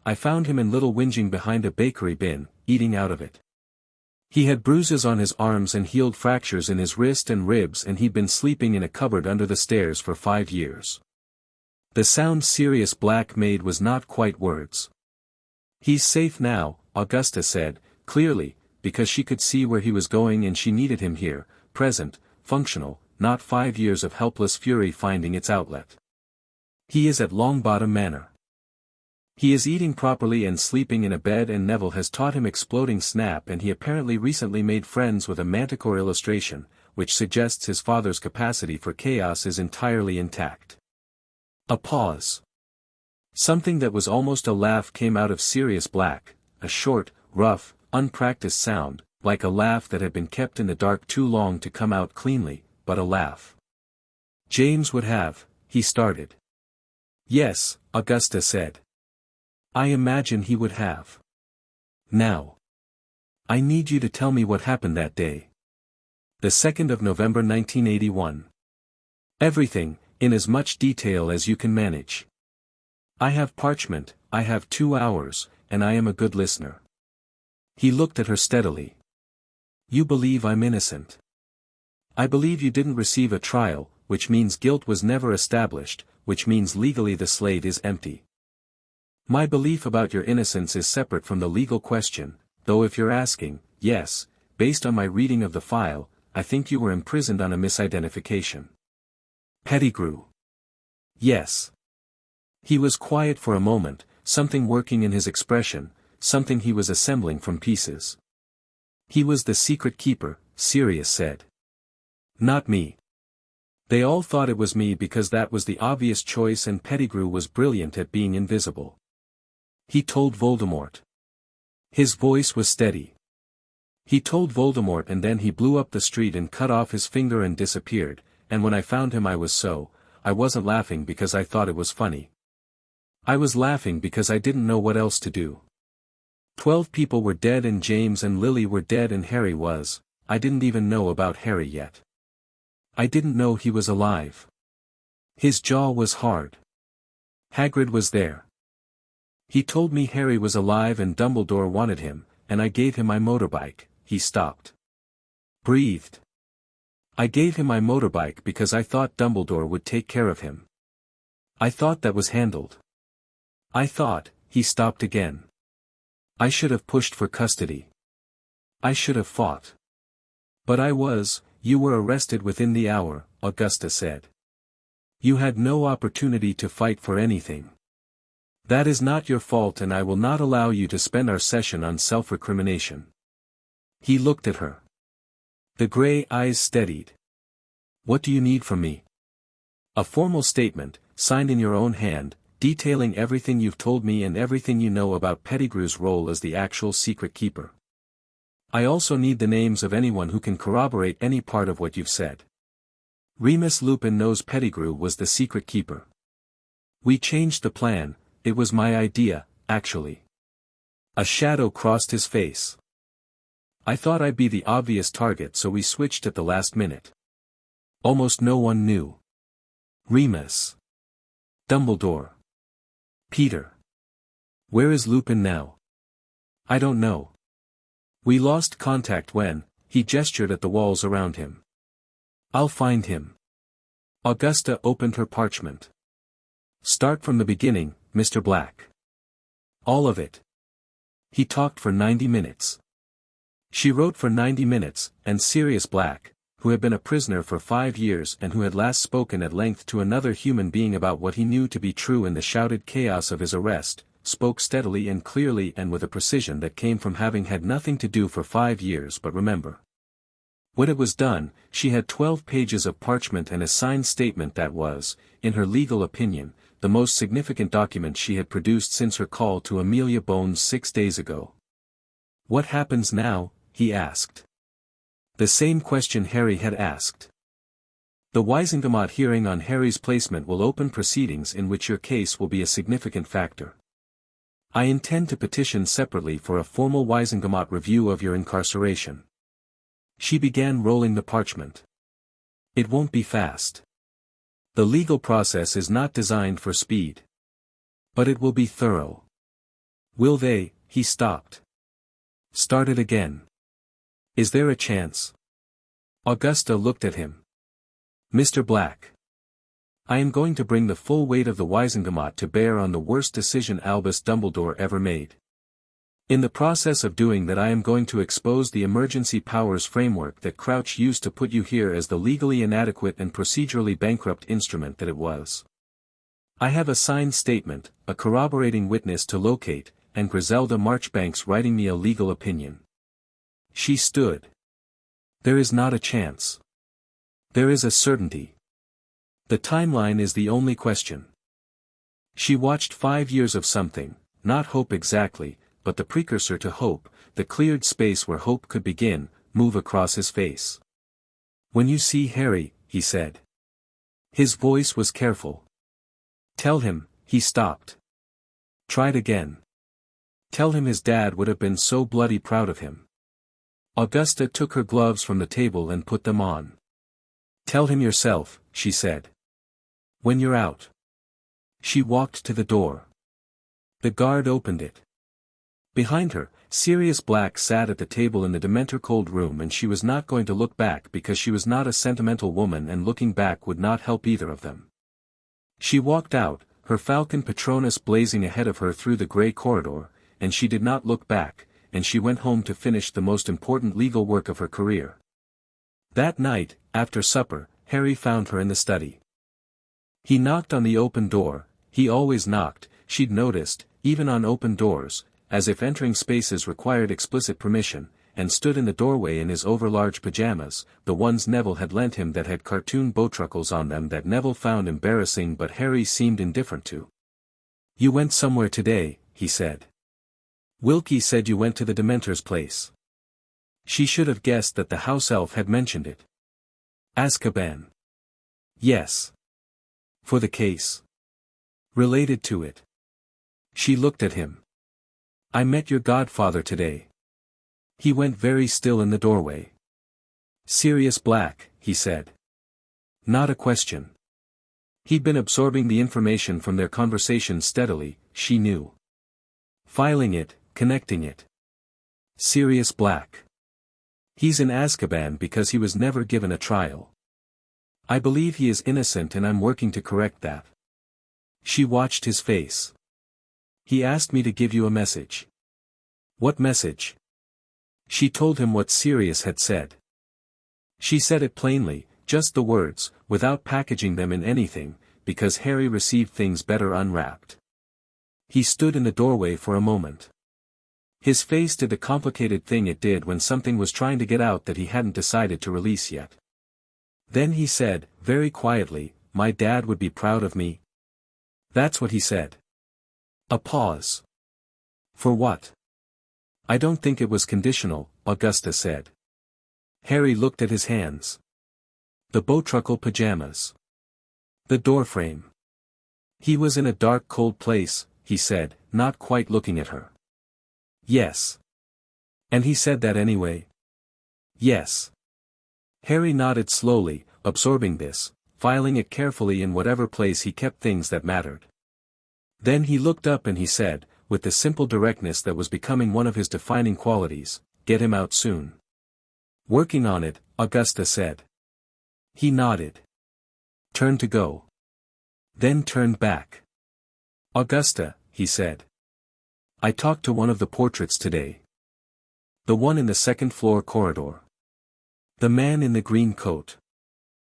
S1: I found him in Little Whinging behind a bakery bin, eating out of it. He had bruises on his arms and healed fractures in his wrist and ribs and he'd been sleeping in a cupboard under the stairs for 5 years. The sound Sirius Black made was not quite words. He's safe now, Augusta said, clearly, because she could see where he was going and she needed him here, present, functional, not 5 years of helpless fury finding its outlet. He is at Longbottom Manor. He is eating properly and sleeping in a bed, and Neville has taught him exploding snap, and he apparently recently made friends with a manticore illustration, which suggests his father's capacity for chaos is entirely intact. A pause. Something that was almost a laugh came out of Sirius Black, a short, rough, unpracticed sound, like a laugh that had been kept in the dark too long to come out cleanly, but a laugh. James would have, he started. Yes, Augusta said. I imagine he would have. Now. I need you to tell me what happened that day. The 2nd of November 1981. Everything, in as much detail as you can manage. I have parchment, I have 2 hours, and I am a good listener. He looked at her steadily. You believe I'm innocent. I believe you didn't receive a trial, which means guilt was never established, which means legally the slate is empty. My belief about your innocence is separate from the legal question, though if you're asking, yes, based on my reading of the file, I think you were imprisoned on a misidentification. Pettigrew. Yes. He was quiet for a moment, something working in his expression, something he was assembling from pieces. He was the secret keeper, Sirius said. Not me. They all thought it was me because that was the obvious choice, and Pettigrew was brilliant at being invisible. He told Voldemort. His voice was steady. He told Voldemort, and then he blew up the street and cut off his finger and disappeared, and when I found him I wasn't laughing because I thought it was funny. I was laughing because I didn't know what else to do. 12 people were dead, and James and Lily were dead, and Harry was, I didn't even know about Harry yet. I didn't know he was alive. His jaw was hard. Hagrid was there. He told me Harry was alive and Dumbledore wanted him, and I gave him my motorbike. He stopped. Breathed. I gave him my motorbike because I thought Dumbledore would take care of him. I thought that was handled. I thought, he stopped again. I should have pushed for custody. I should have fought. But you were arrested within the hour, Augusta said. You had no opportunity to fight for anything. That is not your fault, and I will not allow you to spend our session on self-recrimination. He looked at her. The gray eyes steadied. What do you need from me? A formal statement, signed in your own hand, detailing everything you've told me and everything you know about Pettigrew's role as the actual secret keeper. I also need the names of anyone who can corroborate any part of what you've said. Remus Lupin knows Pettigrew was the secret keeper. We changed the plan, it was my idea, actually. A shadow crossed his face. I thought I'd be the obvious target, so we switched at the last minute. Almost no one knew. Remus. Dumbledore. Peter. Where is Lupin now? I don't know. We lost contact when, he gestured at the walls around him. I'll find him. Augusta opened her parchment. Start from the beginning, Mr. Black. All of it. He talked for 90 minutes. She wrote for 90 minutes, and Sirius Black, who had been a prisoner for 5 years and who had last spoken at length to another human being about what he knew to be true in the shouted chaos of his arrest, spoke steadily and clearly and with a precision that came from having had nothing to do for 5 years but remember. When it was done, she had 12 pages of parchment and a signed statement that was, in her legal opinion, the most significant document she had produced since her call to Amelia Bones 6 days ago. What happens now? He asked. The same question Harry had asked. The Wizengamot hearing on Harry's placement will open proceedings in which your case will be a significant factor. I intend to petition separately for a formal Wizengamot review of your incarceration. She began rolling the parchment. It won't be fast. The legal process is not designed for speed. But it will be thorough. Will they? He stopped. Start it again. Is there a chance? Augusta looked at him. Mr. Black. I am going to bring the full weight of the Wizengamot to bear on the worst decision Albus Dumbledore ever made. In the process of doing that I am going to expose the emergency powers framework that Crouch used to put you here as the legally inadequate and procedurally bankrupt instrument that it was. I have a signed statement, a corroborating witness to locate, and Griselda Marchbanks writing me a legal opinion. She stood. There is not a chance. There is a certainty. The timeline is the only question. She watched 5 years of something, not hope exactly, but the precursor to hope, the cleared space where hope could begin, move across his face. When you see Harry, he said. His voice was careful. Tell him, he stopped. Tried again. Tell him his dad would have been so bloody proud of him. Augusta took her gloves from the table and put them on. Tell him yourself, she said. When you're out. She walked to the door. The guard opened it. Behind her, Sirius Black sat at the table in the Dementor-cold room, and she was not going to look back because she was not a sentimental woman, and looking back would not help either of them. She walked out, her falcon Patronus blazing ahead of her through the grey corridor, and she did not look back, and she went home to finish the most important legal work of her career. That night, after supper, Harry found her in the study. He knocked on the open door. He always knocked, she'd noticed, even on open doors, as if entering spaces required explicit permission, and stood in the doorway in his overlarge pajamas, the ones Neville had lent him that had cartoon bowtruckles on them that Neville found embarrassing but Harry seemed indifferent to. You went somewhere today, he said. Wilkie said you went to the Dementor's place. She should have guessed that the house elf had mentioned it. Azkaban. Yes. For the case. Related to it. She looked at him. I met your godfather today. He went very still in the doorway. Sirius Black, he said. Not a question. He'd been absorbing the information from their conversation steadily, she knew. Filing it, connecting it. Sirius Black. He's in Azkaban because he was never given a trial. I believe he is innocent, and I'm working to correct that. She watched his face. He asked me to give you a message. What message? She told him what Sirius had said. She said it plainly, just the words, without packaging them in anything, because Harry received things better unwrapped. He stood in the doorway for a moment. His face did the complicated thing it did when something was trying to get out that he hadn't decided to release yet. Then he said, very quietly, my dad would be proud of me. That's what he said. A pause. For what? I don't think it was conditional, Augusta said. Harry looked at his hands. The bowtruckle pajamas. The doorframe. He was in a dark cold place, he said, not quite looking at her. Yes. And he said that anyway? Yes. Harry nodded slowly, absorbing this, filing it carefully in whatever place he kept things that mattered. Then he looked up and he said, with the simple directness that was becoming one of his defining qualities, get him out soon. Working on it, Augusta said. He nodded. Turned to go. Then turned back. Augusta, he said. I talked to one of the portraits today. The one in the second-floor corridor. The man in the green coat.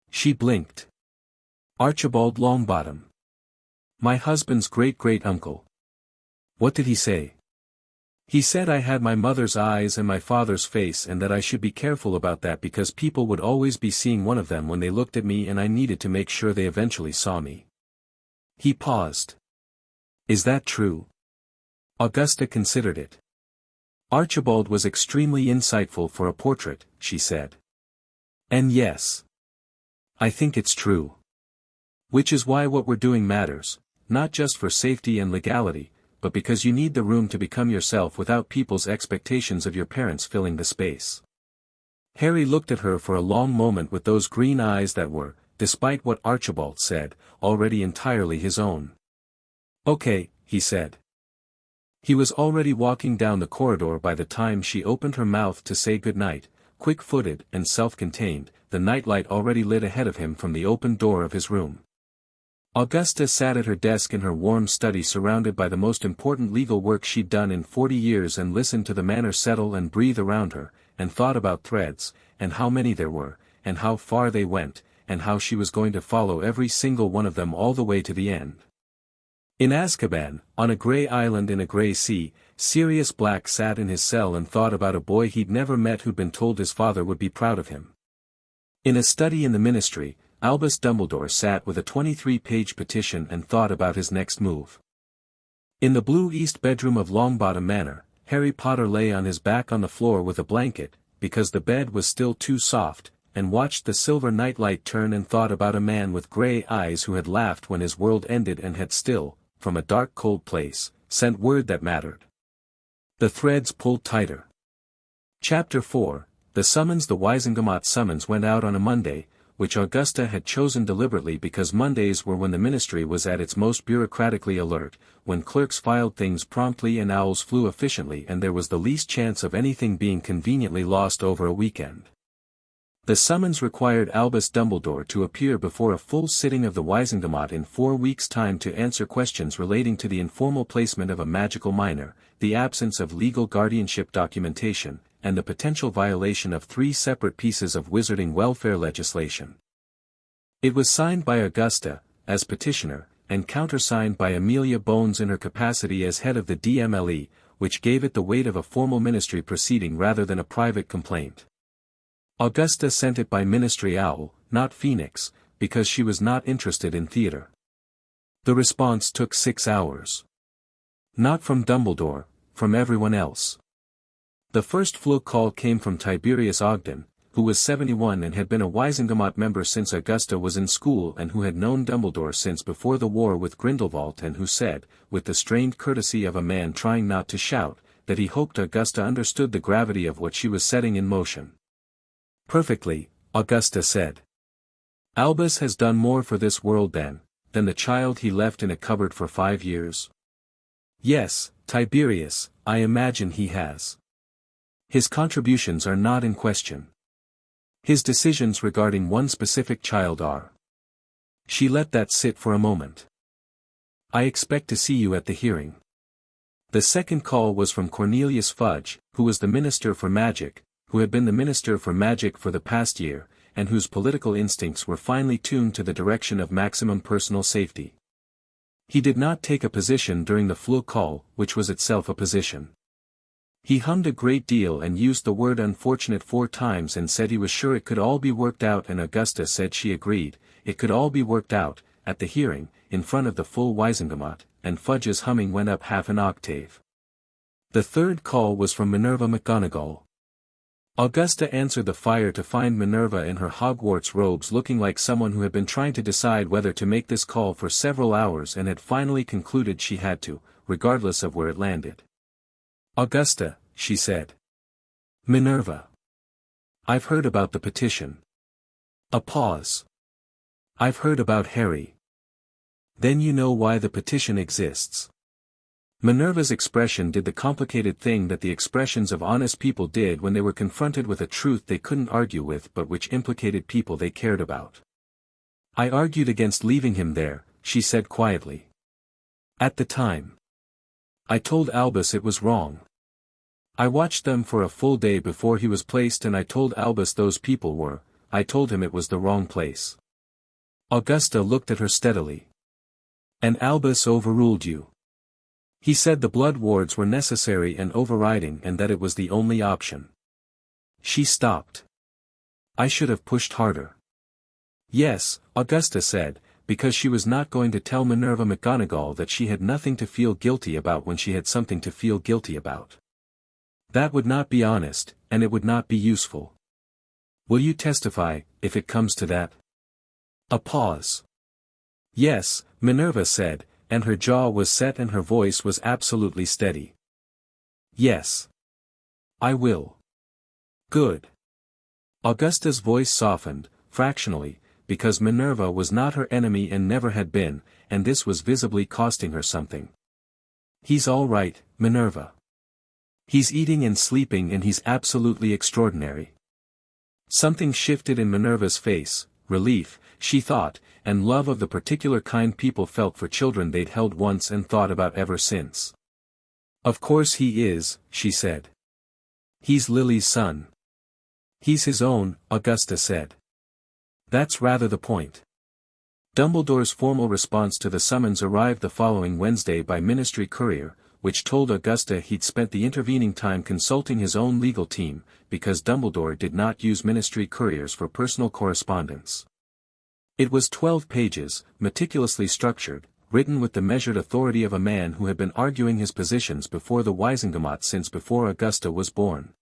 S1: She blinked. Archibald Longbottom. My husband's great-great-uncle. What did he say? He said I had my mother's eyes and my father's face, and that I should be careful about that because people would always be seeing one of them when they looked at me, and I needed to make sure they eventually saw me. He paused. Is that true? Augusta considered it. Archibald was extremely insightful for a portrait, she said. And yes. I think it's true. Which is why what we're doing matters, not just for safety and legality, but because you need the room to become yourself without people's expectations of your parents filling the space. Harry looked at her for a long moment with those green eyes that were, despite what Archibald said, already entirely his own. Okay, he said. He was already walking down the corridor by the time she opened her mouth to say goodnight, quick-footed and self-contained, the nightlight already lit ahead of him from the open door of his room. Augusta sat at her desk in her warm study surrounded by the most important legal work she'd done in 40 years and listened to the manor settle and breathe around her, and thought about threads, and how many there were, and how far they went, and how she was going to follow every single one of them all the way to the end. In Azkaban, on a grey island in a grey sea, Sirius Black sat in his cell and thought about a boy he'd never met who'd been told his father would be proud of him. In a study in the Ministry, Albus Dumbledore sat with a 23-page petition and thought about his next move. In the blue east bedroom of Longbottom Manor, Harry Potter lay on his back on the floor with a blanket, because the bed was still too soft, and watched the silver nightlight turn and thought about a man with grey eyes who had laughed when his world ended and had still, from a dark cold place, sent word that mattered. The threads pulled tighter. Chapter 4, The Summons. The Wizengamot summons went out on a Monday, which Augusta had chosen deliberately because Mondays were when the Ministry was at its most bureaucratically alert, when clerks filed things promptly and owls flew efficiently and there was the least chance of anything being conveniently lost over a weekend. The summons required Albus Dumbledore to appear before a full sitting of the Wizengamot in 4 weeks' time to answer questions relating to the informal placement of a magical minor, the absence of legal guardianship documentation, and the potential violation of 3 separate pieces of wizarding welfare legislation. It was signed by Augusta, as petitioner, and countersigned by Amelia Bones in her capacity as head of the DMLE, which gave it the weight of a formal ministry proceeding rather than a private complaint. Augusta sent it by Ministry Owl, not Phoenix, because she was not interested in theater. The response took 6 hours. Not from Dumbledore, from everyone else. The first flu call came from Tiberius Ogden, who was 71 and had been a Wizengamot member since Augusta was in school and who had known Dumbledore since before the war with Grindelwald and who said, with the strained courtesy of a man trying not to shout, that he hoped Augusta understood the gravity of what she was setting in motion. Perfectly, Augusta said. Albus has done more for this world than the child he left in a cupboard for 5 years. Yes, Tiberius, I imagine he has. His contributions are not in question. His decisions regarding one specific child are. She let that sit for a moment. I expect to see you at the hearing. The second call was from Cornelius Fudge, who was the Minister for Magic, who had been the Minister for Magic for the past year, and whose political instincts were finely tuned to the direction of maximum personal safety. He did not take a position during the flu call, which was itself a position. He hummed a great deal and used the word unfortunate 4 times and said he was sure it could all be worked out, and Augusta said she agreed, it could all be worked out, at the hearing, in front of the full Wizengamot, and Fudge's humming went up half an octave. The third call was from Minerva McGonagall. Augusta answered the fire to find Minerva in her Hogwarts robes looking like someone who had been trying to decide whether to make this call for several hours and had finally concluded she had to, regardless of where it landed. Augusta, she said. Minerva. I've heard about the petition. A pause. I've heard about Harry. Then you know why the petition exists. Minerva's expression did the complicated thing that the expressions of honest people did when they were confronted with a truth they couldn't argue with but which implicated people they cared about. I argued against leaving him there, she said quietly. At the time. I told Albus it was wrong. I watched them for a full day before he was placed and I told Albus those people were, I told him it was the wrong place. Augusta looked at her steadily. And Albus overruled you. He said the blood wards were necessary and overriding and that it was the only option. She stopped. I should have pushed harder. Yes, Augusta said, because she was not going to tell Minerva McGonagall that she had nothing to feel guilty about when she had something to feel guilty about. That would not be honest, and it would not be useful. Will you testify, if it comes to that? A pause. Yes, Minerva said, and her jaw was set and her voice was absolutely steady. Yes. I will. Good. Augusta's voice softened, fractionally, because Minerva was not her enemy and never had been, and this was visibly costing her something. He's all right, Minerva. He's eating and sleeping and he's absolutely extraordinary. Something shifted in Minerva's face, relief, she thought, and love of the particular kind people felt for children they'd held once and thought about ever since. Of course he is, she said. He's Lily's son. He's his own, Augusta said. That's rather the point. Dumbledore's formal response to the summons arrived the following Wednesday by Ministry Courier, which told Augusta he'd spent the intervening time consulting his own legal team, because Dumbledore did not use Ministry Couriers for personal correspondence. It was 12 pages, meticulously structured, written with the measured authority of a man who had been arguing his positions before the Wizengamot since before Augusta was born.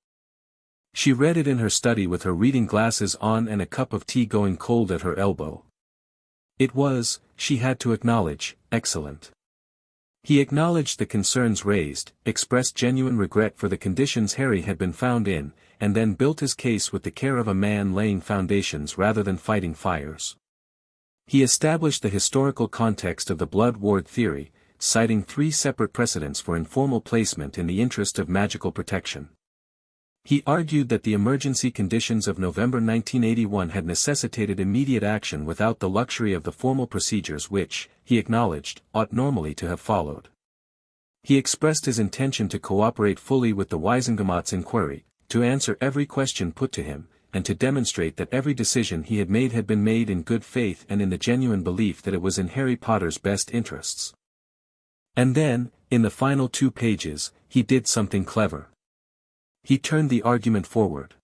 S1: She read it in her study with her reading glasses on and a cup of tea going cold at her elbow. It was, she had to acknowledge, excellent. He acknowledged the concerns raised, expressed genuine regret for the conditions Harry had been found in, and then built his case with the care of a man laying foundations rather than fighting fires. He established the historical context of the blood ward theory, citing 3 separate precedents for informal placement in the interest of magical protection. He argued that the emergency conditions of November 1981 had necessitated immediate action without the luxury of the formal procedures which, he acknowledged, ought normally to have followed. He expressed his intention to cooperate fully with the Wizengamot's inquiry, to answer every question put to him, and to demonstrate that every decision he had been made in good faith and in the genuine belief that it was in Harry Potter's best interests. And then, in the final 2 pages, he did something clever. He turned the argument forward.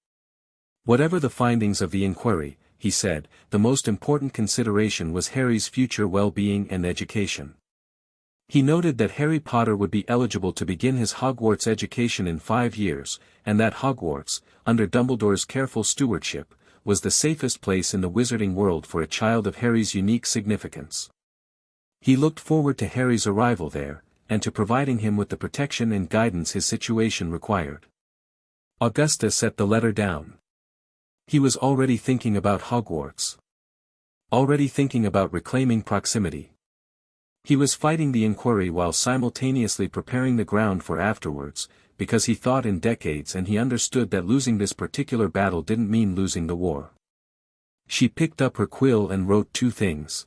S1: Whatever the findings of the inquiry, he said, the most important consideration was Harry's future well-being and education. He noted that Harry Potter would be eligible to begin his Hogwarts education in 5 years, and that Hogwarts, under Dumbledore's careful stewardship, was the safest place in the wizarding world for a child of Harry's unique significance. He looked forward to Harry's arrival there, and to providing him with the protection and guidance his situation required. Augusta set the letter down. He was already thinking about Hogwarts. Already thinking about reclaiming proximity. He was fighting the inquiry while simultaneously preparing the ground for afterwards, because he thought in decades and he understood that losing this particular battle didn't mean losing the war. She picked up her quill and wrote 2 things.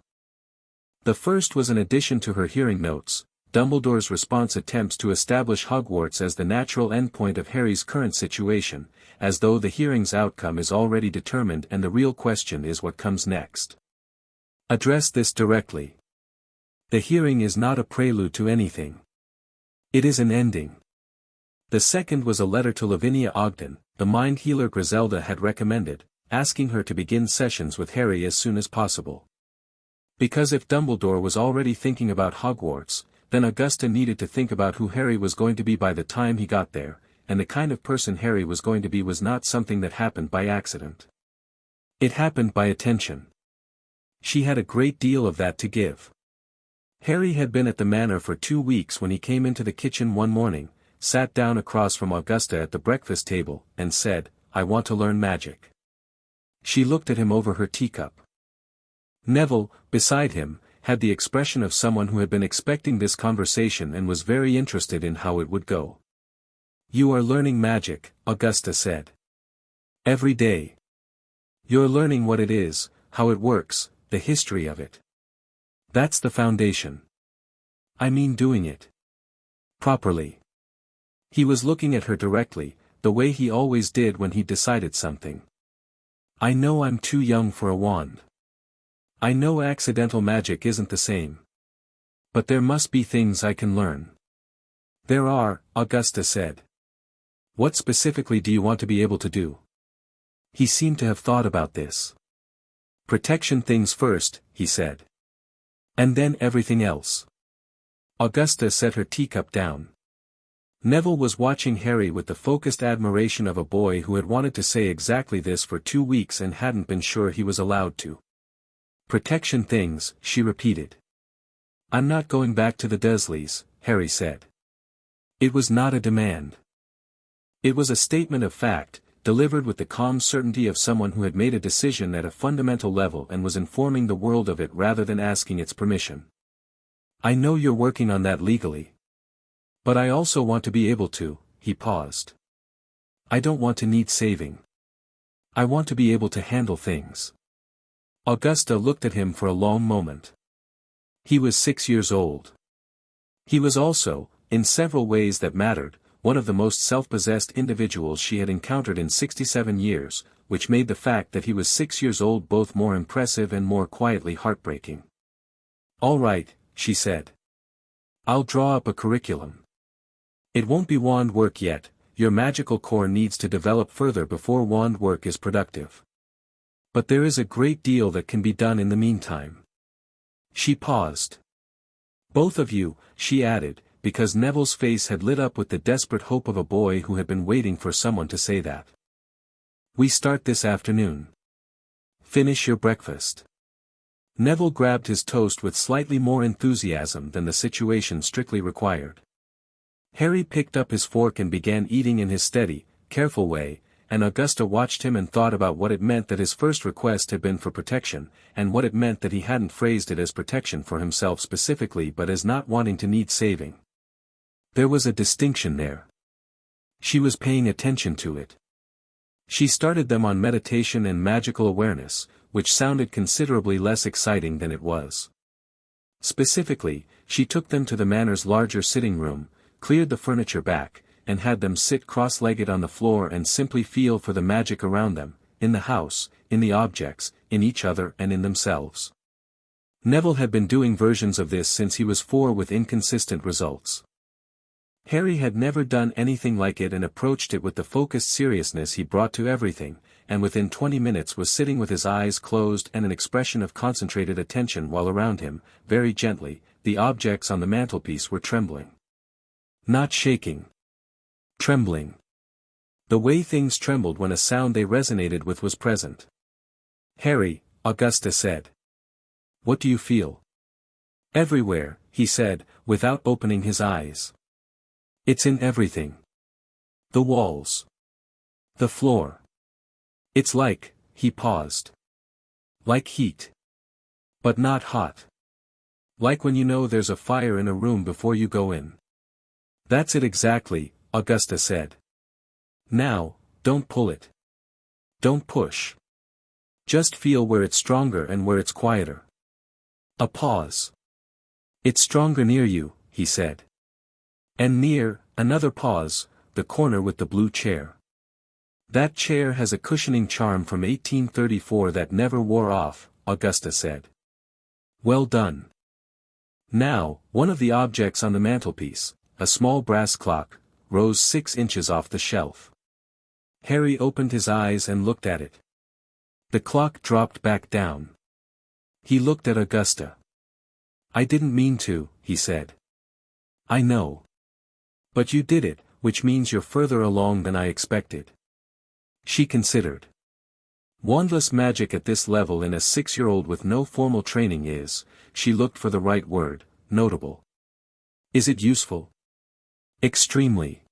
S1: The first was an addition to her hearing notes. Dumbledore's response attempts to establish Hogwarts as the natural endpoint of Harry's current situation, as though the hearing's outcome is already determined and the real question is what comes next. Address this directly. The hearing is not a prelude to anything. It is an ending. The second was a letter to Lavinia Ogden, the mind healer Griselda had recommended, asking her to begin sessions with Harry as soon as possible. Because if Dumbledore was already thinking about Hogwarts, then Augusta needed to think about who Harry was going to be by the time he got there, and the kind of person Harry was going to be was not something that happened by accident. It happened by attention. She had a great deal of that to give. Harry had been at the manor for 2 weeks when he came into the kitchen one morning, sat down across from Augusta at the breakfast table, and said, "I want to learn magic." She looked at him over her teacup. Neville, beside him, had the expression of someone who had been expecting this conversation and was very interested in how it would go. "You are learning magic," Augusta said. "Every day. You're learning what it is, how it works, the history of it. That's the foundation. I mean doing it properly." He was looking at her directly, the way he always did when he decided something. "I know I'm too young for a wand. I know accidental magic isn't the same. But there must be things I can learn." "There are," Augusta said. "What specifically do you want to be able to do?" He seemed to have thought about this. "Protection things first," he said. "And then everything else." Augusta set her teacup down. Neville was watching Harry with the focused admiration of a boy who had wanted to say exactly this for 2 weeks and hadn't been sure he was allowed to. "Protection things," she repeated. "I'm not going back to the Dursleys," Harry said. It was not a demand. It was a statement of fact, delivered with the calm certainty of someone who had made a decision at a fundamental level and was informing the world of it rather than asking its permission. "I know you're working on that legally. But I also want to be able to," he paused. "I don't want to need saving. I want to be able to handle things." Augusta looked at him for a long moment. He was 6 years old. He was also, in several ways that mattered, one of the most self-possessed individuals she had encountered in 67 years, which made the fact that he was 6 years old both more impressive and more quietly heartbreaking. All right, she said. I'll draw up a curriculum. It won't be wand work yet, your magical core needs to develop further before wand work is productive. But there is a great deal that can be done in the meantime. She paused. Both of you, she added, because Neville's face had lit up with the desperate hope of a boy who had been waiting for someone to say that. We start this afternoon. Finish your breakfast. Neville grabbed his toast with slightly more enthusiasm than the situation strictly required. Harry picked up his fork and began eating in his steady, careful way, and Augusta watched him and thought about what it meant that his first request had been for protection, and what it meant that he hadn't phrased it as protection for himself specifically but as not wanting to need saving. There was a distinction there. She was paying attention to it. She started them on meditation and magical awareness, which sounded considerably less exciting than it was. Specifically, she took them to the manor's larger sitting room, cleared the furniture back, and had them sit cross-legged on the floor and simply feel for the magic around them, in the house, in the objects, in each other and in themselves. Neville had been doing versions of this since he was 4 with inconsistent results. Harry had never done anything like it and approached it with the focused seriousness he brought to everything, and within 20 minutes was sitting with his eyes closed and an expression of concentrated attention while around him, very gently, the objects on the mantelpiece were trembling. Not shaking. Trembling. The way things trembled when a sound they resonated with was present. Harry, Augusta said. What do you feel? Everywhere, he said, without opening his eyes. It's in everything. The walls. The floor. It's like, he paused. Like heat. But not hot. Like when you know there's a fire in a room before you go in. That's it exactly, Augusta said. Now, don't pull it. Don't push. Just feel where it's stronger and where it's quieter. A pause. It's stronger near you, he said. And near, another pause, the corner with the blue chair. That chair has a cushioning charm from 1834 that never wore off, Augusta said. Well done. Now, one of the objects on the mantelpiece, a small brass clock, rose 6 inches off the shelf. Harry opened his eyes and looked at it. The clock dropped back down. He looked at Augusta. I didn't mean to, he said. I know. But you did it, which means you're further along than I expected. She considered. Wandless magic at this level in a 6-year-old with no formal training is, she looked for the right word, notable. Is it useful? Extremely.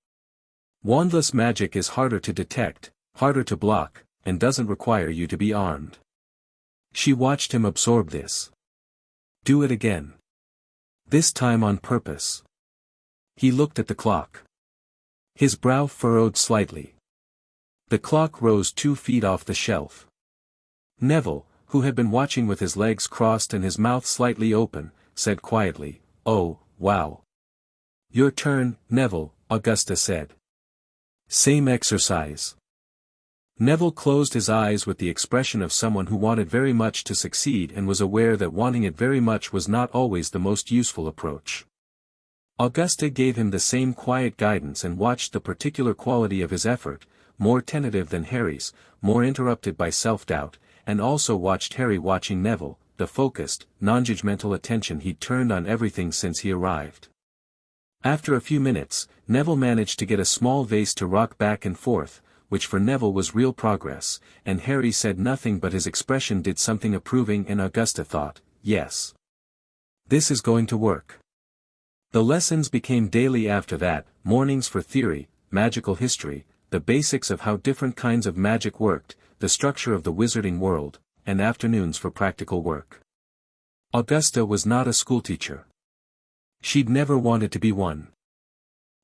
S1: Wandless magic is harder to detect, harder to block, and doesn't require you to be armed. She watched him absorb this. Do it again. This time on purpose. He looked at the clock. His brow furrowed slightly. The clock rose 2 feet off the shelf. Neville, who had been watching with his legs crossed and his mouth slightly open, said quietly, "Oh, wow." Your turn, Neville, Augusta said. Same exercise. Neville closed his eyes with the expression of someone who wanted very much to succeed and was aware that wanting it very much was not always the most useful approach. Augusta gave him the same quiet guidance and watched the particular quality of his effort, more tentative than Harry's, more interrupted by self-doubt, and also watched Harry watching Neville, the focused, non-judgmental attention he'd turned on everything since he arrived. After a few minutes, Neville managed to get a small vase to rock back and forth, which for Neville was real progress, and Harry said nothing but his expression did something approving and Augusta thought, yes. This is going to work. The lessons became daily after that, mornings for theory, magical history, the basics of how different kinds of magic worked, the structure of the wizarding world, and afternoons for practical work. Augusta was not a schoolteacher. She'd never wanted to be one.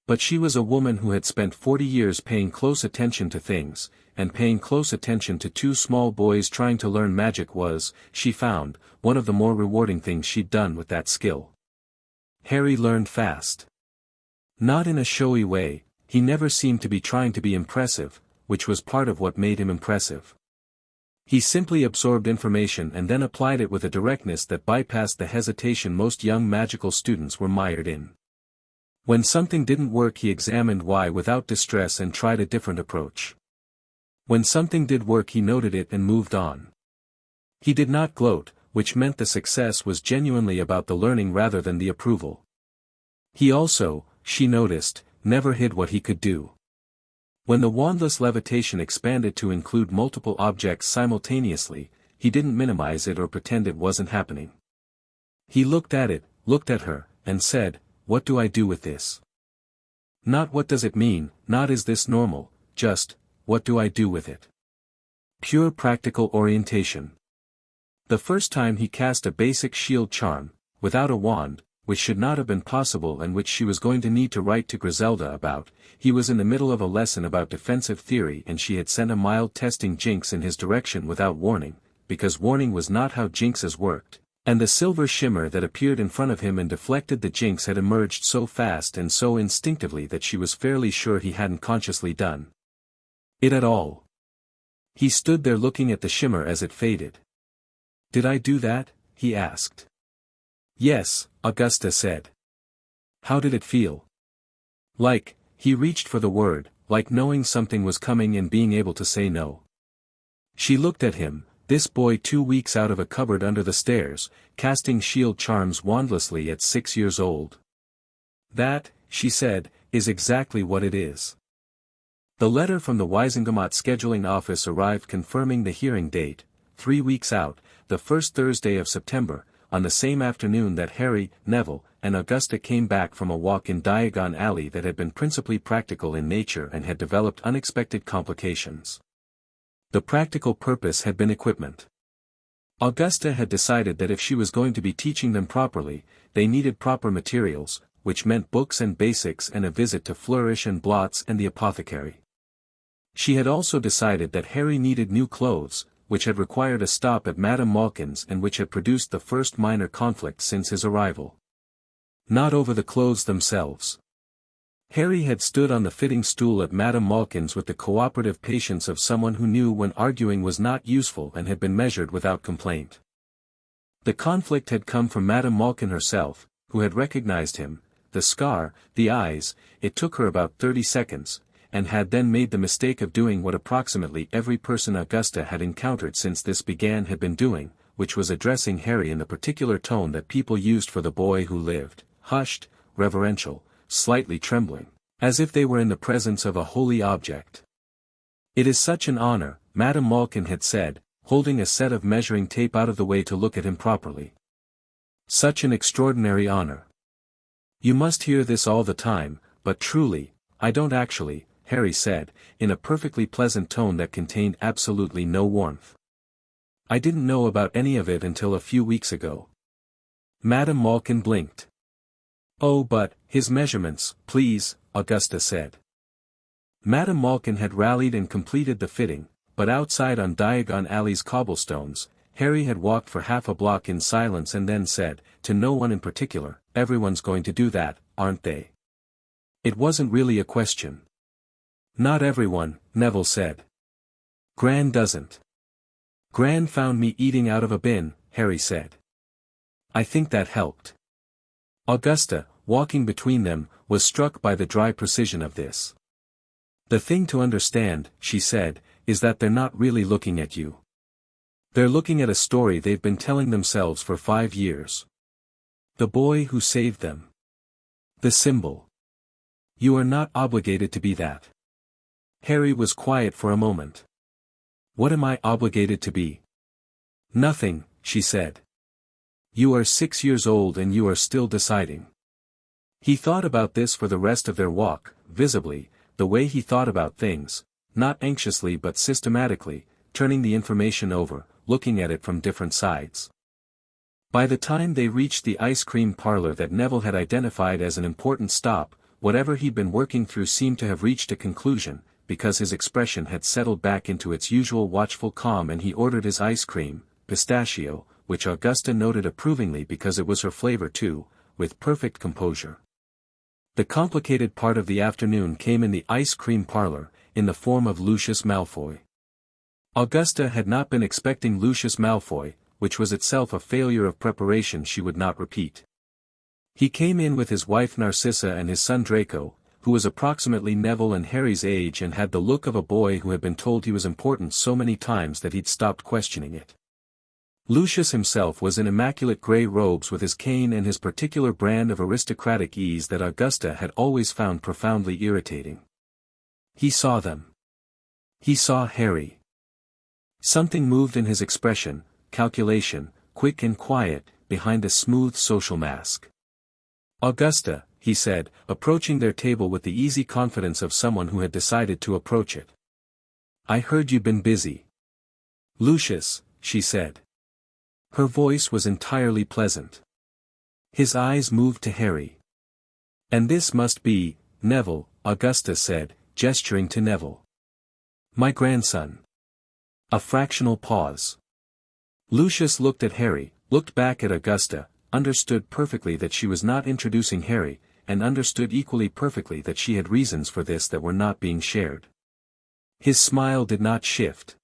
S1: But she was a woman who had spent 40 years paying close attention to things, and paying close attention to 2 small boys trying to learn magic was, she found, one of the more rewarding things she'd done with that skill. Harry learned fast. Not in a showy way, he never seemed to be trying to be impressive, which was part of what made him impressive. He simply absorbed information and then applied it with a directness that bypassed the hesitation most young magical students were mired in. When something didn't work, he examined why without distress and tried a different approach. When something did work, he noted it and moved on. He did not gloat, which meant the success was genuinely about the learning rather than the approval. He also, she noticed, never hid what he could do. When the wandless levitation expanded to include multiple objects simultaneously, he didn't minimize it or pretend it wasn't happening. He looked at it, looked at her, and said, "What do I do with this?" Not what does it mean, not is this normal, just, what do I do with it? Pure practical orientation. The first time he cast a basic shield charm, without a wand, which should not have been possible and which she was going to need to write to Griselda about, he was in the middle of a lesson about defensive theory and she had sent a mild testing jinx in his direction without warning, because warning was not how jinxes worked, and the silver shimmer that appeared in front of him and deflected the jinx had emerged so fast and so instinctively that she was fairly sure he hadn't consciously done it at all. He stood there looking at the shimmer as it faded. "Did I do that?" he asked. "Yes," Augusta said. "How did it feel?" Like, he reached for the word, like knowing something was coming and being able to say no. She looked at him, this boy 2 weeks out of a cupboard under the stairs, casting shield charms wandlessly at 6 years old. "That," she said, "is exactly what it is." The letter from the Wizengamot scheduling office arrived confirming the hearing date, 3 weeks out, the first Thursday of September, on the same afternoon that Harry, Neville, and Augusta came back from a walk in Diagon Alley that had been principally practical in nature and had developed unexpected complications. The practical purpose had been equipment. Augusta had decided that if she was going to be teaching them properly, they needed proper materials, which meant books and basics and a visit to Flourish and Blots and the apothecary. She had also decided that Harry needed new clothes, which had required a stop at Madame Malkin's and which had produced the first minor conflict since his arrival. Not over the clothes themselves. Harry had stood on the fitting stool at Madame Malkin's with the cooperative patience of someone who knew when arguing was not useful and had been measured without complaint. The conflict had come from Madame Malkin herself, who had recognized him, the scar, the eyes, it took her about 30 seconds, and had then made the mistake of doing what approximately every person Augusta had encountered since this began had been doing, which was addressing Harry in the particular tone that people used for the boy who lived, hushed, reverential, slightly trembling, as if they were in the presence of a holy object. "It is such an honor," Madame Malkin had said, holding a set of measuring tape out of the way to look at him properly. "Such an extraordinary honor. You must hear this all the time, but truly, I don't actually," Harry said, in a perfectly pleasant tone that contained absolutely no warmth. "I didn't know about any of it until a few weeks ago." Madame Malkin blinked. "Oh, but, his measurements, please," Augusta said. Madame Malkin had rallied and completed the fitting, but outside on Diagon Alley's cobblestones, Harry had walked for half a block in silence and then said, to no one in particular, "Everyone's going to do that, aren't they?" It wasn't really a question. "Not everyone," Neville said. "Gran doesn't." "Gran found me eating out of a bin," Harry said. "I think that helped." Augusta, walking between them, was struck by the dry precision of this. "The thing to understand," she said, "is that they're not really looking at you. They're looking at a story they've been telling themselves for 5 years. The boy who saved them. The symbol. You are not obligated to be that." Harry was quiet for a moment. "What am I obligated to be?" "Nothing," she said. "You are 6 years old and you are still deciding." He thought about this for the rest of their walk, visibly, the way he thought about things, not anxiously but systematically, turning the information over, looking at it from different sides. By the time they reached the ice cream parlor that Neville had identified as an important stop, whatever he'd been working through seemed to have reached a conclusion, because his expression had settled back into its usual watchful calm and he ordered his ice cream, pistachio, which Augusta noted approvingly because it was her flavor too, with perfect composure. The complicated part of the afternoon came in the ice cream parlor, in the form of Lucius Malfoy. Augusta had not been expecting Lucius Malfoy, which was itself a failure of preparation she would not repeat. He came in with his wife Narcissa and his son Draco, who was approximately Neville and Harry's age and had the look of a boy who had been told he was important so many times that he'd stopped questioning it. Lucius himself was in immaculate grey robes with his cane and his particular brand of aristocratic ease that Augusta had always found profoundly irritating. He saw them. He saw Harry. Something moved in his expression, calculation, quick and quiet, behind a smooth social mask. "Augusta," he said, approaching their table with the easy confidence of someone who had decided to approach it. "I heard you've been busy." "Lucius," she said. Her voice was entirely pleasant. His eyes moved to Harry. "And this must be, Neville," Augusta said, gesturing to Neville. "My grandson." A fractional pause. Lucius looked at Harry, looked back at Augusta, understood perfectly that she was not introducing Harry, and understood equally perfectly that she had reasons for this that were not being shared. His smile did not shift.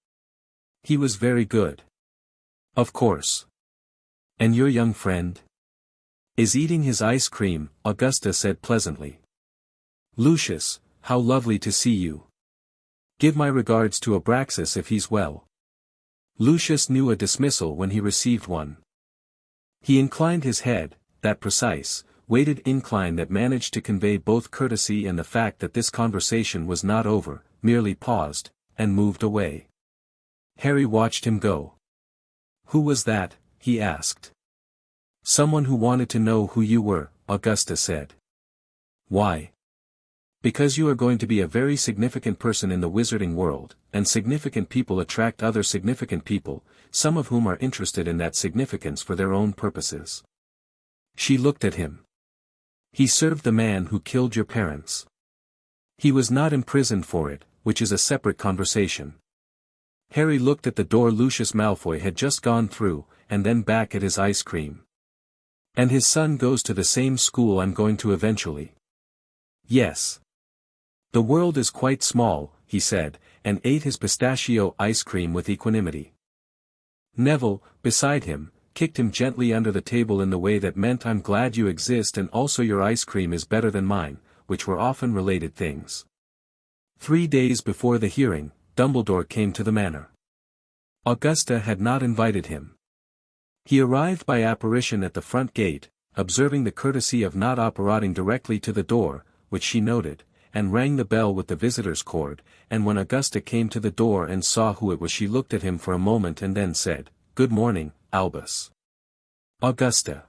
S1: He was very good. "Of course. And your young friend?" "Is eating his ice cream," Augusta said pleasantly. "Lucius, how lovely to see you. Give my regards to Abraxas if he's well." Lucius knew a dismissal when he received one. He inclined his head, that precise, weighted incline that managed to convey both courtesy and the fact that this conversation was not over, merely paused, and moved away. Harry watched him go. "Who was that?" he asked. "Someone who wanted to know who you were," Augusta said. "Why?" "Because you are going to be a very significant person in the wizarding world, and significant people attract other significant people, some of whom are interested in that significance for their own purposes." She looked at him. "He served the man who killed your parents. He was not imprisoned for it, which is a separate conversation." Harry looked at the door Lucius Malfoy had just gone through, and then back at his ice cream. "And his son goes to the same school I'm going to eventually." "Yes. The world is quite small," he said, and ate his pistachio ice cream with equanimity. Neville, beside him, kicked him gently under the table in the way that meant "I'm glad you exist and also your ice cream is better than mine," which were often related things. 3 days before the hearing, Dumbledore came to the manor. Augusta had not invited him. He arrived by apparition at the front gate, observing the courtesy of not apparating directly to the door, which she noted, and rang the bell with the visitor's cord, and when Augusta came to the door and saw who it was she looked at him for a moment and then said, "Good morning, Albus." "Augusta."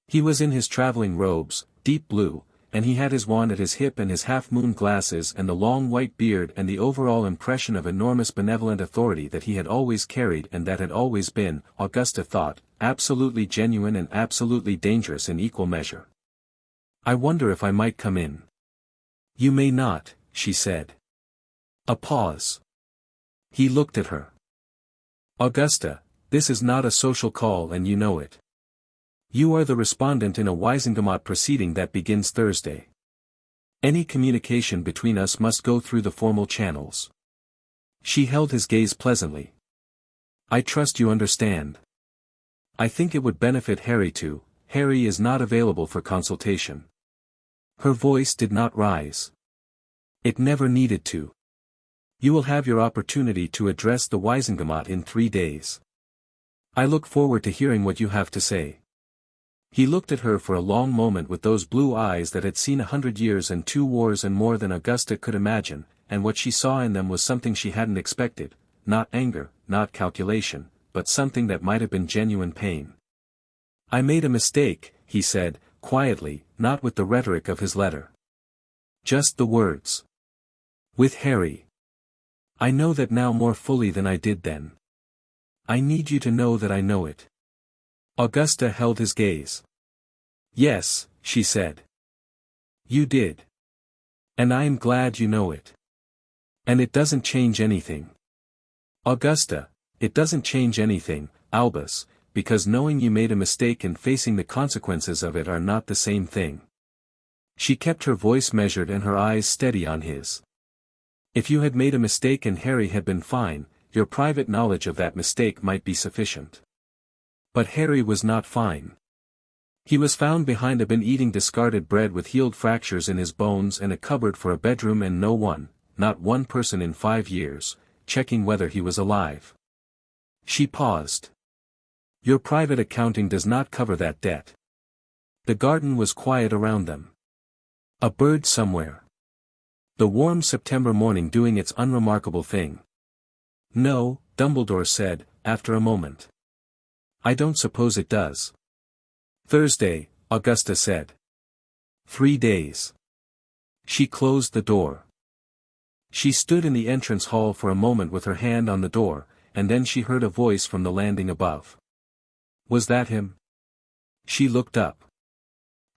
S1: He was in his traveling robes, deep blue, and he had his wand at his hip and his half-moon glasses and the long white beard and the overall impression of enormous benevolent authority that he had always carried and that had always been, Augusta thought, absolutely genuine and absolutely dangerous in equal measure. "I wonder if I might come in." "You may not," she said. A pause. He looked at her. "Augusta, this is not a social call and you know it. You are the respondent in a Wizengamot proceeding that begins Thursday. Any communication between us must go through the formal channels." She held his gaze pleasantly. "I trust you understand. I think it would benefit Harry too. Harry is not available for consultation." Her voice did not rise. "It never needed to. You will have your opportunity to address the Wizengamot in 3 days. I look forward to hearing what you have to say." He looked at her for a long moment with those blue eyes that had seen 100 years and 2 wars and more than Augusta could imagine, and what she saw in them was something she hadn't expected, not anger, not calculation, but something that might have been genuine pain. "I made a mistake," he said, quietly, not with the rhetoric of his letter. Just the words. "With Harry. I know that now more fully than I did then. I need you to know that I know it." Augusta held his gaze. "Yes," she said. "You did. And I am glad you know it. And it doesn't change anything." "Augusta, it doesn't change anything, Albus, because knowing you made a mistake and facing the consequences of it are not the same thing." She kept her voice measured and her eyes steady on his. "If you had made a mistake and Harry had been fine, your private knowledge of that mistake might be sufficient. But Harry was not fine. He was found behind a bin eating discarded bread with healed fractures in his bones and a cupboard for a bedroom and no one, not one person in 5 years, checking whether he was alive. She paused. Your private accounting does not cover that debt. The garden was quiet around them. A bird somewhere. The warm September morning doing its unremarkable thing. No, Dumbledore said, after a moment. I don't suppose it does. Thursday, Augusta said. 3 days. She closed the door. She stood in the entrance hall for a moment with her hand on the door, and then she heard a voice from the landing above. Was that him? She looked up.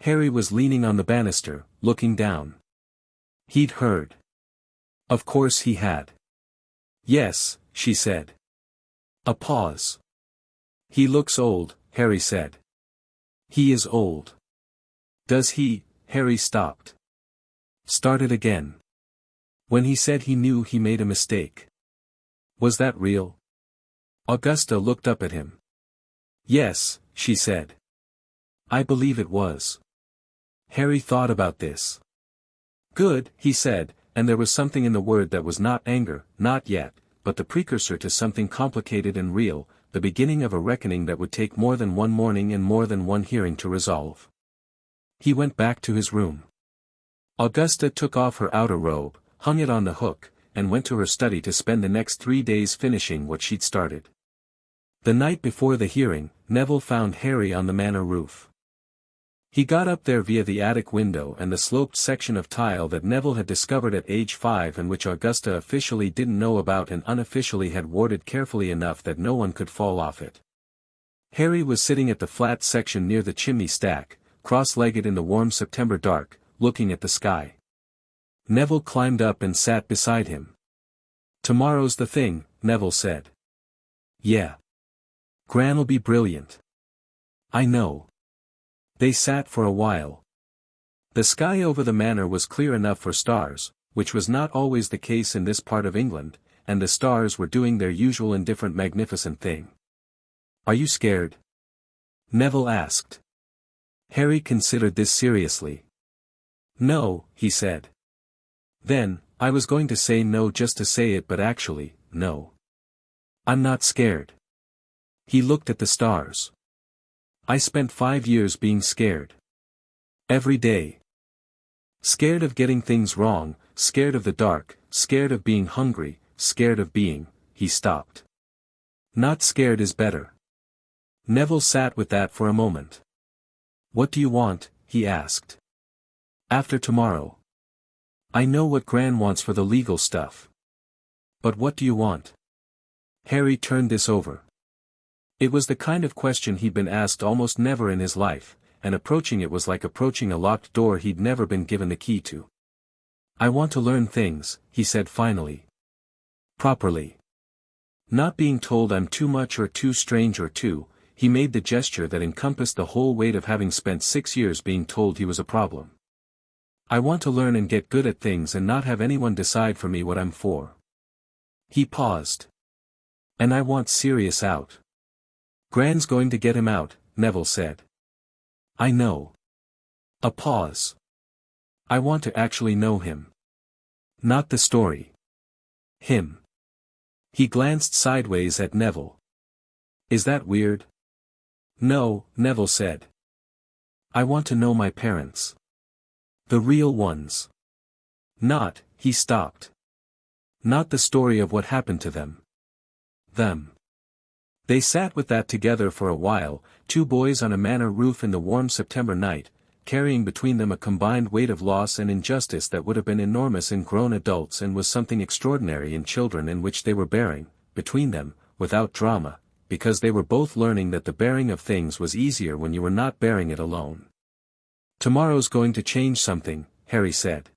S1: Harry was leaning on the banister, looking down. He'd heard. Of course he had. Yes, she said. A pause. He looks old, Harry said. He is old. Does he? Harry stopped. Started again. When he said he knew he made a mistake. Was that real? Augusta looked up at him. Yes, she said. I believe it was. Harry thought about this. Good, he said, and there was something in the word that was not anger, not yet, but the precursor to something complicated and real, the beginning of a reckoning that would take more than one morning and more than one hearing to resolve. He went back to his room. Augusta took off her outer robe, hung it on the hook, and went to her study to spend the next 3 days finishing what she'd started. The night before the hearing, Neville found Harry on the manor roof. He got up there via the attic window and the sloped section of tile that Neville had discovered at age 5 and which Augusta officially didn't know about and unofficially had warded carefully enough that no one could fall off it. Harry was sitting at the flat section near the chimney stack, cross-legged in the warm September dark, looking at the sky. Neville climbed up and sat beside him. Tomorrow's the thing, Neville said. Yeah. Gran'll be brilliant. I know. They sat for a while. The sky over the manor was clear enough for stars, which was not always the case in this part of England, and the stars were doing their usual indifferent magnificent thing. Are you scared? Neville asked. Harry considered this seriously. No, he said. Then, I was going to say no just to say it but actually, no. I'm not scared. He looked at the stars. I spent 5 years being scared. Every day. Scared of getting things wrong, scared of the dark, scared of being hungry, scared of being, he stopped. Not scared is better. Neville sat with that for a moment. What do you want? He asked. After tomorrow. I know what Gran wants for the legal stuff. But what do you want? Harry turned this over. It was the kind of question he'd been asked almost never in his life, and approaching it was like approaching a locked door he'd never been given the key to. I want to learn things, he said finally. Properly. Not being told I'm too much or too strange or too, he made the gesture that encompassed the whole weight of having spent 6 years being told he was a problem. I want to learn and get good at things and not have anyone decide for me what I'm for. He paused. And I want Sirius out. Gran's going to get him out, Neville said. I know. A pause. I want to actually know him. Not the story. Him. He glanced sideways at Neville. Is that weird? No, Neville said. I want to know my parents. The real ones. Not, he stopped. Not the story of what happened to them. Them. They sat with that together for a while, 2 boys on a manor roof in the warm September night, carrying between them a combined weight of loss and injustice that would have been enormous in grown adults and was something extraordinary in children in which they were bearing, between them, without drama, because they were both learning that the bearing of things was easier when you were not bearing it alone. Tomorrow's going to change something, Harry said.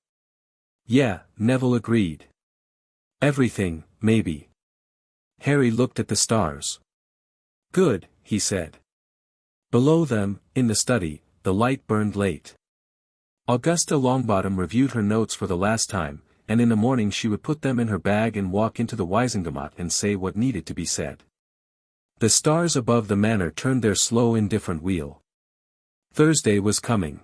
S1: Yeah, Neville agreed. Everything, maybe. Harry looked at the stars. Good, he said. Below them, in the study, the light burned late. Augusta Longbottom reviewed her notes for the last time, and in the morning she would put them in her bag and walk into the Wizengamot and say what needed to be said. The stars above the manor turned their slow indifferent wheel. Thursday was coming.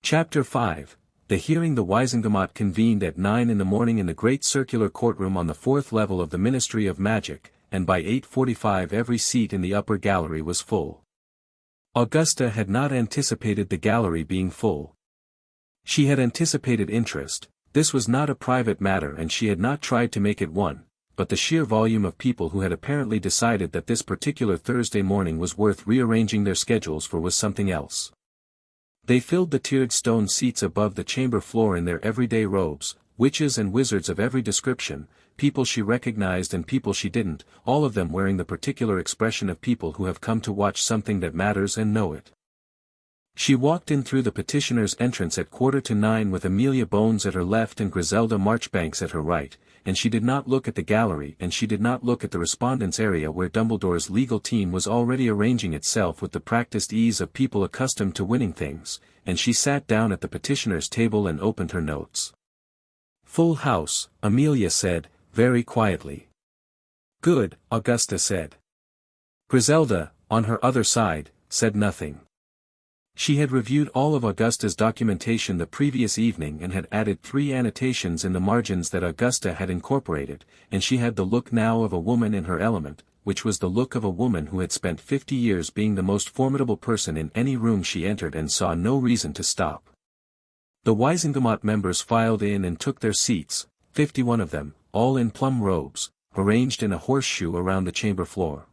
S1: Chapter 5. The hearing. The Wizengamot convened at 9 in the morning in the great circular courtroom on the 4th level of the Ministry of Magic, and by 8:45 every seat in the upper gallery was full. Augusta had not anticipated the gallery being full. She had anticipated interest. This was not a private matter and she had not tried to make it one, but the sheer volume of people who had apparently decided that this particular Thursday morning was worth rearranging their schedules for was something else. They filled the tiered stone seats above the chamber floor in their everyday robes, witches and wizards of every description, people she recognized and people she didn't, all of them wearing the particular expression of people who have come to watch something that matters and know it. She walked in through the petitioner's entrance at 8:45 with Amelia Bones at her left and Griselda Marchbanks at her right, and she did not look at the gallery and she did not look at the respondents' area where Dumbledore's legal team was already arranging itself with the practiced ease of people accustomed to winning things, and she sat down at the petitioner's table and opened her notes. "Full house," Amelia said, very quietly. "Good," Augusta said. Griselda, on her other side, said nothing. She had reviewed all of Augusta's documentation the previous evening and had added 3 annotations in the margins that Augusta had incorporated, and she had the look now of a woman in her element, which was the look of a woman who had spent 50 years being the most formidable person in any room she entered and saw no reason to stop. The Wizengamot members filed in and took their seats, 51 of them, all in plum robes, arranged in a horseshoe around the chamber floor.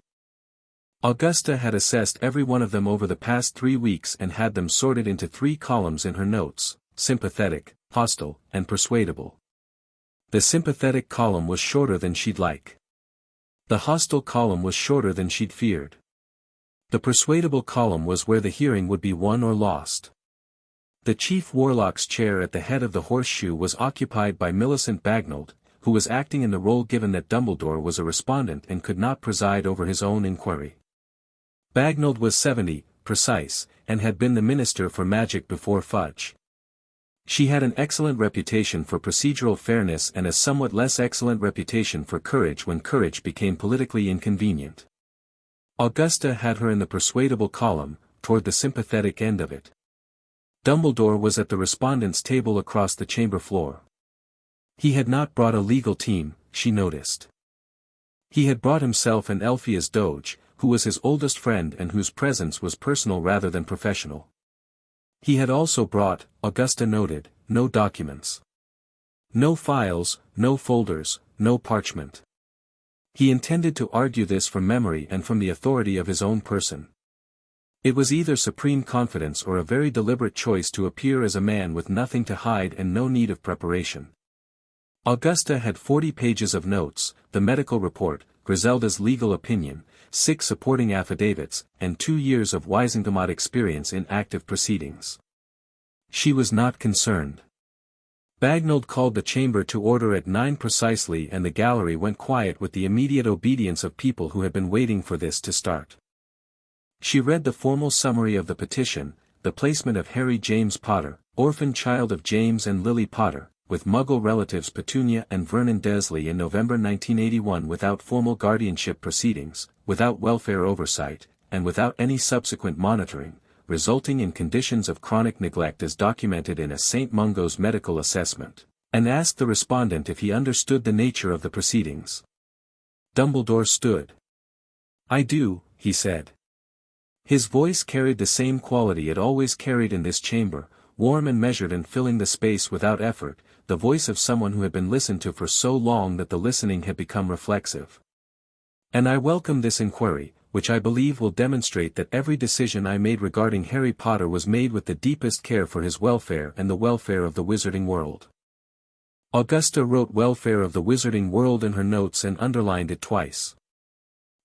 S1: Augusta had assessed every one of them over the past 3 weeks and had them sorted into 3 columns in her notes: sympathetic, hostile, and persuadable. The sympathetic column was shorter than she'd like. The hostile column was shorter than she'd feared. The persuadable column was where the hearing would be won or lost. The chief warlock's chair at the head of the horseshoe was occupied by Millicent Bagnold, who was acting in the role given that Dumbledore was a respondent and could not preside over his own inquiry. Bagnold was 70, precise, and had been the Minister for Magic before Fudge. She had an excellent reputation for procedural fairness and a somewhat less excellent reputation for courage when courage became politically inconvenient. Augusta had her in the persuadable column, toward the sympathetic end of it. Dumbledore was at the respondents' table across the chamber floor. He had not brought a legal team, she noticed. He had brought himself and Elphia's Doge, who was his oldest friend and whose presence was personal rather than professional. He had also brought, Augusta noted, no documents. No files, no folders, no parchment. He intended to argue this from memory and from the authority of his own person. It was either supreme confidence or a very deliberate choice to appear as a man with nothing to hide and no need of preparation. Augusta had 40 pages of notes, the medical report, Griselda's legal opinion, 6 supporting affidavits, and 2 years of Wizengamot experience in active proceedings. She was not concerned. Bagnold called the chamber to order at 9 precisely and the gallery went quiet with the immediate obedience of people who had been waiting for this to start. She read the formal summary of the petition, the placement of Harry James Potter, orphan child of James and Lily Potter, with Muggle relatives Petunia and Vernon Dursley in November 1981 without formal guardianship proceedings, without welfare oversight, and without any subsequent monitoring, resulting in conditions of chronic neglect as documented in a St. Mungo's medical assessment, and asked the respondent if he understood the nature of the proceedings. Dumbledore stood. "I do," he said. His voice carried the same quality it always carried in this chamber, warm and measured and filling the space without effort, the voice of someone who had been listened to for so long that the listening had become reflexive. "And I welcome this inquiry, which I believe will demonstrate that every decision I made regarding Harry Potter was made with the deepest care for his welfare and the welfare of the wizarding world." Augusta wrote welfare of the wizarding world in her notes and underlined it twice.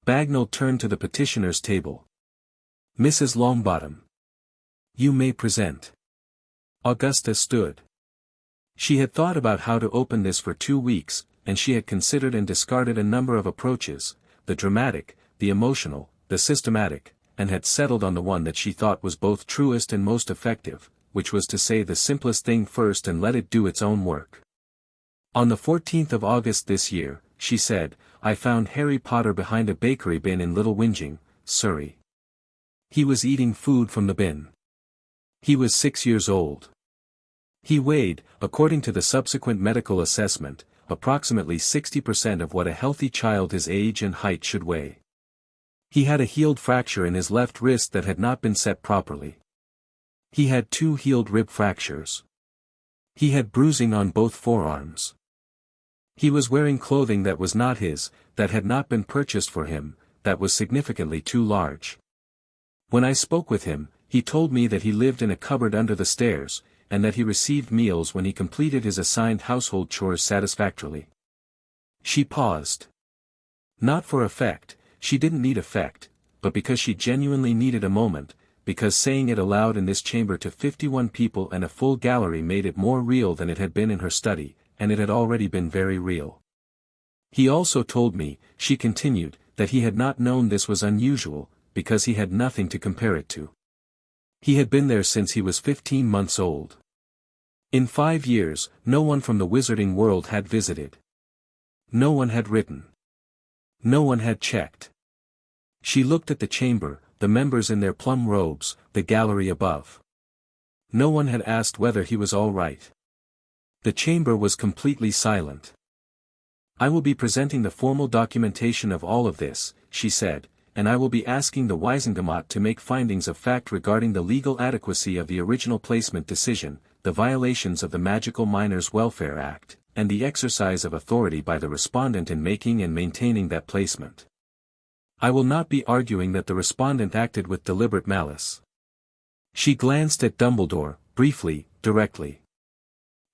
S1: Bagnold turned to the petitioner's table. "Mrs. Longbottom. You may present." Augusta stood. She had thought about how to open this for 2 weeks, and she had considered and discarded a number of approaches, the dramatic, the emotional, the systematic, and had settled on the one that she thought was both truest and most effective, which was to say the simplest thing first and let it do its own work. On the 14th of August this year, she said, I found Harry Potter behind a bakery bin in Little Whinging, Surrey. He was eating food from the bin. He was 6 years old. He weighed, according to the subsequent medical assessment, approximately 60% of what a healthy child his age and height should weigh. He had a healed fracture in his left wrist that had not been set properly. He had 2 healed rib fractures. He had bruising on both forearms. He was wearing clothing that was not his, that had not been purchased for him, that was significantly too large. When I spoke with him, he told me that he lived in a cupboard under the stairs, and that he received meals when he completed his assigned household chores satisfactorily. She paused. Not for effect, she didn't need effect, but because she genuinely needed a moment, because saying it aloud in this chamber to 51 people and a full gallery made it more real than it had been in her study, and it had already been very real. He also told me, she continued, that he had not known this was unusual, because he had nothing to compare it to. He had been there since he was 15 months old. In 5 years, no one from the wizarding world had visited. No one had written. No one had checked. She looked at the chamber, the members in their plum robes, the gallery above. No one had asked whether he was all right. The chamber was completely silent. I will be presenting the formal documentation of all of this, she said, and I will be asking the Wizengamot to make findings of fact regarding the legal adequacy of the original placement decision, the violations of the Magical Minors Welfare Act, and the exercise of authority by the respondent in making and maintaining that placement. I will not be arguing that the respondent acted with deliberate malice. She glanced at Dumbledore, briefly, directly.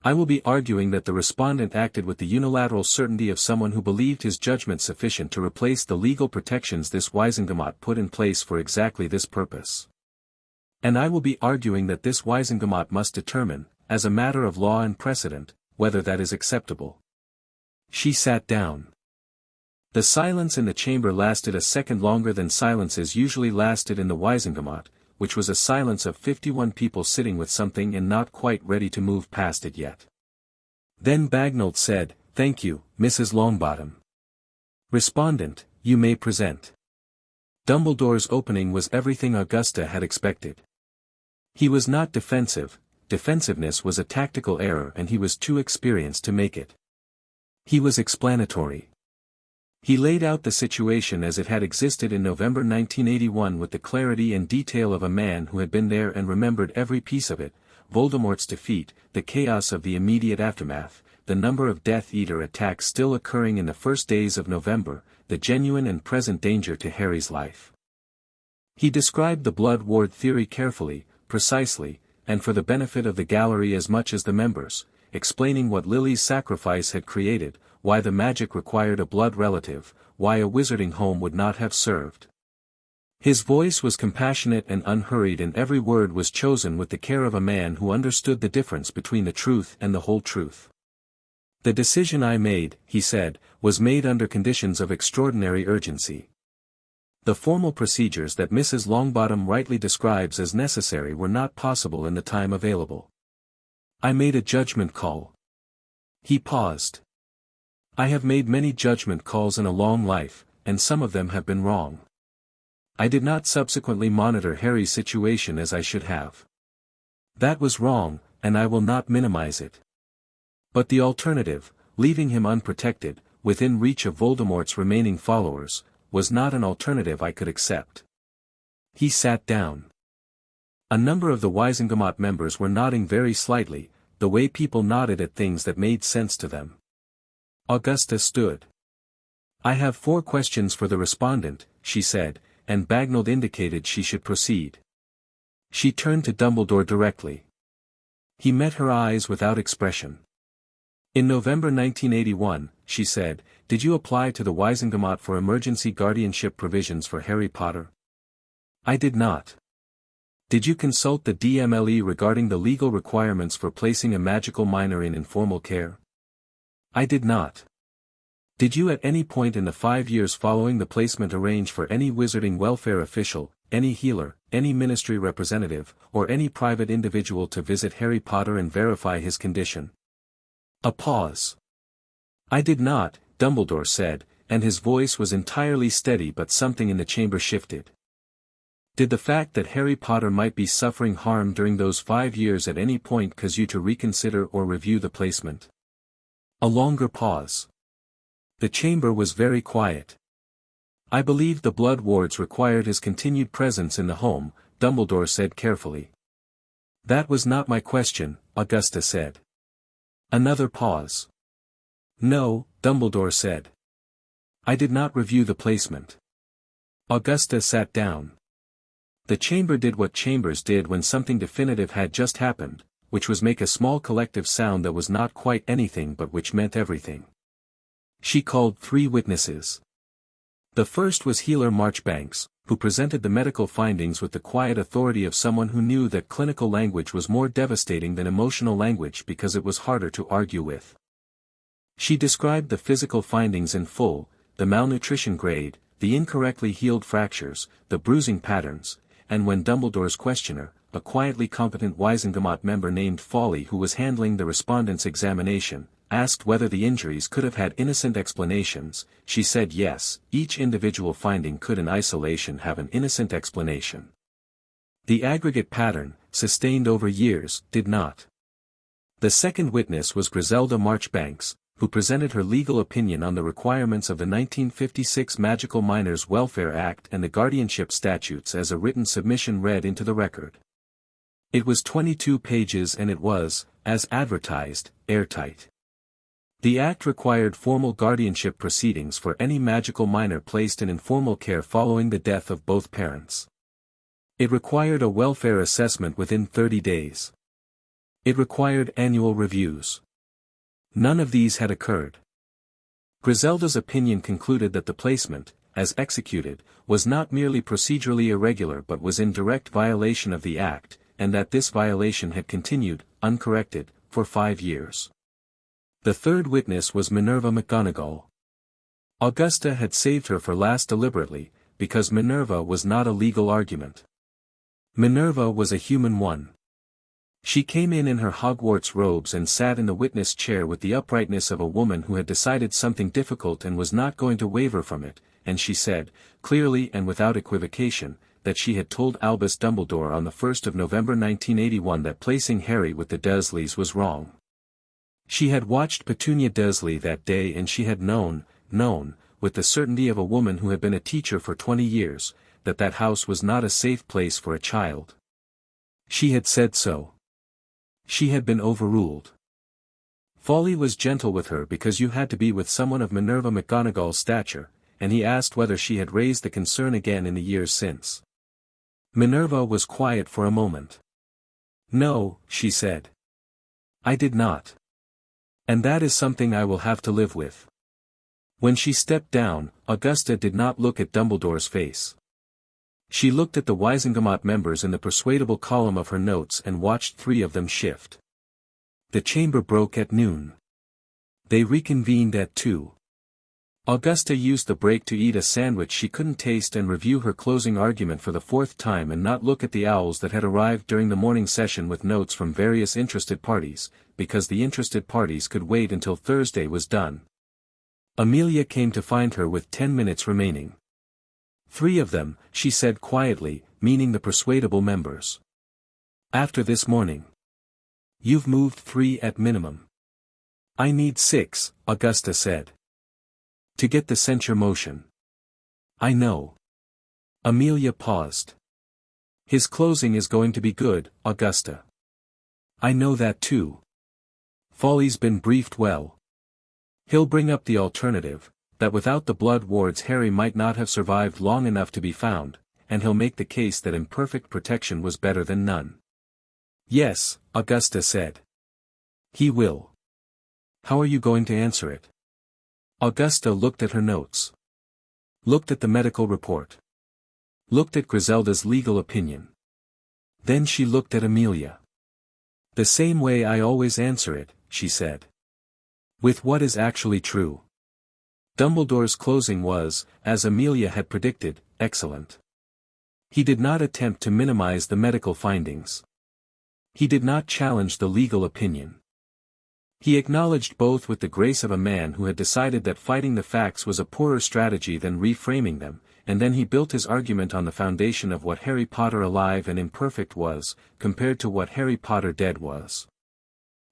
S1: I will be arguing that the respondent acted with the unilateral certainty of someone who believed his judgment sufficient to replace the legal protections this Wizengamot put in place for exactly this purpose. And I will be arguing that this Wizengamot must determine, as a matter of law and precedent, whether that is acceptable. She sat down. The silence in the chamber lasted a second longer than silences usually lasted in the Wizengamot, which was a silence of 51 people sitting with something and not quite ready to move past it yet. Then Bagnold said, "Thank you, Mrs. Longbottom. Respondent, you may present." Dumbledore's opening was everything Augusta had expected. He was not defensive, defensiveness was a tactical error and he was too experienced to make it. He was explanatory. He laid out the situation as it had existed in November 1981 with the clarity and detail of a man who had been there and remembered every piece of it: Voldemort's defeat, the chaos of the immediate aftermath, the number of Death Eater attacks still occurring in the first days of November, the genuine and present danger to Harry's life. He described the blood ward theory carefully, precisely, and for the benefit of the gallery as much as the members, explaining what Lily's sacrifice had created, why the magic required a blood relative, why a wizarding home would not have served. His voice was compassionate and unhurried and every word was chosen with the care of a man who understood the difference between the truth and the whole truth. The decision I made, he said, was made under conditions of extraordinary urgency. The formal procedures that Mrs. Longbottom rightly describes as necessary were not possible in the time available. I made a judgment call. He paused. I have made many judgment calls in a long life, and some of them have been wrong. I did not subsequently monitor Harry's situation as I should have. That was wrong, and I will not minimize it. But the alternative, leaving him unprotected, within reach of Voldemort's remaining followers, was not an alternative I could accept. He sat down. A number of the Wizengamot members were nodding very slightly, the way people nodded at things that made sense to them. Augusta stood. I have 4 questions for the respondent, she said, and Bagnold indicated she should proceed. She turned to Dumbledore directly. He met her eyes without expression. In November 1981, she said, did you apply to the Wizengamot for emergency guardianship provisions for Harry Potter? I did not. Did you consult the DMLE regarding the legal requirements for placing a magical minor in informal care? I did not. Did you at any point in the 5 years following the placement arrange for any wizarding welfare official, any healer, any ministry representative, or any private individual to visit Harry Potter and verify his condition? A pause. I did not, Dumbledore said, and his voice was entirely steady, but something in the chamber shifted. Did the fact that Harry Potter might be suffering harm during those 5 years at any point cause you to reconsider or review the placement? A longer pause. The chamber was very quiet. I believe the blood wards required his continued presence in the home, Dumbledore said carefully. That was not my question, Augusta said. Another pause. No, Dumbledore said. I did not review the placement. Augusta sat down. The chamber did what chambers did when something definitive had just happened, which was make a small collective sound that was not quite anything but which meant everything. She called 3 witnesses. The first was Healer Marchbanks, who presented the medical findings with the quiet authority of someone who knew that clinical language was more devastating than emotional language because it was harder to argue with. She described the physical findings in full, the malnutrition grade, the incorrectly healed fractures, the bruising patterns, and when Dumbledore's questioner, a quietly competent Wizengamot member named Folly who was handling the respondent's examination, asked whether the injuries could have had innocent explanations, she said yes, each individual finding could in isolation have an innocent explanation. The aggregate pattern, sustained over years, did not. The second witness was Griselda Marchbanks, who presented her legal opinion on the requirements of the 1956 Magical Minors Welfare Act and the guardianship statutes as a written submission read into the record. It was 22 pages and it was, as advertised, airtight. The act required formal guardianship proceedings for any magical minor placed in informal care following the death of both parents. It required a welfare assessment within 30 days. It required annual reviews. None of these had occurred. Griselda's opinion concluded that the placement, as executed, was not merely procedurally irregular but was in direct violation of the act, and that this violation had continued, uncorrected, for 5 years. The third witness was Minerva McGonagall. Augusta had saved her for last deliberately, because Minerva was not a legal argument. Minerva was a human one. She came in her Hogwarts robes and sat in the witness chair with the uprightness of a woman who had decided something difficult and was not going to waver from it, and she said, clearly and without equivocation, that she had told Albus Dumbledore on the 1st of November 1981 that placing Harry with the Dursleys was wrong. She had watched Petunia Dursley that day and she had known, with the certainty of a woman who had been a teacher for 20 years, that that house was not a safe place for a child. She had said so. She had been overruled. Folly was gentle with her because you had to be with someone of Minerva McGonagall's stature, and he asked whether she had raised the concern again in the years since. Minerva was quiet for a moment. No, she said. I did not. And that is something I will have to live with. When she stepped down, Augusta did not look at Dumbledore's face. She looked at the Wizengamot members in the persuadable column of her notes and watched 3 of them shift. The chamber broke at noon. They reconvened at 2. Augusta used the break to eat a sandwich she couldn't taste and review her closing argument for the 4th time and not look at the owls that had arrived during the morning session with notes from various interested parties, because the interested parties could wait until Thursday was done. Amelia came to find her with 10 minutes remaining. 3 of them, she said quietly, meaning the persuadable members. After this morning. You've moved 3 at minimum. I need 6, Augusta said. To get the censure motion. I know. Amelia paused. His closing is going to be good, Augusta. I know that too. Folly's been briefed well. He'll bring up the alternative, that without the blood wards Harry might not have survived long enough to be found, and he'll make the case that imperfect protection was better than none. Yes, Augusta said. He will. How are you going to answer it? Augusta looked at her notes. Looked at the medical report. Looked at Griselda's legal opinion. Then she looked at Amelia. The same way I always answer it, she said. With what is actually true. Dumbledore's closing was, as Amelia had predicted, excellent. He did not attempt to minimize the medical findings. He did not challenge the legal opinion. He acknowledged both with the grace of a man who had decided that fighting the facts was a poorer strategy than reframing them, and then he built his argument on the foundation of what Harry Potter alive and imperfect was, compared to what Harry Potter dead was.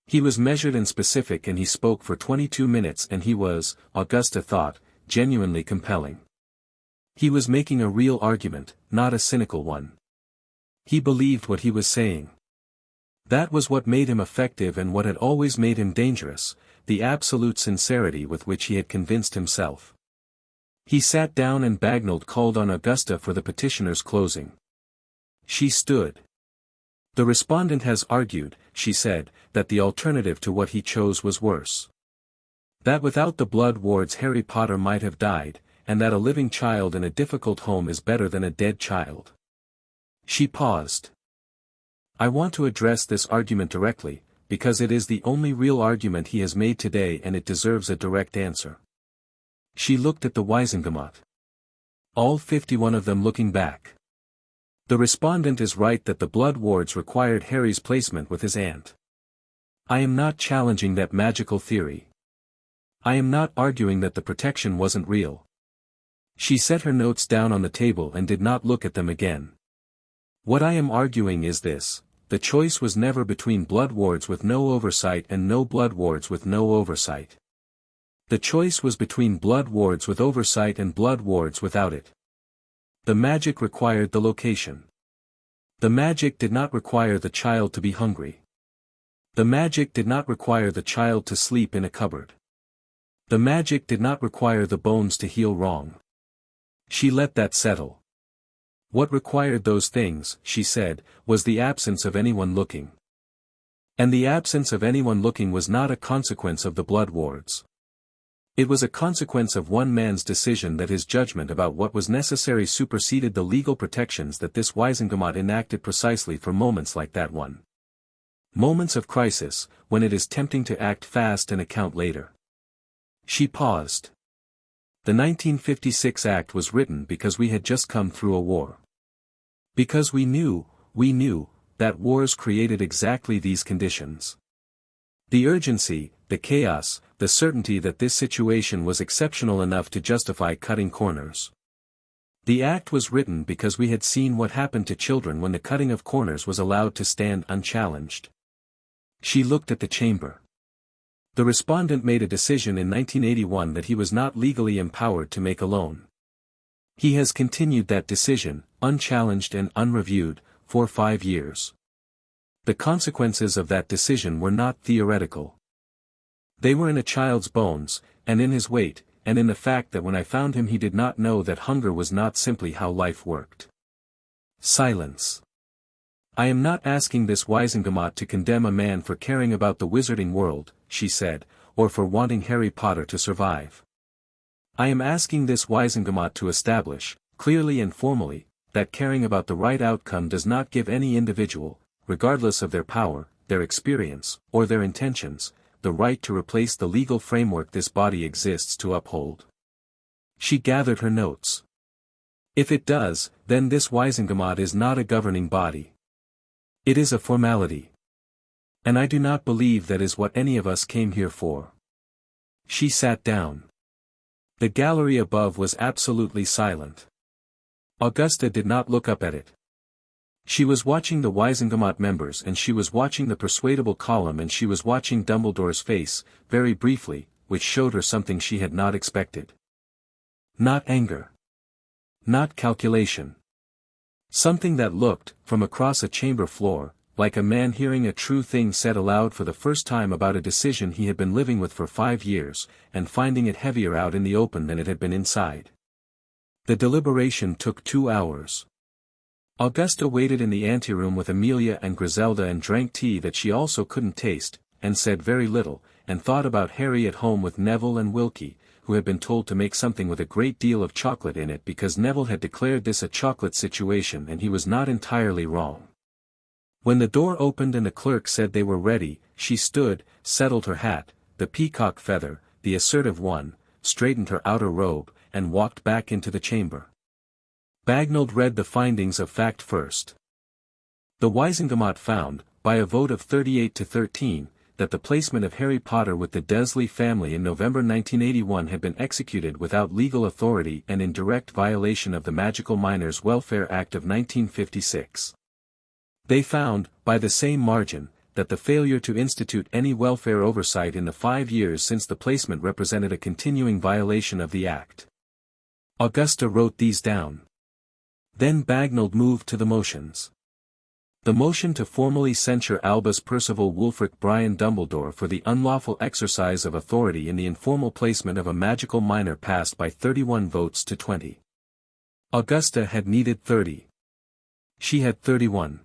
S1: He was measured and specific, and he spoke for 22 minutes, and he was, Augusta thought, genuinely compelling. He was making a real argument, not a cynical one. He believed what he was saying. That was what made him effective and what had always made him dangerous, the absolute sincerity with which he had convinced himself. He sat down and Bagnall called on Augusta for the petitioner's closing. She stood. The respondent has argued, she said, that the alternative to what he chose was worse. That without the blood wards Harry Potter might have died, and that a living child in a difficult home is better than a dead child. She paused. I want to address this argument directly, because it is the only real argument he has made today and it deserves a direct answer. She looked at the Wizengamot. All 51 of them looking back. The respondent is right that the blood wards required Harry's placement with his aunt. I am not challenging that magical theory. I am not arguing that the protection wasn't real. She set her notes down on the table and did not look at them again. What I am arguing is this: the choice was never between blood wards with no oversight and no blood wards with no oversight. The choice was between blood wards with oversight and blood wards without it. The magic required the location. The magic did not require the child to be hungry. The magic did not require the child to sleep in a cupboard. The magic did not require the bones to heal wrong. She let that settle. What required those things, she said, was the absence of anyone looking. And the absence of anyone looking was not a consequence of the blood wards. It was a consequence of one man's decision that his judgment about what was necessary superseded the legal protections that this Wizengamot enacted precisely for moments like that one. Moments of crisis, when it is tempting to act fast and account later. She paused. The 1956 Act was written because we had just come through a war. Because we knew, that wars created exactly these conditions. The urgency, the chaos, the certainty that this situation was exceptional enough to justify cutting corners. The Act was written because we had seen what happened to children when the cutting of corners was allowed to stand unchallenged. She looked at the chamber. The respondent made a decision in 1981 that he was not legally empowered to make alone. He has continued that decision, unchallenged and unreviewed, for 5 years. The consequences of that decision were not theoretical. They were in a child's bones, and in his weight, and in the fact that when I found him he did not know that hunger was not simply how life worked. Silence. I am not asking this Wizengamot to condemn a man for caring about the wizarding world, she said, or for wanting Harry Potter to survive. I am asking this Wizengamot to establish, clearly and formally, that caring about the right outcome does not give any individual, regardless of their power, their experience, or their intentions, the right to replace the legal framework this body exists to uphold. She gathered her notes. If it does, then this Wizengamot is not a governing body. It is a formality. And I do not believe that is what any of us came here for. She sat down. The gallery above was absolutely silent. Augusta did not look up at it. She was watching the Wizengamot members and she was watching the persuadable column and she was watching Dumbledore's face, very briefly, which showed her something she had not expected. Not anger. Not calculation. Something that looked, from across a chamber floor, like a man hearing a true thing said aloud for the first time about a decision he had been living with for 5 years, and finding it heavier out in the open than it had been inside. The deliberation took 2 hours. Augusta waited in the anteroom with Amelia and Griselda and drank tea that she also couldn't taste, and said very little, and thought about Harry at home with Neville and Wilkie, who had been told to make something with a great deal of chocolate in it because Neville had declared this a chocolate situation and he was not entirely wrong. When the door opened and the clerk said they were ready, she stood, settled her hat, the peacock feather, the assertive one, straightened her outer robe, and walked back into the chamber. Bagnall read the findings of fact first. The Wizengamot found, by a vote of 38 to 13, that the placement of Harry Potter with the Dursley family in November 1981 had been executed without legal authority and in direct violation of the Magical Minors Welfare Act of 1956. They found, by the same margin, that the failure to institute any welfare oversight in the 5 years since the placement represented a continuing violation of the Act. Augusta wrote these down. Then Bagnall moved to the motions. The motion to formally censure Albus Percival Wulfric Brian Dumbledore for the unlawful exercise of authority in the informal placement of a magical minor passed by 31 votes to 20. Augusta had needed 30. She had 31.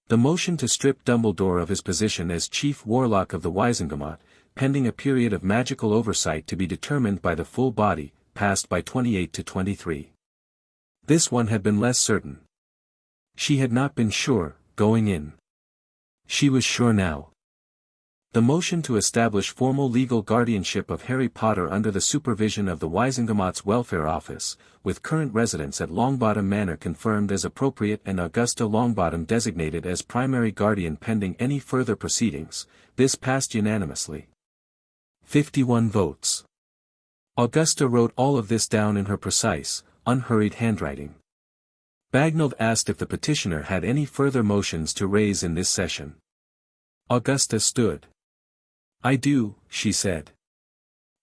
S1: The motion to strip Dumbledore of his position as Chief Warlock of the Wizengamot, pending a period of magical oversight to be determined by the full body, passed by 28 to 23. This one had been less certain. She had not been sure, going in. She was sure now. The motion to establish formal legal guardianship of Harry Potter under the supervision of the Wizengamot's Welfare Office, with current residence at Longbottom Manor confirmed as appropriate and Augusta Longbottom designated as primary guardian pending any further proceedings, this passed unanimously. 51 votes. Augusta wrote all of this down in her precise, unhurried handwriting. Bagnall asked if the petitioner had any further motions to raise in this session. Augusta stood. "I do," she said.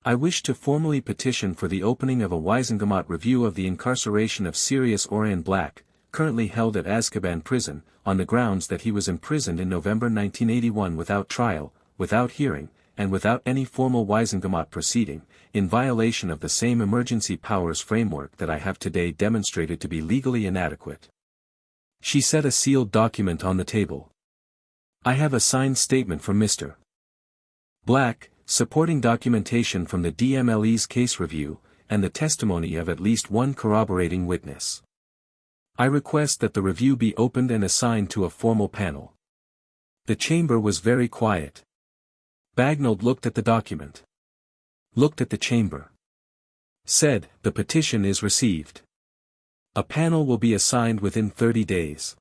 S1: "I wish to formally petition for the opening of a Wizengamot review of the incarceration of Sirius Orion Black, currently held at Azkaban Prison, on the grounds that he was imprisoned in November 1981 without trial, without hearing, and without any formal Wizengamot proceeding, in violation of the same emergency powers framework that I have today demonstrated to be legally inadequate." She set a sealed document on the table. "I have a signed statement from Mr. Black, supporting documentation from the DMLE's case review, and the testimony of at least one corroborating witness. I request that the review be opened and assigned to a formal panel." The chamber was very quiet. Bagnall looked at the document. Looked at the chamber. Said, "The petition is received. A panel will be assigned within 30 days.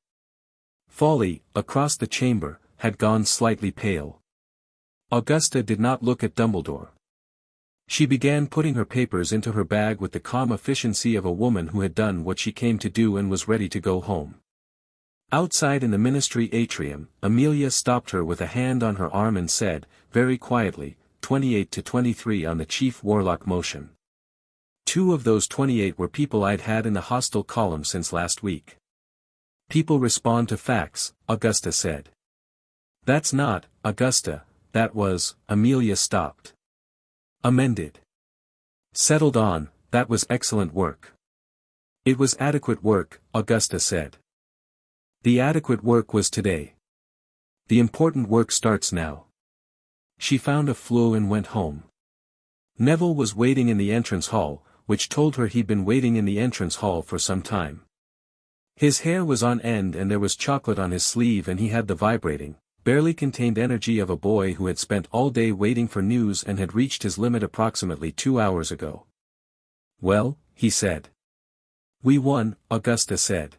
S1: Folly, across the chamber, had gone slightly pale. Augusta did not look at Dumbledore. She began putting her papers into her bag with the calm efficiency of a woman who had done what she came to do and was ready to go home. Outside in the ministry atrium, Amelia stopped her with a hand on her arm and said, very quietly, 28 to 23 on the Chief Warlock motion. 2 of those 28 were people I'd had in the hostile column since last week. People respond to facts, Augusta said. That's not, Augusta, that was, Amelia stopped. Amended. Settled on, that was excellent work. It was adequate work, Augusta said. The adequate work was today. The important work starts now. She found a flue and went home. Neville was waiting in the entrance hall, which told her he'd been waiting in the entrance hall for some time. His hair was on end and there was chocolate on his sleeve and he had the vibrating, barely contained energy of a boy who had spent all day waiting for news and had reached his limit approximately 2 hours ago. Well, he said. We won, Augusta said.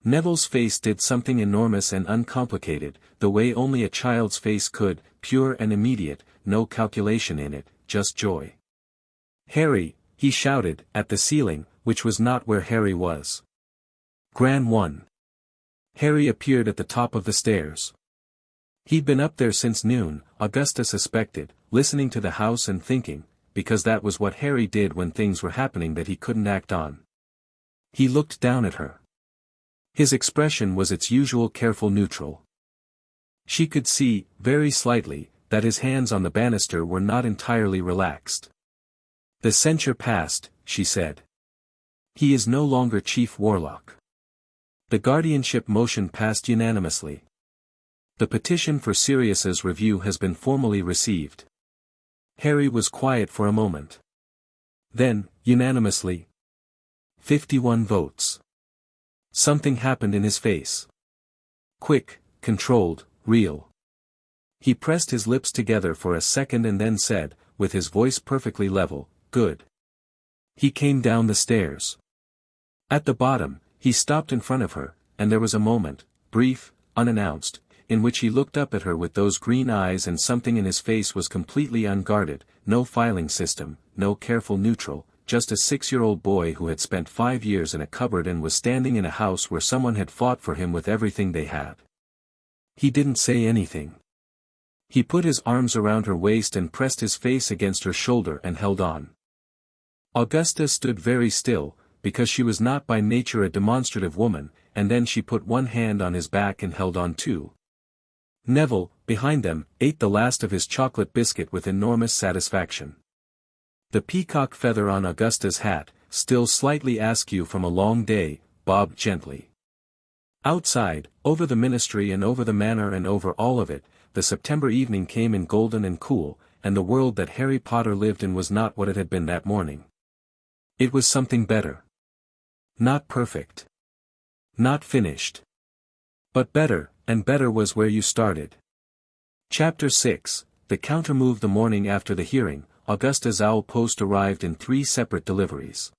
S1: Neville's face did something enormous and uncomplicated, the way only a child's face could, pure and immediate, no calculation in it, just joy. Harry, he shouted, at the ceiling, which was not where Harry was. Gran won. Harry appeared at the top of the stairs. He'd been up there since noon, Augusta suspected, listening to the house and thinking, because that was what Harry did when things were happening that he couldn't act on. He looked down at her. His expression was its usual careful neutral. She could see, very slightly, that his hands on the banister were not entirely relaxed. The censure passed, she said. He is no longer Chief Warlock. The guardianship motion passed unanimously. The petition for Sirius's review has been formally received. Harry was quiet for a moment. Then, unanimously. 51 votes. Something happened in his face. Quick, controlled, real. He pressed his lips together for a second and then said, with his voice perfectly level, good. He came down the stairs. At the bottom, he stopped in front of her, and there was a moment, brief, unannounced, in which he looked up at her with those green eyes, and something in his face was completely unguarded, no filing system, no careful neutral, just a 6-year-old boy who had spent 5 years in a cupboard and was standing in a house where someone had fought for him with everything they had. He didn't say anything. He put his arms around her waist and pressed his face against her shoulder and held on. Augusta stood very still, because she was not by nature a demonstrative woman, and then she put one hand on his back and held on too. Neville, behind them, ate the last of his chocolate biscuit with enormous satisfaction. The peacock feather on Augusta's hat, still slightly askew from a long day, bobbed gently. Outside, over the ministry and over the manor and over all of it, the September evening came in golden and cool, and the world that Harry Potter lived in was not what it had been that morning. It was something better. Not perfect. Not finished. But better, and better was where you started. Chapter 6, The counter-move. The morning after the hearing, Augusta's owl post arrived in 3 separate deliveries.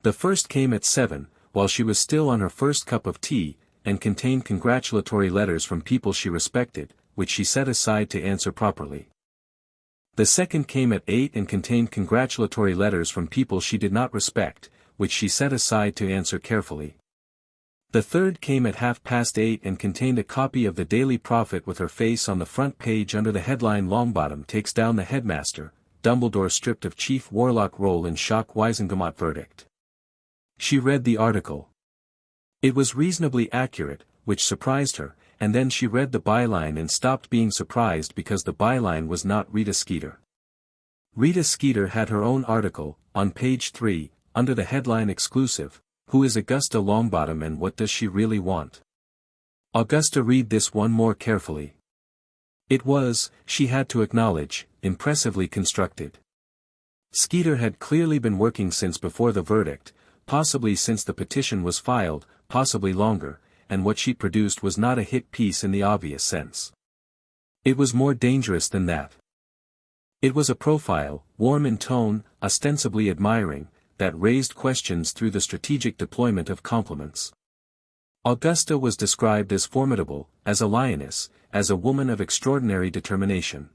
S1: The first came at 7, while she was still on her first cup of tea, and contained congratulatory letters from people she respected, which she set aside to answer properly. The second came at 8 and contained congratulatory letters from people she did not respect, which she set aside to answer carefully. The third came at 8:30 and contained a copy of the Daily Prophet with her face on the front page under the headline "Longbottom takes down the headmaster, Dumbledore stripped of chief warlock role in shock Wizengamot verdict." She read the article. It was reasonably accurate, which surprised her, and then she read the byline and stopped being surprised because the byline was not Rita Skeeter. Rita Skeeter had her own article, on page 3, under the headline "Exclusive, Who is Augusta Longbottom and What Does She Really Want?" Augusta read this one more carefully. It was, she had to acknowledge, impressively constructed. Skeeter had clearly been working since before the verdict, possibly since the petition was filed, possibly longer, and what she produced was not a hit piece in the obvious sense. It was more dangerous than that. It was a profile, warm in tone, ostensibly admiring, that raised questions through the strategic deployment of compliments. Augusta was described as formidable, as a lioness, as a woman of extraordinary determination.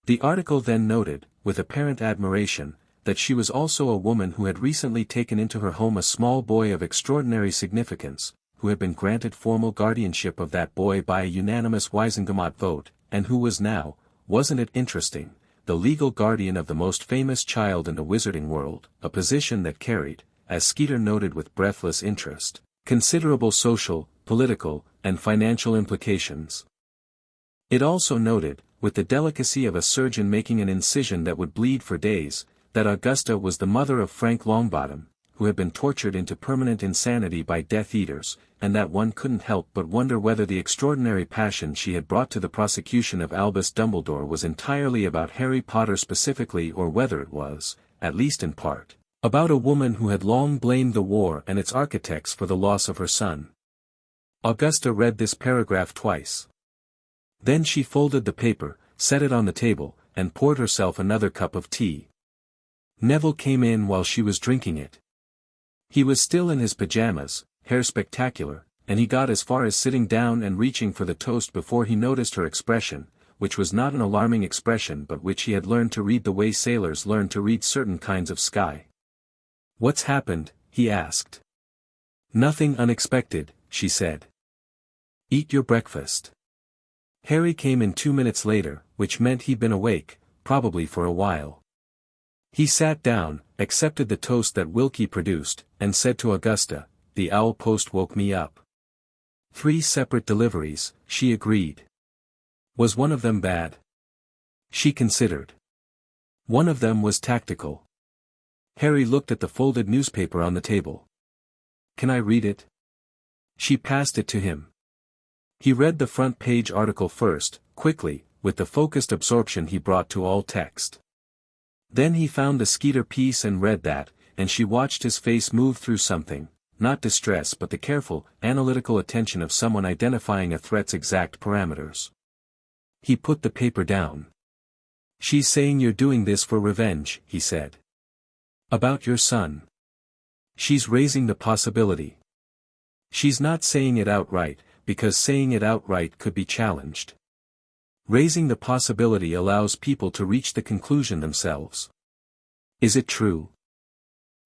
S1: The article then noted, with apparent admiration, that she was also a woman who had recently taken into her home a small boy of extraordinary significance, who had been granted formal guardianship of that boy by a unanimous Wizengamot vote, and who was now, wasn't it interesting, the legal guardian of the most famous child in the wizarding world, a position that carried, as Skeeter noted with breathless interest, considerable social, political, and financial implications. It also noted, with the delicacy of a surgeon making an incision that would bleed for days, that Augusta was the mother of Frank Longbottom, who had been tortured into permanent insanity by Death Eaters, and that one couldn't help but wonder whether the extraordinary passion she had brought to the prosecution of Albus Dumbledore was entirely about Harry Potter specifically, or whether it was, at least in part, about a woman who had long blamed the war and its architects for the loss of her son. Augusta read this paragraph twice. Then she folded the paper, set it on the table, and poured herself another cup of tea. Neville came in while she was drinking it. He was still in his pajamas, hair spectacular, and he got as far as sitting down and reaching for the toast before he noticed her expression, which was not an alarming expression but which he had learned to read the way sailors learn to read certain kinds of sky. "What's happened?" he asked. "Nothing unexpected," she said. "Eat your breakfast." Harry came in 2 minutes later, which meant he'd been awake, probably for a while. He sat down, accepted the toast that Wilkie produced, and said to Augusta, "The owl post woke me up." 3 separate deliveries, she agreed. Was one of them bad? She considered. One of them was tactical. Harry looked at the folded newspaper on the table. "Can I read it?" She passed it to him. He read the front page article first, quickly, with the focused absorption he brought to all text. Then he found the Skeeter piece and read that, and she watched his face move through something, not distress but the careful, analytical attention of someone identifying a threat's exact parameters. He put the paper down. "She's saying you're doing this for revenge," he said. "About your son. She's raising the possibility. She's not saying it outright, because saying it outright could be challenged. Raising the possibility allows people to reach the conclusion themselves. Is it true?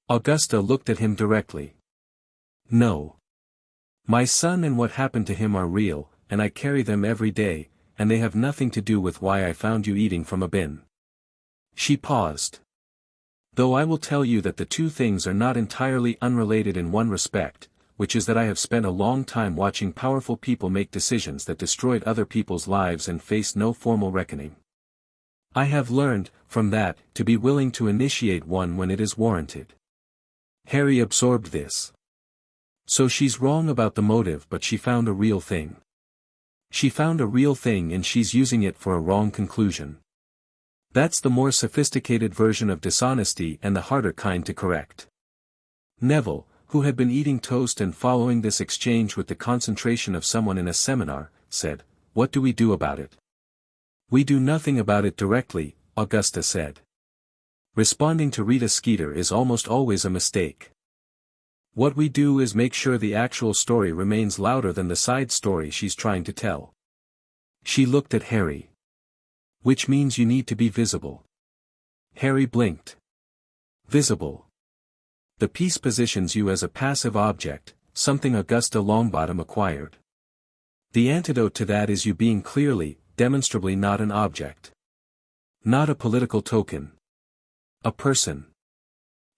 S1: Augusta looked at him directly. No. My son and what happened to him are real, and I carry them every day, and they have nothing to do with why I found you eating from a bin. She paused. Though I will tell you that the two things are not entirely unrelated in one respect, which is that I have spent a long time watching powerful people make decisions that destroyed other people's lives and face no formal reckoning. I have learned, from that, to be willing to initiate one when it is warranted. Harry absorbed this. So she's wrong about the motive, but she found a real thing. She found a real thing and she's using it for a wrong conclusion. That's the more sophisticated version of dishonesty and the harder kind to correct. Neville, who had been eating toast and following this exchange with the concentration of someone in a seminar, said, "What do we do about it?" "We do nothing about it directly," Augusta said. "Responding to Rita Skeeter is almost always a mistake. What we do is make sure the actual story remains louder than the side story she's trying to tell." She looked at Harry. "Which means you need to be visible." Harry blinked. "Visible. The piece positions you as a passive object, something Augusta Longbottom acquired. The antidote to that is you being clearly, demonstrably not an object. Not a political token. A person."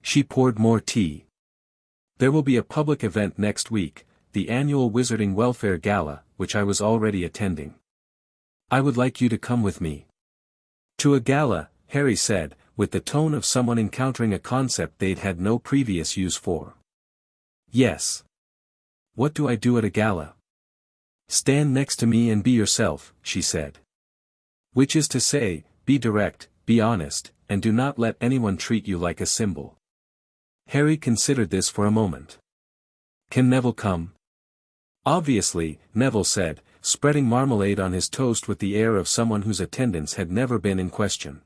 S1: She poured more tea. "There will be a public event next week, the annual Wizarding Welfare Gala, which I was already attending. I would like you to come with me." "To a gala," Harry said, with the tone of someone encountering a concept they'd had no previous use for. "Yes. What do I do at a gala?" "Stand next to me and be yourself," she said. "Which is to say, be direct, be honest, and do not let anyone treat you like a symbol." Harry considered this for a moment. "Can Neville come?" "Obviously," Neville said, spreading marmalade on his toast with the air of someone whose attendance had never been in question.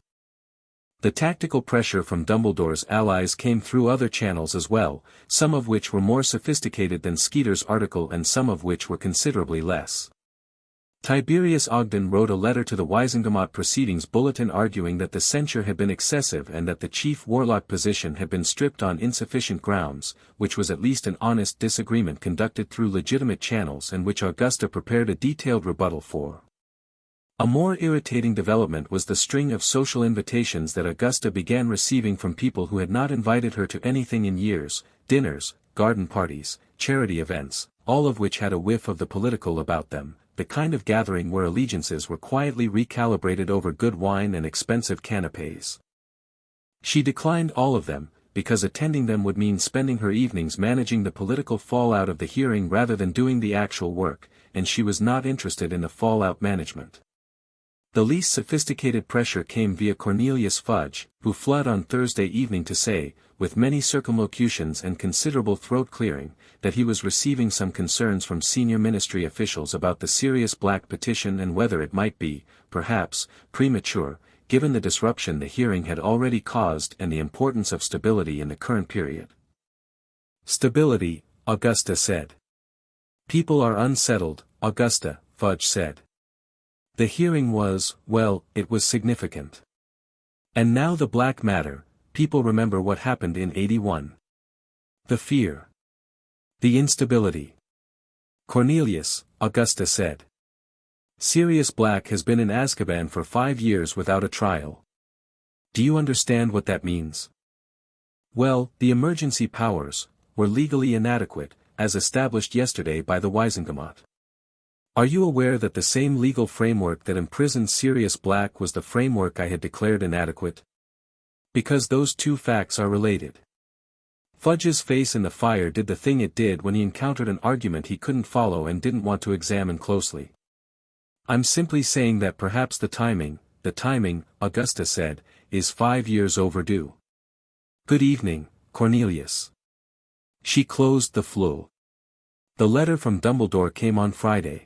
S1: The tactical pressure from Dumbledore's allies came through other channels as well, some of which were more sophisticated than Skeeter's article and some of which were considerably less. Tiberius Ogden wrote a letter to the Wizengamot Proceedings Bulletin arguing that the censure had been excessive and that the chief warlock position had been stripped on insufficient grounds, which was at least an honest disagreement conducted through legitimate channels and which Augusta prepared a detailed rebuttal for. A more irritating development was the string of social invitations that Augusta began receiving from people who had not invited her to anything in years, dinners, garden parties, charity events, all of which had a whiff of the political about them, the kind of gathering where allegiances were quietly recalibrated over good wine and expensive canapés. She declined all of them, because attending them would mean spending her evenings managing the political fallout of the hearing rather than doing the actual work, and she was not interested in the fallout management. The least sophisticated pressure came via Cornelius Fudge, who fled on Thursday evening to say, with many circumlocutions and considerable throat-clearing, that he was receiving some concerns from senior ministry officials about the Sirius Black petition and whether it might be, perhaps, premature, given the disruption the hearing had already caused and the importance of stability in the current period. "Stability," Augusta said. "People are unsettled," Augusta, Fudge said. The hearing was, well, it was significant. And now the black matter, people remember what happened in 81. The fear. The instability. "Cornelius," Augusta said. "Sirius Black has been in Azkaban for 5 years without a trial. Do you understand what that means?" "Well, the emergency powers were legally inadequate, as established yesterday by the Wizengamot. Are you aware that the same legal framework that imprisoned Sirius Black was the framework I had declared inadequate? Because those two facts are related." Fudge's face in the fire did the thing it did when he encountered an argument he couldn't follow and didn't want to examine closely. "I'm simply saying that perhaps the timing, Augusta said, is 5 years overdue. Good evening, Cornelius." She closed the flue. The letter from Dumbledore came on Friday.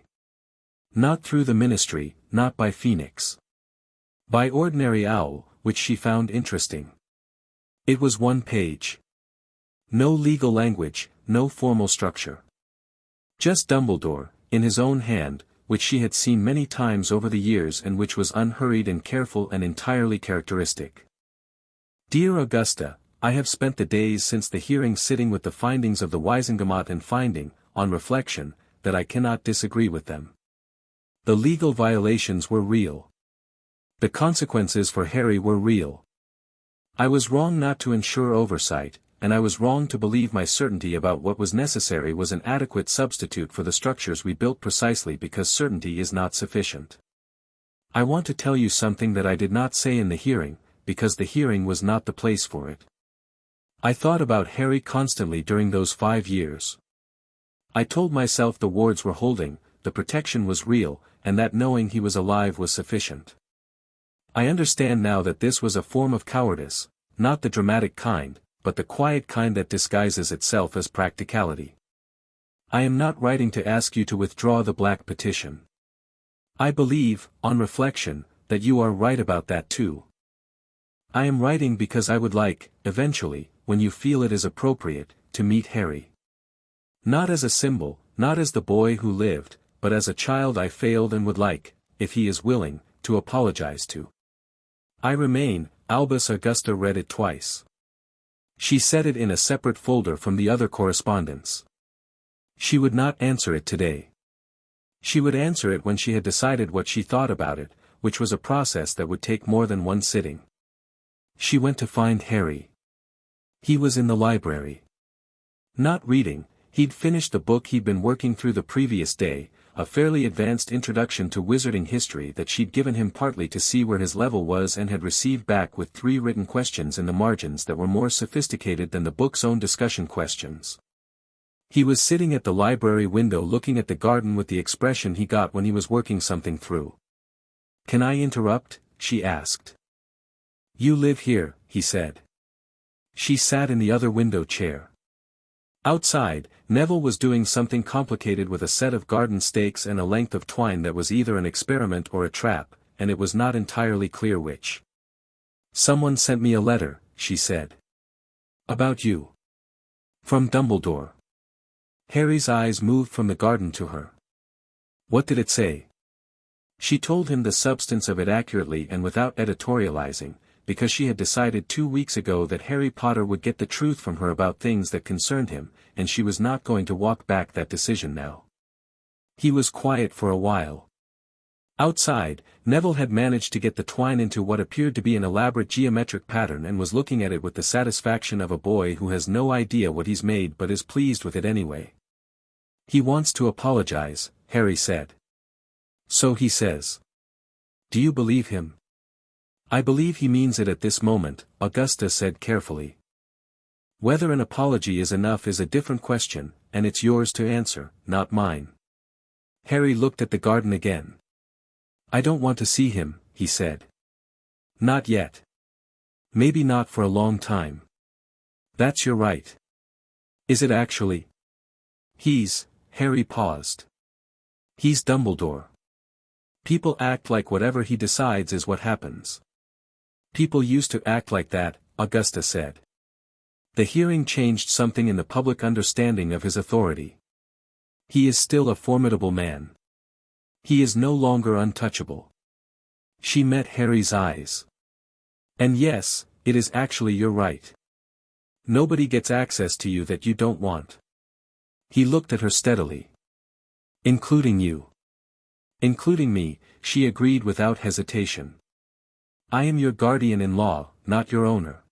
S1: Not through the ministry, not by Phoenix. By ordinary owl, which she found interesting. It was 1 page. No legal language, no formal structure. Just Dumbledore, in his own hand, which she had seen many times over the years and which was unhurried and careful and entirely characteristic. Dear Augusta, I have spent the days since the hearing sitting with the findings of the Wizengamot and finding, on reflection, that I cannot disagree with them. The legal violations were real. The consequences for Harry were real. I was wrong not to ensure oversight, and I was wrong to believe my certainty about what was necessary was an adequate substitute for the structures we built precisely because certainty is not sufficient. I want to tell you something that I did not say in the hearing, because the hearing was not the place for it. I thought about Harry constantly during those 5 years. I told myself the wards were holding, the protection was real, and that knowing he was alive was sufficient. I understand now that this was a form of cowardice, not the dramatic kind, but the quiet kind that disguises itself as practicality. I am not writing to ask you to withdraw the black petition. I believe, on reflection, that you are right about that too. I am writing because I would like, eventually, when you feel it is appropriate, to meet Harry. Not as a symbol, not as the boy who lived, but as a child I failed and would like, if he is willing, to apologize to. I remain, Albus. Augusta read it twice. She set it in a separate folder from the other correspondence. She would not answer it today. She would answer it when she had decided what she thought about it, which was a process that would take more than one sitting. She went to find Harry. He was in the library. Not reading, he'd finished the book he'd been working through the previous day, a fairly advanced introduction to wizarding history that she'd given him partly to see where his level was and had received back with 3 written questions in the margins that were more sophisticated than the book's own discussion questions. He was sitting at the library window looking at the garden with the expression he got when he was working something through. "Can I interrupt?" she asked. "You live here," he said. She sat in the other window chair. Outside, Neville was doing something complicated with a set of garden stakes and a length of twine that was either an experiment or a trap, and it was not entirely clear which. "Someone sent me a letter," she said. "About you. From Dumbledore." Harry's eyes moved from the garden to her. "What did it say?" She told him the substance of it accurately and without editorializing, because she had decided 2 weeks ago that Harry Potter would get the truth from her about things that concerned him, and she was not going to walk back that decision now. He was quiet for a while. Outside, Neville had managed to get the twine into what appeared to be an elaborate geometric pattern and was looking at it with the satisfaction of a boy who has no idea what he's made but is pleased with it anyway. "He wants to apologize," Harry said. "So he says. Do you believe him?" "I believe he means it at this moment," Augusta said carefully. "Whether an apology is enough is a different question, and it's yours to answer, not mine." Harry looked at the garden again. "I don't want to see him," he said. "Not yet. Maybe not for a long time." "That's your right." "Is it actually?" Harry paused. "He's Dumbledore. People act like whatever he decides is what happens." "People used to act like that," Augusta said. The hearing changed something in the public understanding of his authority. He is still a formidable man. He is no longer untouchable. She met Harry's eyes. "And yes, it is actually your right. Nobody gets access to you that you don't want." He looked at her steadily. "Including you." "Including me," she agreed without hesitation. "I am your guardian-in-law, not your owner.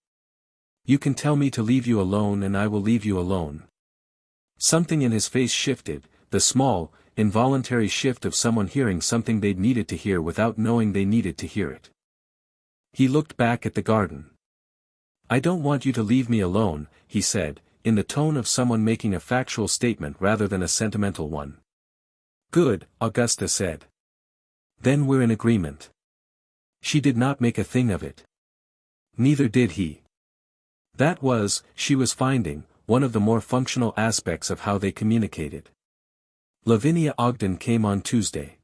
S1: You can tell me to leave you alone and I will leave you alone." Something in his face shifted, the small, involuntary shift of someone hearing something they'd needed to hear without knowing they needed to hear it. He looked back at the garden. "I don't want you to leave me alone," he said, in the tone of someone making a factual statement rather than a sentimental one. "Good," Augusta said. "Then we're in agreement." She did not make a thing of it. Neither did he. That was, she was finding, one of the more functional aspects of how they communicated. Lavinia Ogden came on Tuesday.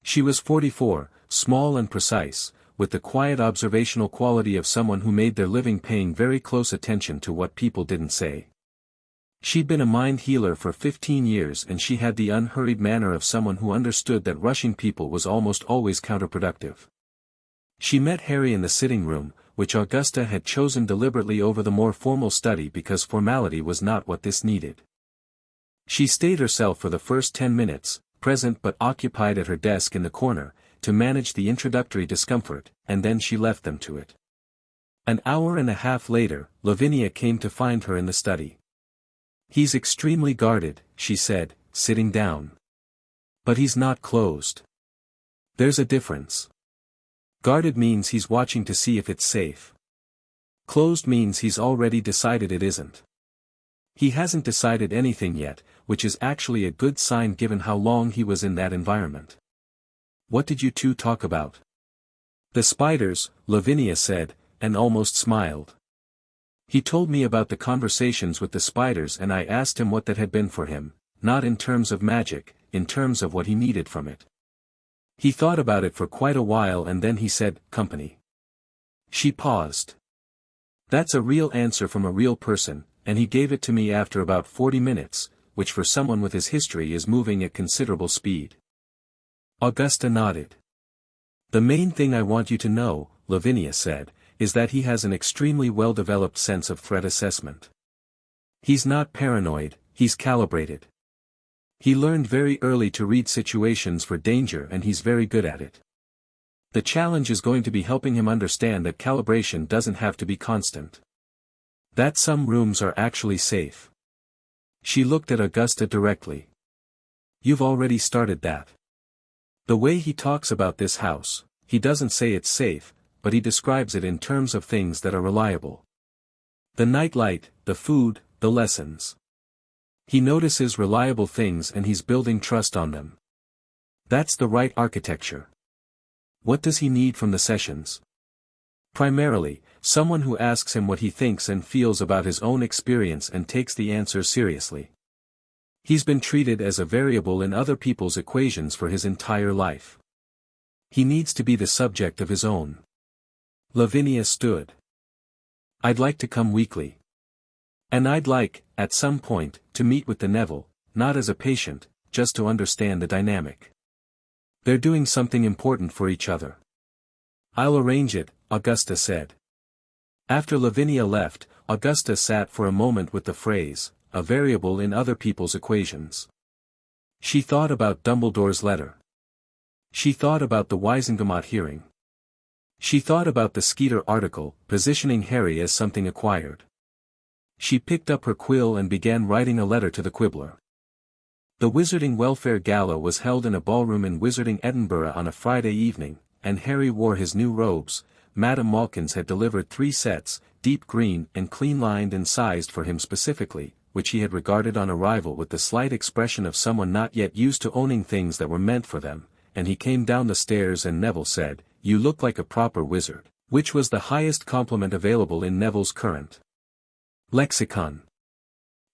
S1: She was 44, small and precise, with the quiet observational quality of someone who made their living paying very close attention to what people didn't say. She'd been a mind healer for 15 years and she had the unhurried manner of someone who understood that rushing people was almost always counterproductive. She met Harry in the sitting room, which Augusta had chosen deliberately over the more formal study because formality was not what this needed. She stayed herself for the first 10 minutes, present but occupied at her desk in the corner, to manage the introductory discomfort, and then she left them to it. An hour and a half later, Lavinia came to find her in the study. "He's extremely guarded," she said, sitting down. "But he's not closed. There's a difference. Guarded means he's watching to see if it's safe. Closed means he's already decided it isn't. He hasn't decided anything yet, which is actually a good sign given how long he was in that environment." "What did you two talk about?" "The spiders," Lavinia said, and almost smiled. "He told me about the conversations with the spiders and I asked him what that had been for him, not in terms of magic, in terms of what he needed from it. He thought about it for quite a while and then he said, company." She paused. "That's a real answer from a real person, and he gave it to me after about 40 minutes, which for someone with his history is moving at considerable speed." Augusta nodded. "The main thing I want you to know," Lavinia said, "is that he has an extremely well-developed sense of threat assessment. He's not paranoid, he's calibrated. He learned very early to read situations for danger and he's very good at it. The challenge is going to be helping him understand that calibration doesn't have to be constant. That some rooms are actually safe." She looked at Augusta directly. "You've already started that. The way he talks about this house, he doesn't say it's safe, but he describes it in terms of things that are reliable. The nightlight, the food, the lessons. He notices reliable things and he's building trust on them. That's the right architecture. What does he need from the sessions? Primarily, someone who asks him what he thinks and feels about his own experience and takes the answer seriously. He's been treated as a variable in other people's equations for his entire life. He needs to be the subject of his own." Lavinia stood. "I'd like to come weekly. And I'd like, at some point, to meet with the Neville, not as a patient, just to understand the dynamic. They're doing something important for each other." "I'll arrange it," Augusta said. After Lavinia left, Augusta sat for a moment with the phrase, "a variable in other people's equations." She thought about Dumbledore's letter. She thought about the Wizengamot hearing. She thought about the Skeeter article, positioning Harry as something acquired. She picked up her quill and began writing a letter to the Quibbler. The Wizarding Welfare Gala was held in a ballroom in Wizarding Edinburgh on a Friday evening, and Harry wore his new robes. Madame Malkins had delivered 3 sets, deep green and clean-lined and sized for him specifically, which he had regarded on arrival with the slight expression of someone not yet used to owning things that were meant for them, and he came down the stairs and Neville said, "You look like a proper wizard," which was the highest compliment available in Neville's current lexicon.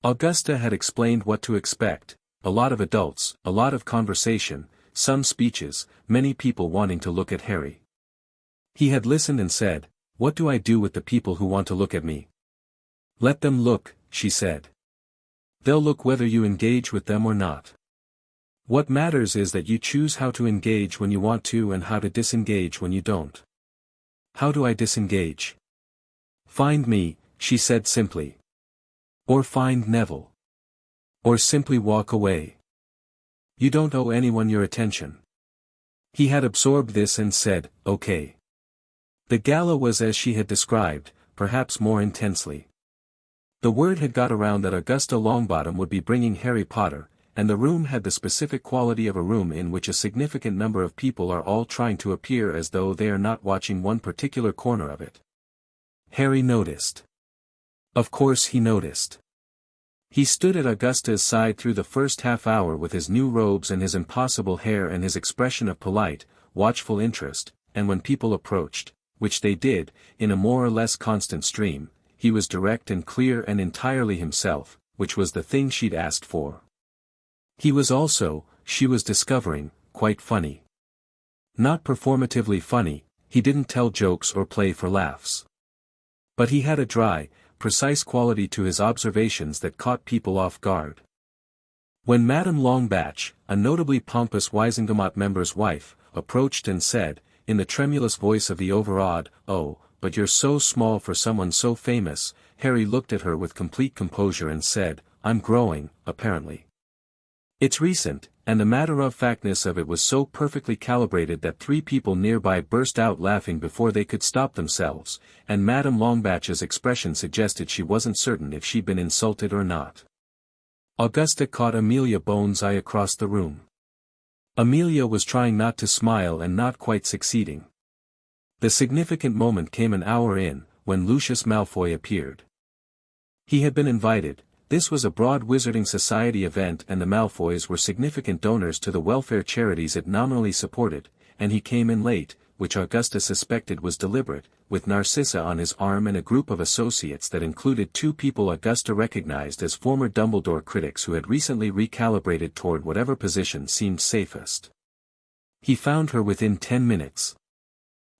S1: Augusta had explained what to expect: a lot of adults, a lot of conversation, some speeches, many people wanting to look at Harry. He had listened and said, "What do I do with the people who want to look at me?" "Let them look," she said. "They'll look whether you engage with them or not. What matters is that you choose how to engage when you want to and how to disengage when you don't." "How do I disengage?" "Find me," she said simply. "Or find Neville. Or simply walk away. You don't owe anyone your attention." He had absorbed this and said, "Okay." The gala was as she had described, perhaps more intensely. The word had got around that Augusta Longbottom would be bringing Harry Potter, and the room had the specific quality of a room in which a significant number of people are all trying to appear as though they are not watching one particular corner of it. Harry noticed. Of course he noticed. He stood at Augusta's side through the first half hour with his new robes and his impossible hair and his expression of polite, watchful interest, and when people approached, which they did, in a more or less constant stream, he was direct and clear and entirely himself, which was the thing she'd asked for. He was also, she was discovering, quite funny. Not performatively funny, he didn't tell jokes or play for laughs. But he had a dry, precise quality to his observations that caught people off guard. When Madame Longbatch, a notably pompous Wizengamot member's wife, approached and said, in the tremulous voice of the overawed, "Oh, but you're so small for someone so famous," Harry looked at her with complete composure and said, "I'm growing, apparently. It's recent," and the matter-of-factness of it was so perfectly calibrated that 3 people nearby burst out laughing before they could stop themselves, and Madame Longbatch's expression suggested she wasn't certain if she'd been insulted or not. Augusta caught Amelia Bones' eye across the room. Amelia was trying not to smile and not quite succeeding. The significant moment came an hour in, when Lucius Malfoy appeared. He had been invited. This was a broad Wizarding Society event and the Malfoys were significant donors to the welfare charities it nominally supported, and he came in late, which Augusta suspected was deliberate, with Narcissa on his arm and a group of associates that included 2 people Augusta recognized as former Dumbledore critics who had recently recalibrated toward whatever position seemed safest. He found her within 10 minutes.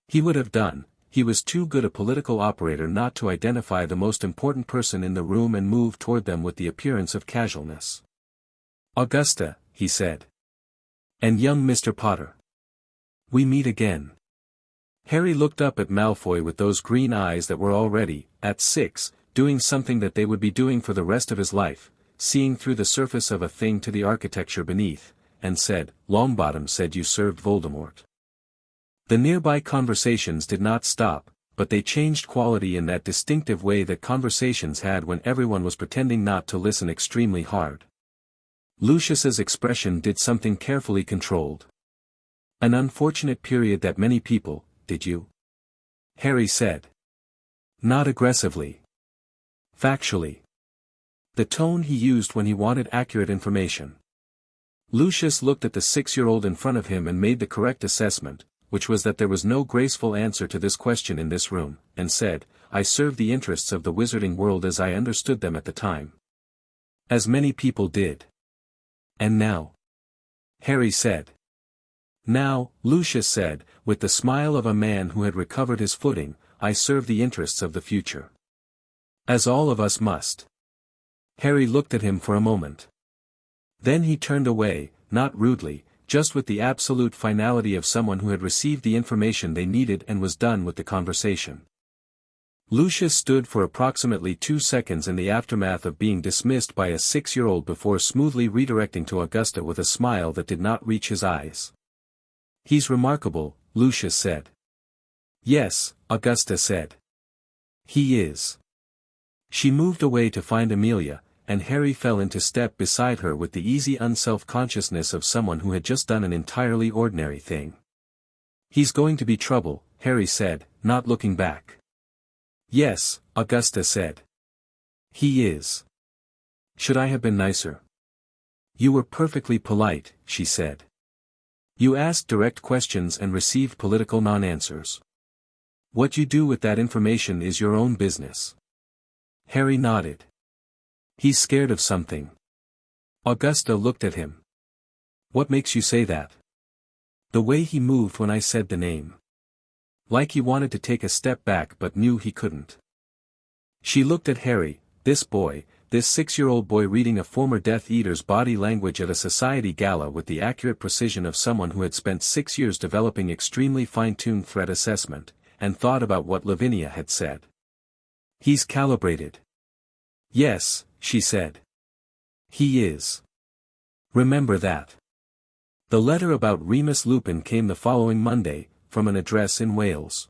S1: He would have done. He was too good a political operator not to identify the most important person in the room and move toward them with the appearance of casualness. "Augusta," he said. "And young Mr. Potter. We meet again." Harry looked up at Malfoy with those green eyes that were already, at 6, doing something that they would be doing for the rest of his life, seeing through the surface of a thing to the architecture beneath, and said, "Longbottom said you served Voldemort." The nearby conversations did not stop, but they changed quality in that distinctive way that conversations had when everyone was pretending not to listen extremely hard. Lucius's expression did something carefully controlled. "An unfortunate period that many people, did you?" Harry said. "Not aggressively. Factually." The tone he used when he wanted accurate information. Lucius looked at the 6-year-old in front of him and made the correct assessment, which was that there was no graceful answer to this question in this room, and said, "I serve the interests of the wizarding world as I understood them at the time." As many people did. "And now?" Harry said. "Now," Lucius said, with the smile of a man who had recovered his footing, "I serve the interests of the future. As all of us must." Harry looked at him for a moment. Then he turned away, not rudely, just with the absolute finality of someone who had received the information they needed and was done with the conversation. Lucius stood for approximately 2 seconds in the aftermath of being dismissed by a 6-year-old before smoothly redirecting to Augusta with a smile that did not reach his eyes. "He's remarkable," Lucius said. "Yes," Augusta said. "He is." She moved away to find Amelia, and Harry fell into step beside her with the easy unself-consciousness of someone who had just done an entirely ordinary thing. "He's going to be trouble," Harry said, not looking back. "Yes," Augusta said. "He is." "Should I have been nicer?" "You were perfectly polite," she said. "You asked direct questions and received political non-answers. What you do with that information is your own business." Harry nodded. "He's scared of something." Augusta looked at him. "What makes you say that?" "The way he moved when I said the name. Like he wanted to take a step back but knew he couldn't." She looked at Harry, this 6-year-old boy reading a former Death Eater's body language at a society gala with the accurate precision of someone who had spent 6 years developing extremely fine-tuned threat assessment, and thought about what Lavinia had said. "He's calibrated." "Yes," she said. "He is. Remember that." The letter about Remus Lupin came the following Monday, from an address in Wales.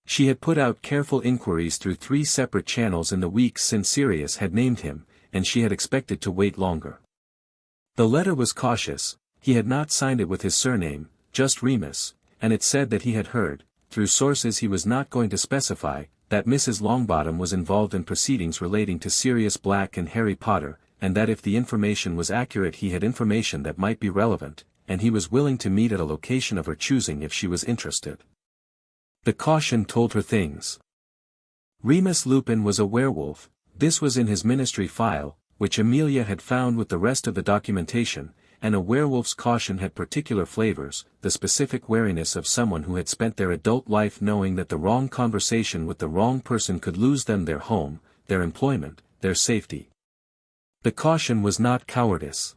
S1: She had put out careful inquiries through 3 separate channels in the weeks since Sirius had named him, and she had expected to wait longer. The letter was cautious. He had not signed it with his surname, just Remus, and it said that he had heard, through sources he was not going to specify, that Mrs. Longbottom was involved in proceedings relating to Sirius Black and Harry Potter, and that if the information was accurate he had information that might be relevant, and he was willing to meet at a location of her choosing if she was interested. The caution told her things. Remus Lupin was a werewolf. This was in his ministry file, which Amelia had found with the rest of the documentation, and a werewolf's caution had particular flavors, the specific wariness of someone who had spent their adult life knowing that the wrong conversation with the wrong person could lose them their home, their employment, their safety. The caution was not cowardice.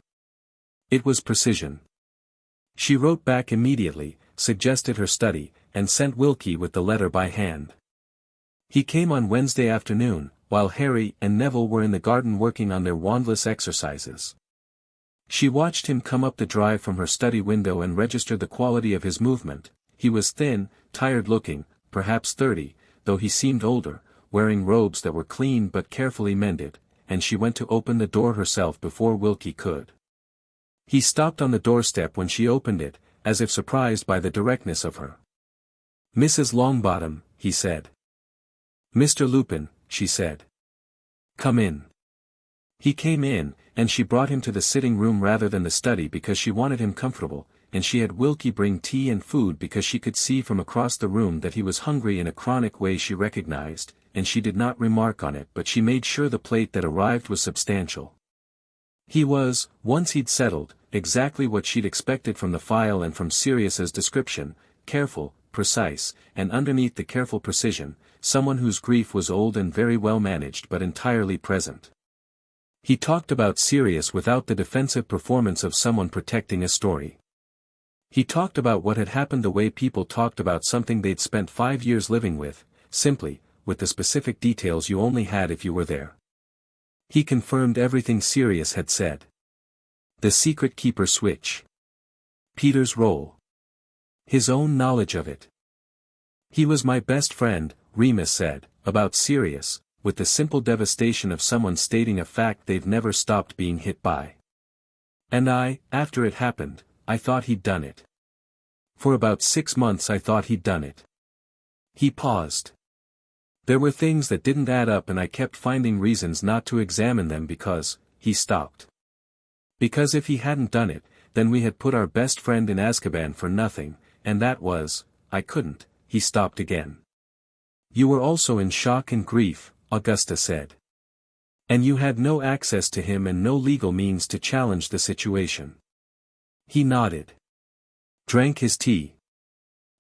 S1: It was precision. She wrote back immediately, suggested her study, and sent Wilkie with the letter by hand. He came on Wednesday afternoon, while Harry and Neville were in the garden working on their wandless exercises. She watched him come up the drive from her study window and registered the quality of his movement. He was thin, tired-looking, perhaps 30, though he seemed older, wearing robes that were clean but carefully mended, and she went to open the door herself before Wilkie could. He stopped on the doorstep when she opened it, as if surprised by the directness of her. "Mrs. Longbottom," he said. "Mr. Lupin," she said. "Come in." He came in, and she brought him to the sitting room rather than the study because she wanted him comfortable, and she had Wilkie bring tea and food because she could see from across the room that he was hungry in a chronic way she recognized, and she did not remark on it but she made sure the plate that arrived was substantial. He was, once he'd settled, exactly what she'd expected from the file and from Sirius's description, careful, precise, and underneath the careful precision, someone whose grief was old and very well managed but entirely present. He talked about Sirius without the defensive performance of someone protecting a story. He talked about what had happened the way people talked about something they'd spent 5 years living with, simply, with the specific details you only had if you were there. He confirmed everything Sirius had said. The secret keeper switch. Peter's role. His own knowledge of it. "He was my best friend," Remus said, about Sirius, with the simple devastation of someone stating a fact they've never stopped being hit by. "And after it happened, I thought he'd done it. For about 6 months I thought he'd done it." He paused. "There were things that didn't add up and I kept finding reasons not to examine them because," he stopped. "Because if he hadn't done it, then we had put our best friend in Azkaban for nothing, and that was, I couldn't," he stopped again. "You were also in shock and grief," Augusta said. "And you had no access to him and no legal means to challenge the situation." He nodded. Drank his tea.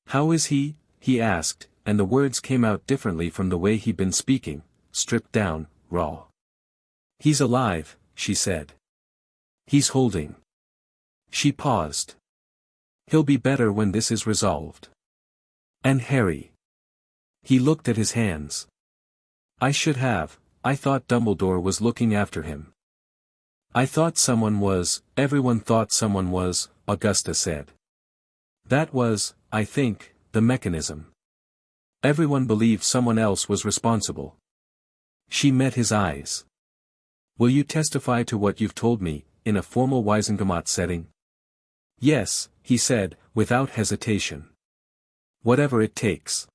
S1: "How is he?" he asked, and the words came out differently from the way he'd been speaking, stripped down, raw. "He's alive," she said. "He's holding." She paused. "He'll be better when this is resolved." "And Harry?" He looked at his hands. I thought Dumbledore was looking after him." "I thought someone was, everyone thought someone was," Augusta said. "That was, I think, the mechanism. Everyone believed someone else was responsible." She met his eyes. "Will you testify to what you've told me, in a formal Wizengamot setting?" "Yes," he said, without hesitation. "Whatever it takes."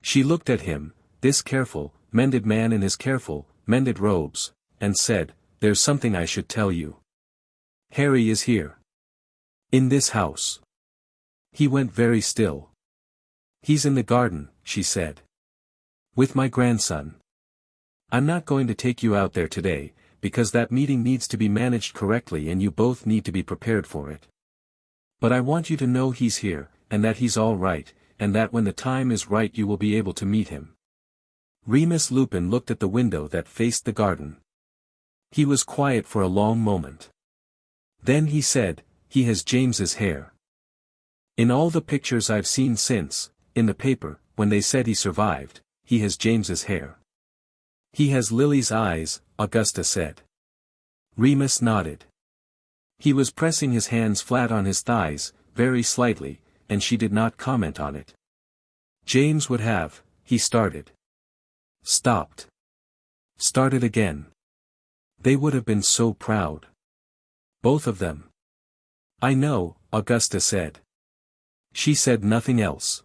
S1: She looked at him, this careful, mended man in his careful, mended robes, and said, "There's something I should tell you. Harry is here. In this house." He went very still. "He's in the garden," she said. "With my grandson. I'm not going to take you out there today, because that meeting needs to be managed correctly and you both need to be prepared for it. But I want you to know he's here, and that he's all right, and that when the time is right you will be able to meet him." Remus Lupin looked at the window that faced the garden. He was quiet for a long moment. Then he said, "He has James's hair. In all the pictures I've seen since, in the paper, when they said he survived, he has James's hair." "He has Lily's eyes," Augusta said. Remus nodded. He was pressing his hands flat on his thighs, very slightly, and she did not comment on it. "James would have," he started. Stopped. Started again. "They would have been so proud. Both of them." "I know," Augusta said. She said nothing else.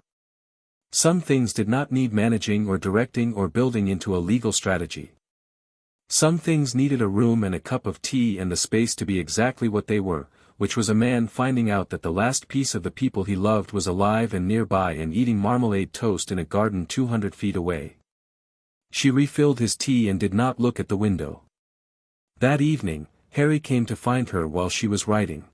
S1: Some things did not need managing or directing or building into a legal strategy. Some things needed a room and a cup of tea and the space to be exactly what they were, which was a man finding out that the last piece of the people he loved was alive and nearby and eating marmalade toast in a garden 200 feet away. She refilled his tea and did not look at the window. That evening, Harry came to find her while she was writing.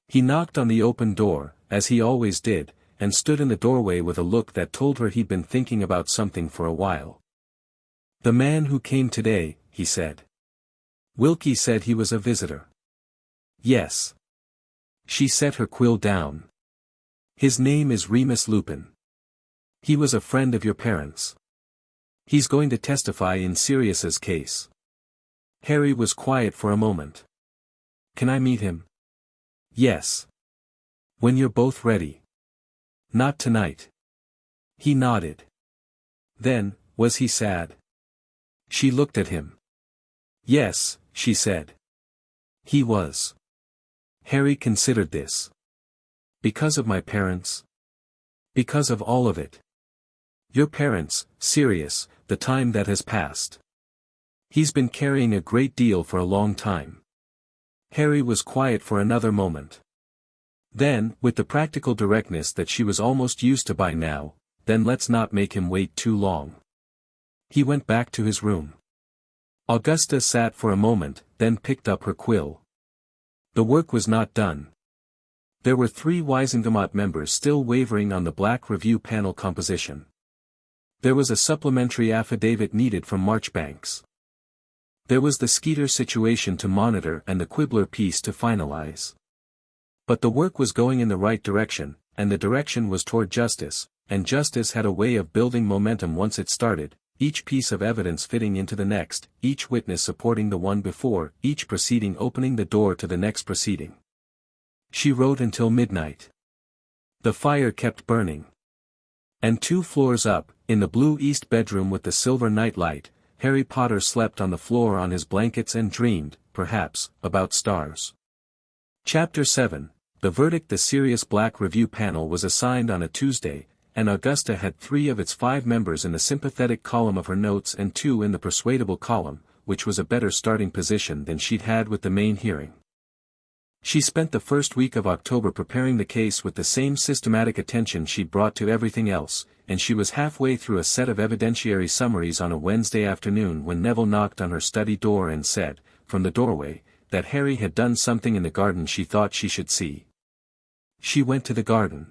S1: He knocked on the open door, as he always did, and stood in the doorway with a look that told her he'd been thinking about something for a while. The man who came today, he said. Wilkie said he was a visitor. Yes. She set her quill down. His name is Remus Lupin. He was a friend of your parents. He's going to testify in Sirius's case. Harry was quiet for a moment. Can I meet him? Yes. When you're both ready. Not tonight. He nodded. Then, was he sad? She looked at him. Yes, she said. He was. Harry considered this. Because of my parents? Because of all of it. Your parents, Sirius, the time that has passed. He's been carrying a great deal for a long time. Harry was quiet for another moment. Then, with the practical directness that she was almost used to by now, then let's not make him wait too long. He went back to his room. Augusta sat for a moment, then picked up her quill. The work was not done. There were 3 Wizengamot members still wavering on the Black Review panel composition. There was a supplementary affidavit needed from Marchbanks. There was the Skeeter situation to monitor and the Quibbler piece to finalize. But the work was going in the right direction, and the direction was toward justice, and justice had a way of building momentum once it started, each piece of evidence fitting into the next, each witness supporting the one before, each proceeding opening the door to the next proceeding. She wrote until midnight. The fire kept burning. And 2 floors up, in the blue east bedroom with the silver nightlight, Harry Potter slept on the floor on his blankets and dreamed, perhaps, about stars. Chapter 7. The verdict. The Sirius Black Review panel was assigned on a Tuesday, and Augusta had 3 of its 5 members in the sympathetic column of her notes and 2 in the persuadable column, which was a better starting position than she'd had with the main hearing. She spent the first week of October preparing the case with the same systematic attention she'd brought to everything else, and she was halfway through a set of evidentiary summaries on a Wednesday afternoon when Neville knocked on her study door and said, from the doorway, that Harry had done something in the garden she thought she should see. She went to the garden.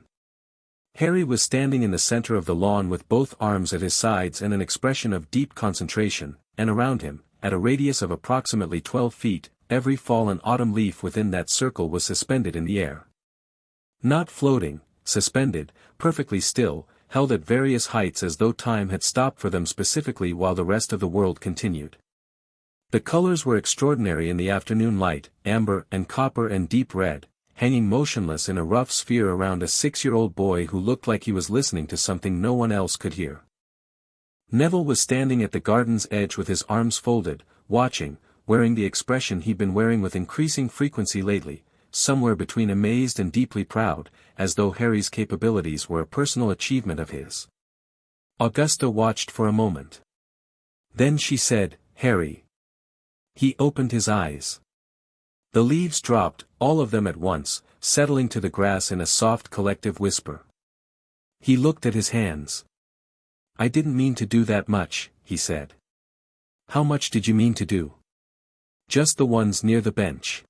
S1: Harry was standing in the center of the lawn with both arms at his sides and an expression of deep concentration, and around him, at a radius of approximately 12 feet, every fall and autumn leaf within that circle was suspended in the air. Not floating, suspended, perfectly still, held at various heights as though time had stopped for them specifically while the rest of the world continued. The colors were extraordinary in the afternoon light, amber and copper and deep red, hanging motionless in a rough sphere around a 6-year-old boy who looked like he was listening to something no one else could hear. Neville was standing at the garden's edge with his arms folded, watching, wearing the expression he'd been wearing with increasing frequency lately, somewhere between amazed and deeply proud, as though Harry's capabilities were a personal achievement of his. Augusta watched for a moment. Then she said, "Harry." He opened his eyes. The leaves dropped, all of them at once, settling to the grass in a soft collective whisper. He looked at his hands. "I didn't mean to do that much," he said. "How much did you mean to do?" "Just the ones near the bench."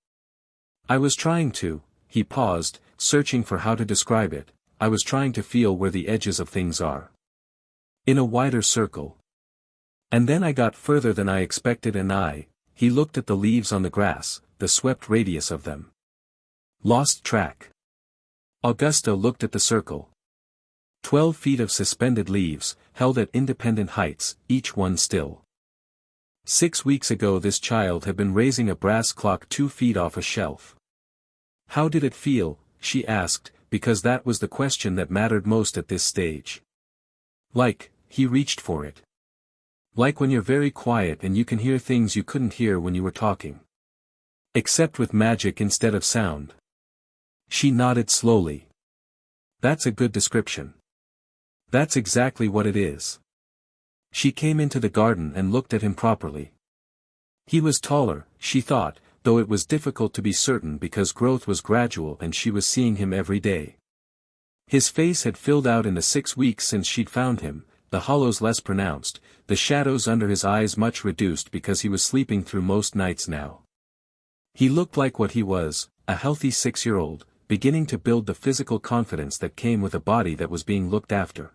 S1: "I was trying to," he paused, searching for how to describe it, "I was trying to feel where the edges of things are. In a wider circle. And then I got further than I expected and he looked at the leaves on the grass, the swept radius of them. Lost track." Augusta looked at the circle. 12 feet of suspended leaves, held at independent heights, each one still. 6 weeks ago this child had been raising a brass clock 2 feet off a shelf. How did it feel, she asked, because that was the question that mattered most at this stage. He reached for it. Like when you're very quiet and you can hear things you couldn't hear when you were talking. Except with magic instead of sound. She nodded slowly. That's a good description. That's exactly what it is. She came into the garden and looked at him properly. He was taller, she thought, though it was difficult to be certain because growth was gradual and she was seeing him every day. His face had filled out in the 6 weeks since she'd found him, the hollows less pronounced, the shadows under his eyes much reduced because he was sleeping through most nights now. He looked like what he was, a healthy 6-year-old, beginning to build the physical confidence that came with a body that was being looked after.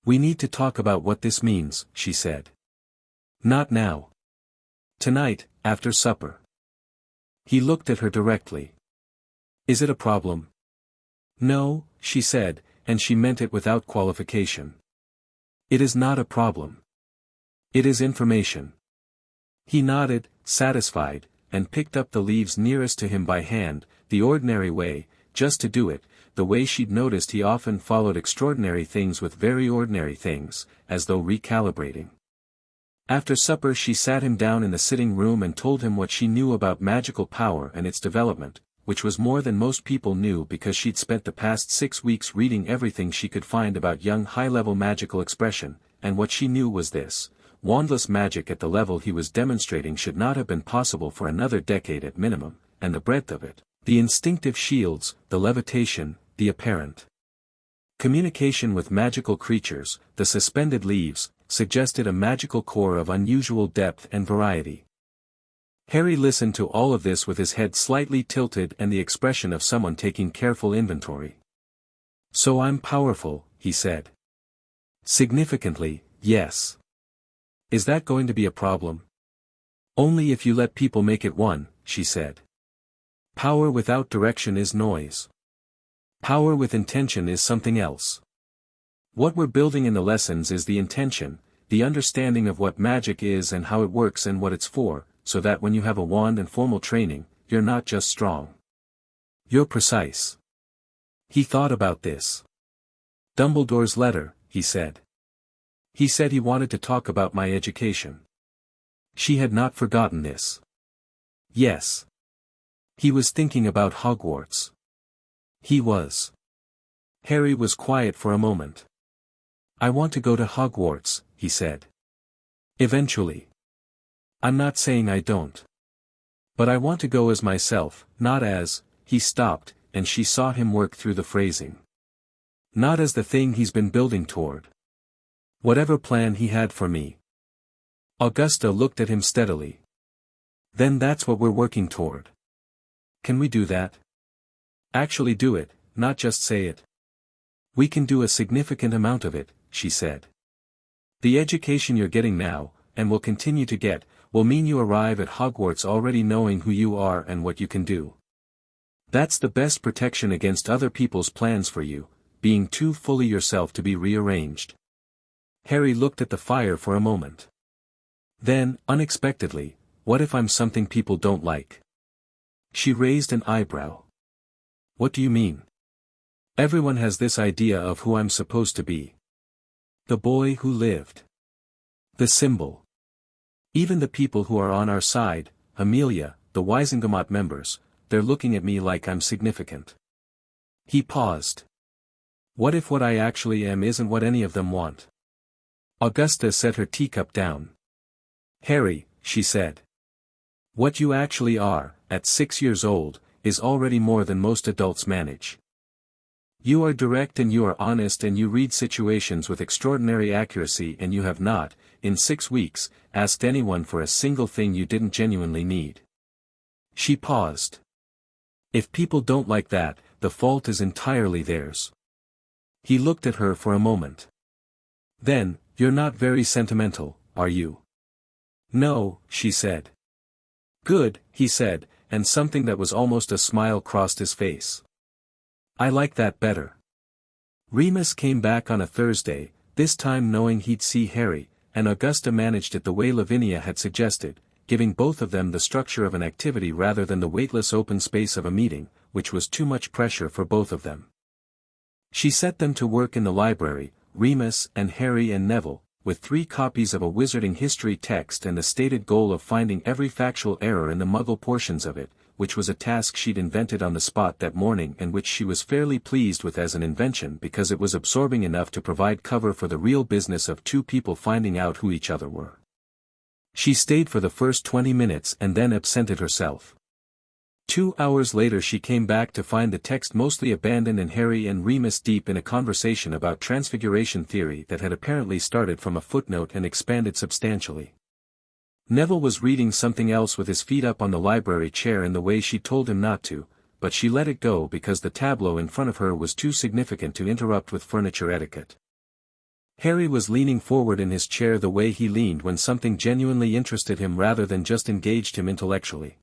S1: "We need to talk about what this means," she said. Not now. Tonight, after supper. He looked at her directly. Is it a problem? No, she said, and she meant it without qualification. It is not a problem. It is information. He nodded, satisfied, and picked up the leaves nearest to him by hand, the ordinary way, just to do it, the way she'd noticed he often followed extraordinary things with very ordinary things, as though recalibrating. After supper she sat him down in the sitting room and told him what she knew about magical power and its development, which was more than most people knew because she'd spent the past 6 weeks reading everything she could find about young high-level magical expression, and what she knew was this: wandless magic at the level he was demonstrating should not have been possible for another decade at minimum, and the breadth of it, the instinctive shields, the levitation, the apparent communication with magical creatures, the suspended leaves, suggested a magical core of unusual depth and variety. Harry listened to all of this with his head slightly tilted and the expression of someone taking careful inventory. So I'm powerful, he said. Significantly, yes. Is that going to be a problem? Only if you let people make it one, she said. Power without direction is noise. Power with intention is something else. What we're building in the lessons is the intention, the understanding of what magic is and how it works and what it's for, so that when you have a wand and formal training, you're not just strong. You're precise. He thought about this. Dumbledore's letter, he said. He said he wanted to talk about my education. She had not forgotten this. Yes. He was thinking about Hogwarts. He was. Harry was quiet for a moment. I want to go to Hogwarts, he said. Eventually. I'm not saying I don't. But I want to go as myself, not as, he stopped, and she saw him work through the phrasing. Not as the thing he's been building toward. Whatever plan he had for me. Augusta looked at him steadily. Then that's what we're working toward. Can we do that? Actually do it, not just say it. We can do a significant amount of it, she said. The education you're getting now, and will continue to get, will mean you arrive at Hogwarts already knowing who you are and what you can do. That's the best protection against other people's plans for you, being too fully yourself to be rearranged. Harry looked at the fire for a moment. Then, unexpectedly, what if I'm something people don't like? She raised an eyebrow. What do you mean? Everyone has this idea of who I'm supposed to be. The boy who lived. The symbol. Even the people who are on our side, Amelia, the Wizengamot members, they're looking at me like I'm significant. He paused. What if what I actually am isn't what any of them want? Augusta set her teacup down. Harry, she said. What you actually are, at 6 years old, is already more than most adults manage. You are direct and you are honest and you read situations with extraordinary accuracy and you have not, in 6 weeks, asked anyone for a single thing you didn't genuinely need. She paused. If people don't like that, the fault is entirely theirs. He looked at her for a moment. Then, you're not very sentimental, are you? No, she said. Good, he said, and something that was almost a smile crossed his face. I like that better. Remus came back on a Thursday, this time knowing he'd see Harry, and Augusta managed it the way Lavinia had suggested, giving both of them the structure of an activity rather than the weightless open space of a meeting, which was too much pressure for both of them. She set them to work in the library, Remus and Harry and Neville, with 3 copies of a wizarding history text and the stated goal of finding every factual error in the Muggle portions of it, which was a task she'd invented on the spot that morning and which she was fairly pleased with as an invention because it was absorbing enough to provide cover for the real business of 2 people finding out who each other were. She stayed for the first 20 minutes and then absented herself. 2 hours later she came back to find the text mostly abandoned and Harry and Remus deep in a conversation about transfiguration theory that had apparently started from a footnote and expanded substantially. Neville was reading something else with his feet up on the library chair in the way she told him not to, but she let it go because the tableau in front of her was too significant to interrupt with furniture etiquette. Harry was leaning forward in his chair the way he leaned when something genuinely interested him rather than just engaged him intellectually.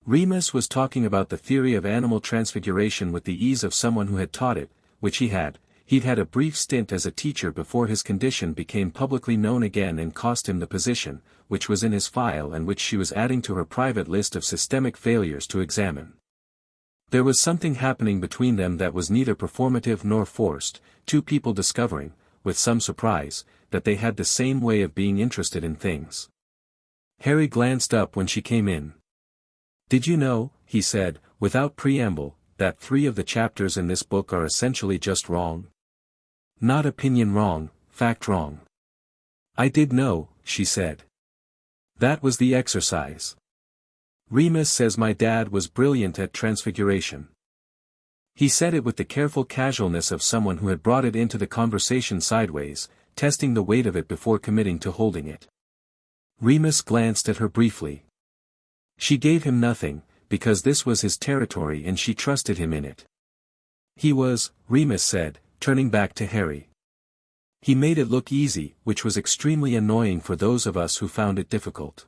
S1: Remus was talking about the theory of animal transfiguration with the ease of someone who had taught it, which he had. He'd had a brief stint as a teacher before his condition became publicly known again and cost him the position, which was in his file and which she was adding to her private list of systemic failures to examine. There was something happening between them that was neither performative nor forced, two people discovering, with some surprise, that they had the same way of being interested in things. Harry glanced up when she came in. "Did you know," he said, without preamble, "that 3 of the chapters in this book are essentially just wrong? Not opinion wrong, fact wrong." "I did know," she said. "That was the exercise. Remus says my dad was brilliant at transfiguration." He said it with the careful casualness of someone who had brought it into the conversation sideways, testing the weight of it before committing to holding it. Remus glanced at her briefly. She gave him nothing, because this was his territory and she trusted him in it. "He was," Remus said, turning back to Harry. "He made it look easy, which was extremely annoying for those of us who found it difficult."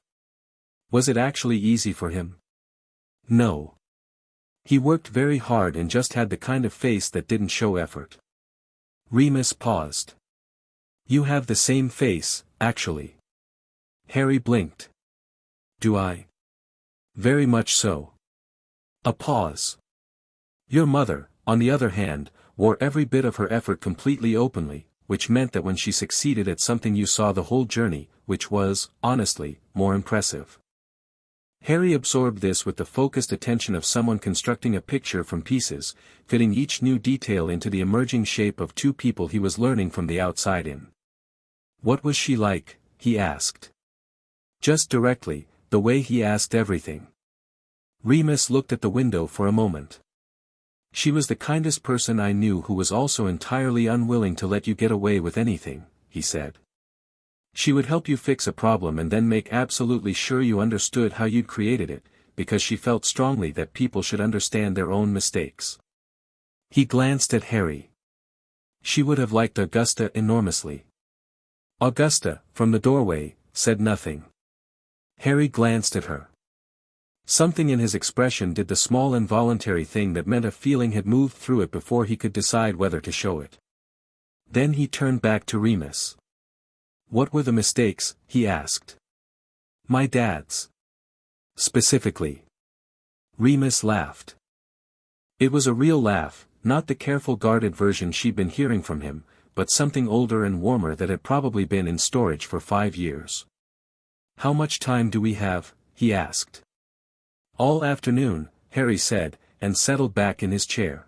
S1: "Was it actually easy for him?" "No. He worked very hard and just had the kind of face that didn't show effort." Remus paused. "You have the same face, actually." Harry blinked. "Do I?" "Very much so." A pause. "Your mother, on the other hand, wore every bit of her effort completely openly, which meant that when she succeeded at something you saw the whole journey, which was, honestly, more impressive." Harry absorbed this with the focused attention of someone constructing a picture from pieces, fitting each new detail into the emerging shape of two people he was learning from the outside in. "What was she like?" he asked. Just directly, the way he asked everything. Remus looked at the window for a moment. "She was the kindest person I knew who was also entirely unwilling to let you get away with anything," he said. "She would help you fix a problem and then make absolutely sure you understood how you'd created it, because she felt strongly that people should understand their own mistakes." He glanced at Harry. "She would have liked Augusta enormously." Augusta, from the doorway, said nothing. Harry glanced at her. Something in his expression did the small involuntary thing that meant a feeling had moved through it before he could decide whether to show it. Then he turned back to Remus. "What were the mistakes?" he asked. "My dad's." "Specifically?" Remus laughed. It was a real laugh, not the careful guarded version she'd been hearing from him, but something older and warmer that had probably been in storage for 5 years. "How much time do we have?" he asked. "All afternoon," Harry said, and settled back in his chair.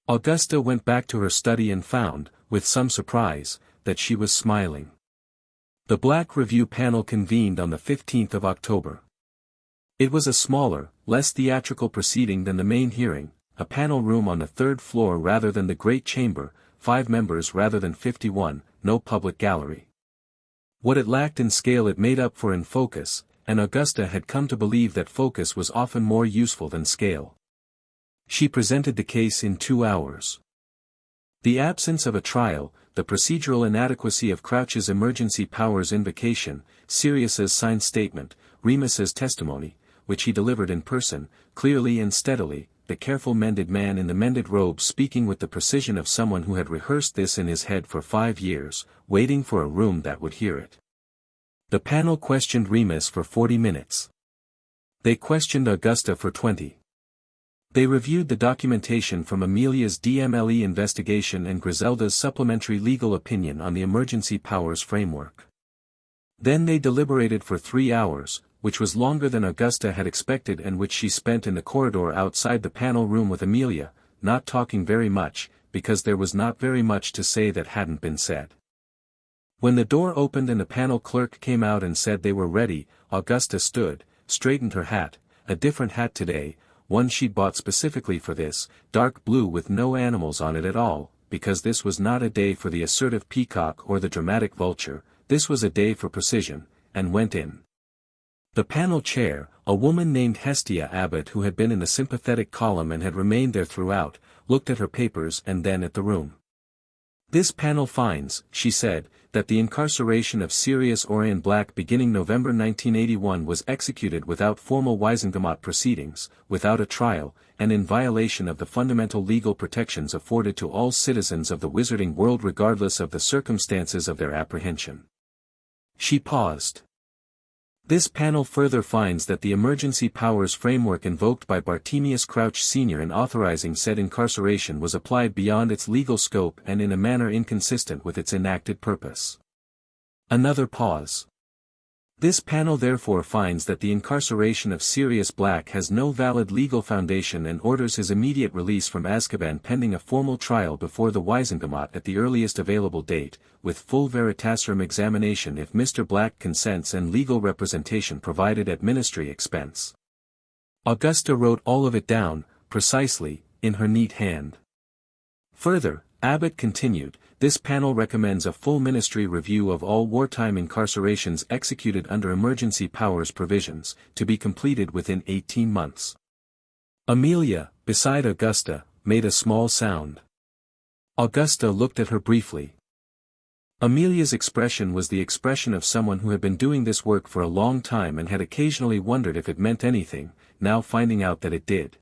S1: Augusta went back to her study and found, with some surprise, that she was smiling. The Black Review panel convened on the 15th of October. It was a smaller, less theatrical proceeding than the main hearing, a panel room on the 3rd floor rather than the Great Chamber, 5 members rather than 51, no public gallery. What it lacked in scale it made up for in focus, and Augusta had come to believe that focus was often more useful than scale. She presented the case in 2 hours. The absence of a trial, the procedural inadequacy of Crouch's emergency powers invocation, Sirius's signed statement, Remus's testimony, which he delivered in person, clearly and steadily, the careful mended man in the mended robe speaking with the precision of someone who had rehearsed this in his head for 5 years, waiting for a room that would hear it. The panel questioned Remus for 40 minutes. They questioned Augusta for 20. They reviewed the documentation from Amelia's DMLE investigation and Griselda's supplementary legal opinion on the emergency powers framework. Then they deliberated for 3 hours, which was longer than Augusta had expected and which she spent in the corridor outside the panel room with Amelia, not talking very much, because there was not very much to say that hadn't been said. When the door opened and the panel clerk came out and said they were ready, Augusta stood, straightened her hat, a different hat today, one she'd bought specifically for this, dark blue with no animals on it at all, because this was not a day for the assertive peacock or the dramatic vulture, this was a day for precision, and went in. The panel chair, a woman named Hestia Abbott who had been in the sympathetic column and had remained there throughout, looked at her papers and then at the room. This panel finds, she said, that the incarceration of Sirius Orion Black beginning November 1981 was executed without formal Wizengamot proceedings, without a trial, and in violation of the fundamental legal protections afforded to all citizens of the wizarding world regardless of the circumstances of their apprehension. She paused. This panel further finds that the emergency powers framework invoked by Bartemius Crouch Sr. in authorizing said incarceration was applied beyond its legal scope and in a manner inconsistent with its enacted purpose. Another pause. This panel therefore finds that the incarceration of Sirius Black has no valid legal foundation and orders his immediate release from Azkaban pending a formal trial before the Wizengamot at the earliest available date, with full veritaserum examination if Mr. Black consents and legal representation provided at ministry expense. Augusta wrote all of it down, precisely, in her neat hand. Further, Abbott continued, this panel recommends a full ministry review of all wartime incarcerations executed under emergency powers provisions, to be completed within 18 months. Amelia, beside Augusta, made a small sound. Augusta looked at her briefly. Amelia's expression was the expression of someone who had been doing this work for a long time and had occasionally wondered if it meant anything, now finding out that it did.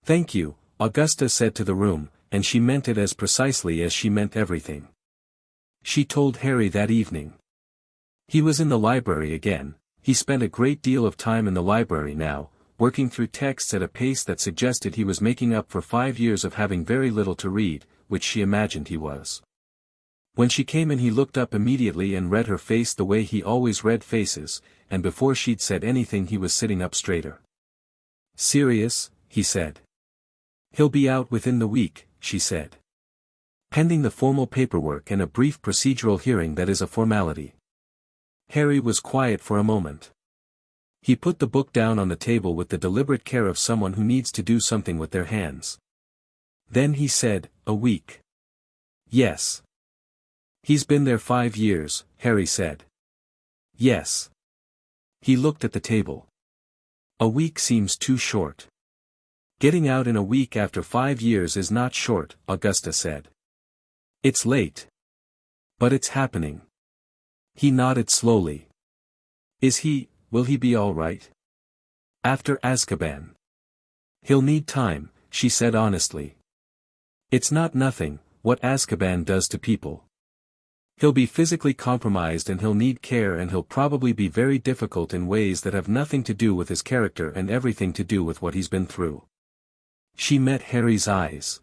S1: "Thank you," Augusta said to the room, and she meant it as precisely as she meant everything. She told Harry that evening. He was in the library again. He spent a great deal of time in the library now, working through texts at a pace that suggested he was making up for 5 years of having very little to read, which she imagined he was. When she came in he looked up immediately and read her face the way he always read faces, and before she'd said anything he was sitting up straighter. "Sirius," he said. "He'll be out within the week," she said. "Pending the formal paperwork and a brief procedural hearing that is a formality." Harry was quiet for a moment. He put the book down on the table with the deliberate care of someone who needs to do something with their hands. Then he said, "A week." "Yes." "He's been there 5 years, Harry said. "Yes." He looked at the table. "A week seems too short." "Getting out in a week after 5 years is not short," Augusta said. "It's late. But it's happening." He nodded slowly. Will he be all right? "After Azkaban. He'll need time," she said honestly. "It's not nothing, what Azkaban does to people. He'll be physically compromised and he'll need care and he'll probably be very difficult in ways that have nothing to do with his character and everything to do with what he's been through." She met Harry's eyes.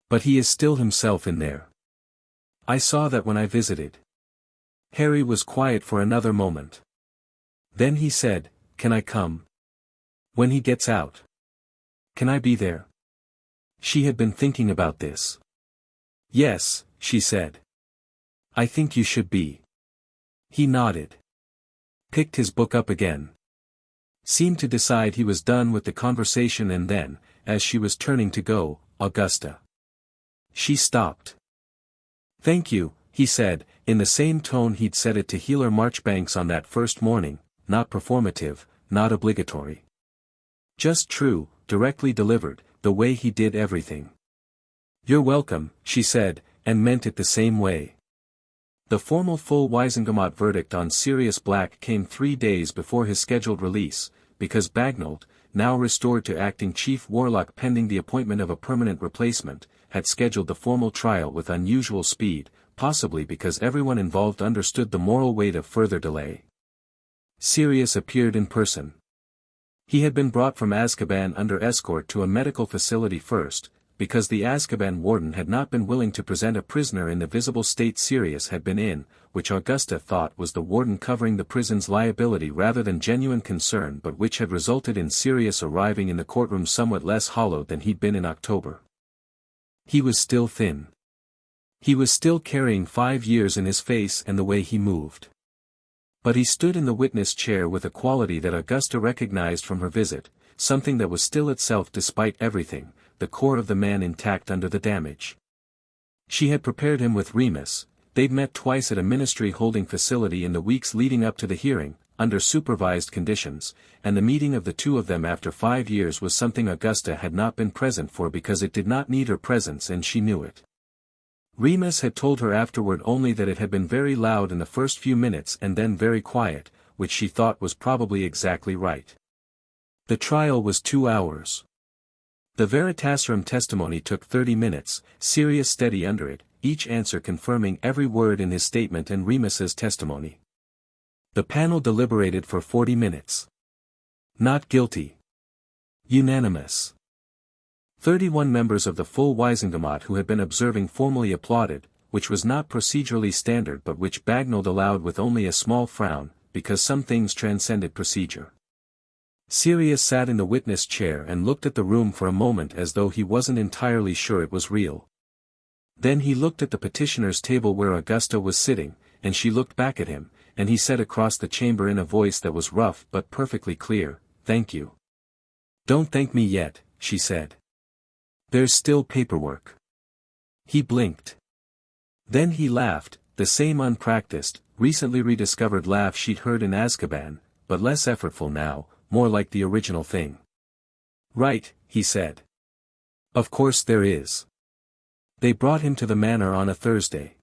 S1: "But he is still himself in there. I saw that when I visited." Harry was quiet for another moment. Then he said, "Can I come? When he gets out? Can I be there?" She had been thinking about this. "Yes," she said. "I think you should be." He nodded. Picked his book up again. Seemed to decide he was done with the conversation and then, as she was turning to go, "Augusta." She stopped. "Thank you," he said, in the same tone he'd said it to Healer Marchbanks on that first morning, not performative, not obligatory. Just true, directly delivered, the way he did everything. "You're welcome," she said, and meant it the same way. The formal full Wizengamot verdict on Sirius Black came 3 days before his scheduled release, because Bagnold, now restored to acting chief warlock pending the appointment of a permanent replacement, had scheduled the formal trial with unusual speed, possibly because everyone involved understood the moral weight of further delay. Sirius appeared in person. He had been brought from Azkaban under escort to a medical facility first, because the Azkaban warden had not been willing to present a prisoner in the visible state Sirius had been in, which Augusta thought was the warden covering the prison's liability rather than genuine concern but which had resulted in Sirius arriving in the courtroom somewhat less hollowed than he'd been in October. He was still thin. He was still carrying 5 years in his face and the way he moved. But he stood in the witness chair with a quality that Augusta recognized from her visit, something that was still itself despite everything, the core of the man intact under the damage. She had prepared him with Remus. They'd met twice at a ministry holding facility in the weeks leading up to the hearing, under supervised conditions, and the meeting of the two of them after 5 years was something Augusta had not been present for because it did not need her presence and she knew it. Remus had told her afterward only that it had been very loud in the first few minutes and then very quiet, which she thought was probably exactly right. The trial was 2 hours. The Veritaserum testimony took 30 minutes, Sirius steady under it, each answer confirming every word in his statement and Remus's testimony. The panel deliberated for 40 minutes. Not guilty. Unanimous. 31 members of the full Wizengamot who had been observing formally applauded, which was not procedurally standard but which Bagnald allowed with only a small frown, because some things transcended procedure. Sirius sat in the witness chair and looked at the room for a moment as though he wasn't entirely sure it was real. Then he looked at the petitioner's table where Augusta was sitting, and she looked back at him, and he said across the chamber in a voice that was rough but perfectly clear, "Thank you." "Don't thank me yet," she said. "There's still paperwork." He blinked. Then he laughed, the same unpracticed, recently rediscovered laugh she'd heard in Azkaban, but less effortful now, more like the original thing. "Right," he said. "Of course there is." They brought him to the manor on a Thursday.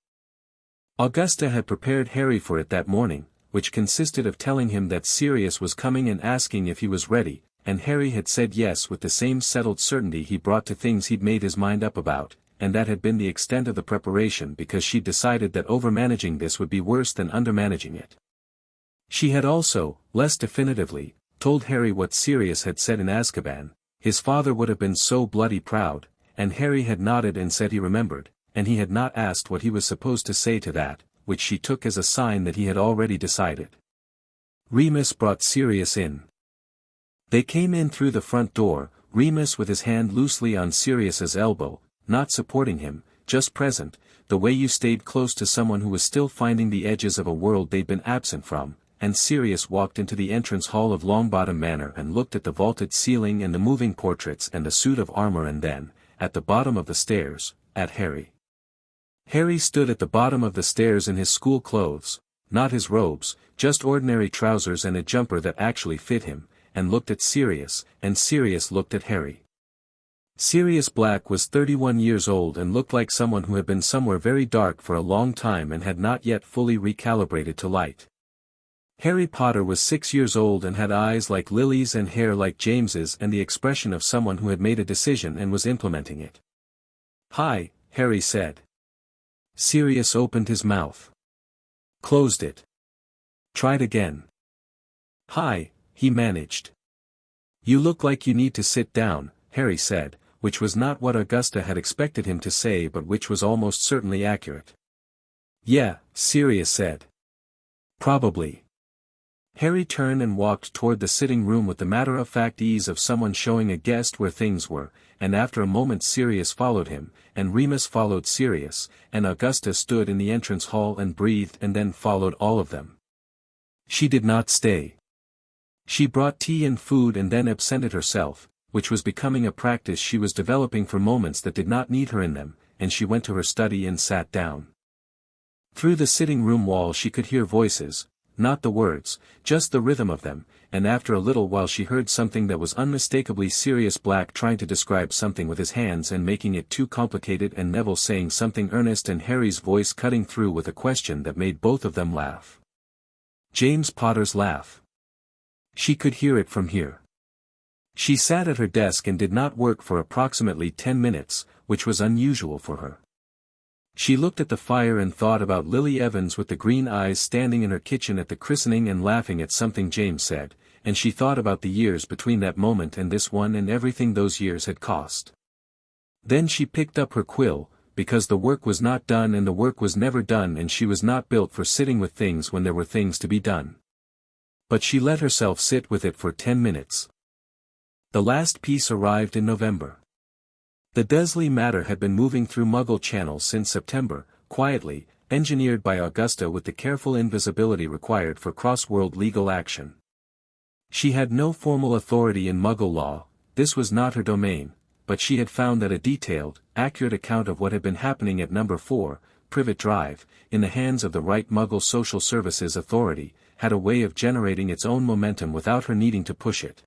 S1: Augusta had prepared Harry for it that morning, which consisted of telling him that Sirius was coming and asking if he was ready, and Harry had said yes with the same settled certainty he brought to things he'd made his mind up about, and that had been the extent of the preparation because she'd decided that overmanaging this would be worse than undermanaging it. She had also, less definitively, told Harry what Sirius had said in Azkaban, his father would have been so bloody proud, and Harry had nodded and said he remembered, and he had not asked what he was supposed to say to that, which she took as a sign that he had already decided. Remus brought Sirius in. They came in through the front door, Remus with his hand loosely on Sirius's elbow, not supporting him, just present, the way you stayed close to someone who was still finding the edges of a world they'd been absent from, and Sirius walked into the entrance hall of Longbottom Manor and looked at the vaulted ceiling and the moving portraits and the suit of armor and then, at the bottom of the stairs, at Harry. Harry stood at the bottom of the stairs in his school clothes, not his robes, just ordinary trousers and a jumper that actually fit him, and looked at Sirius, and Sirius looked at Harry. Sirius Black was 31 years old and looked like someone who had been somewhere very dark for a long time and had not yet fully recalibrated to light. Harry Potter was 6 years old and had eyes like lilies and hair like James's and the expression of someone who had made a decision and was implementing it. "Hi," Harry said. Sirius opened his mouth. Closed it. Tried again. "Hi," he managed. "You look like you need to sit down," Harry said, which was not what Augusta had expected him to say but which was almost certainly accurate. "Yeah," Sirius said. "Probably." Harry turned and walked toward the sitting room with the matter-of-fact ease of someone showing a guest where things were, and after a moment Sirius followed him, and Remus followed Sirius, and Augusta stood in the entrance hall and breathed and then followed all of them. She did not stay. She brought tea and food and then absented herself, which was becoming a practice she was developing for moments that did not need her in them, and she went to her study and sat down. Through the sitting room wall she could hear voices, not the words, just the rhythm of them, and after a little while she heard something that was unmistakably Sirius Black trying to describe something with his hands and making it too complicated and Neville saying something earnest and Harry's voice cutting through with a question that made both of them laugh. James Potter's laugh. She could hear it from here. She sat at her desk and did not work for approximately 10 minutes, which was unusual for her. She looked at the fire and thought about Lily Evans with the green eyes standing in her kitchen at the christening and laughing at something James said, and she thought about the years between that moment and this one and everything those years had cost. Then she picked up her quill, because the work was not done and the work was never done and she was not built for sitting with things when there were things to be done. But she let herself sit with it for 10 minutes. The last piece arrived in November. The Dursley matter had been moving through Muggle channels since September, quietly, engineered by Augusta with the careful invisibility required for cross-world legal action. She had no formal authority in Muggle law, this was not her domain, but she had found that a detailed, accurate account of what had been happening at No. 4, Privet Drive, in the hands of the right Muggle Social Services Authority, had a way of generating its own momentum without her needing to push it.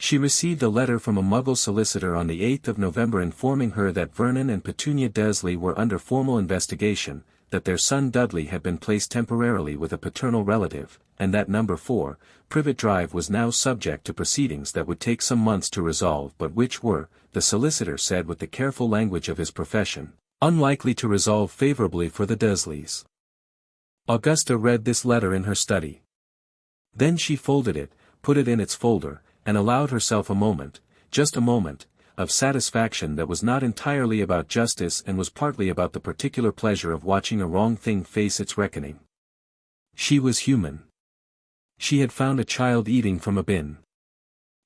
S1: She received a letter from a Muggle solicitor on the 8th of November informing her that Vernon and Petunia Dursley were under formal investigation, that their son Dudley had been placed temporarily with a paternal relative, and that number 4, Privet Drive was now subject to proceedings that would take some months to resolve but which were, the solicitor said with the careful language of his profession, unlikely to resolve favorably for the Dursleys. Augusta read this letter in her study. Then she folded it, put it in its folder, and allowed herself a moment, just a moment, of satisfaction that was not entirely about justice and was partly about the particular pleasure of watching a wrong thing face its reckoning. She was human. She had found a child eating from a bin.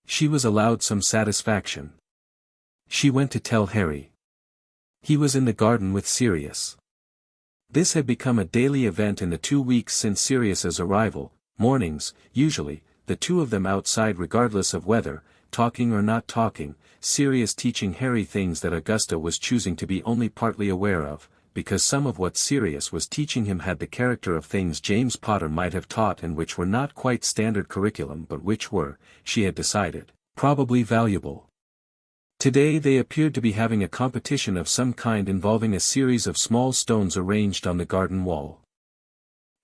S1: She was allowed some satisfaction. She went to tell Harry. He was in the garden with Sirius. This had become a daily event in the 2 weeks since Sirius's arrival, mornings, usually, the two of them outside regardless of weather, talking or not talking, Sirius teaching Harry things that Augusta was choosing to be only partly aware of, because some of what Sirius was teaching him had the character of things James Potter might have taught and which were not quite standard curriculum but which were, she had decided, probably valuable. Today they appeared to be having a competition of some kind involving a series of small stones arranged on the garden wall.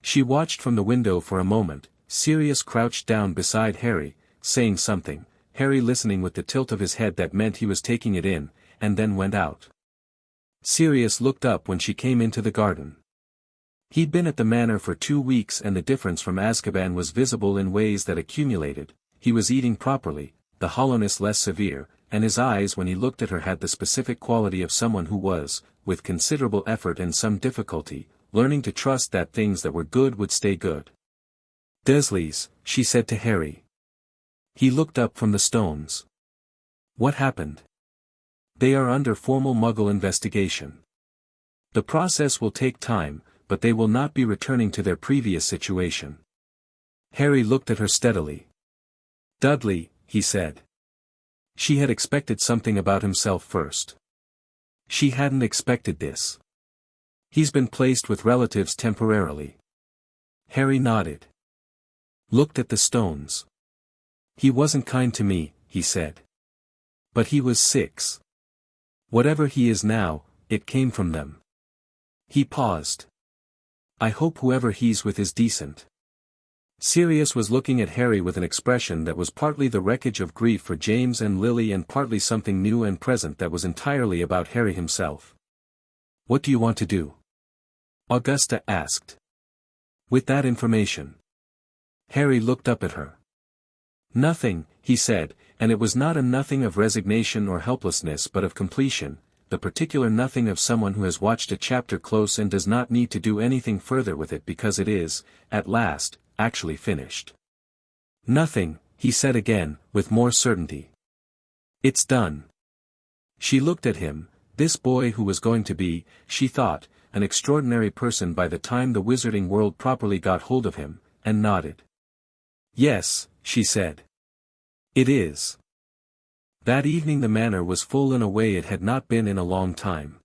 S1: She watched from the window for a moment, Sirius crouched down beside Harry, saying something, Harry listening with the tilt of his head that meant he was taking it in, and then went out. Sirius looked up when she came into the garden. He'd been at the manor for 2 weeks and the difference from Azkaban was visible in ways that accumulated. He was eating properly, the hollowness less severe, and his eyes when he looked at her had the specific quality of someone who was, with considerable effort and some difficulty, learning to trust that things that were good would stay good. "Dursleys," she said to Harry. He looked up from the stones. "What happened?" "They are under formal Muggle investigation. The process will take time, but they will not be returning to their previous situation." Harry looked at her steadily. "Dudley," he said. She had expected something about himself first. She hadn't expected this. "He's been placed with relatives temporarily." Harry nodded. Looked at the stones. "He wasn't kind to me," he said. "But he was 6. Whatever he is now, it came from them." He paused. "I hope whoever he's with is decent." Sirius was looking at Harry with an expression that was partly the wreckage of grief for James and Lily and partly something new and present that was entirely about Harry himself. "What do you want to do?" Augusta asked. "With that information." Harry looked up at her. "Nothing," he said, and it was not a nothing of resignation or helplessness but of completion, the particular nothing of someone who has watched a chapter close and does not need to do anything further with it because it is, at last, actually finished. "Nothing," he said again, with more certainty. "It's done." She looked at him, this boy who was going to be, she thought, an extraordinary person by the time the wizarding world properly got hold of him, and nodded. "Yes," she said. "It is." That evening the manor was full in a way it had not been in a long time.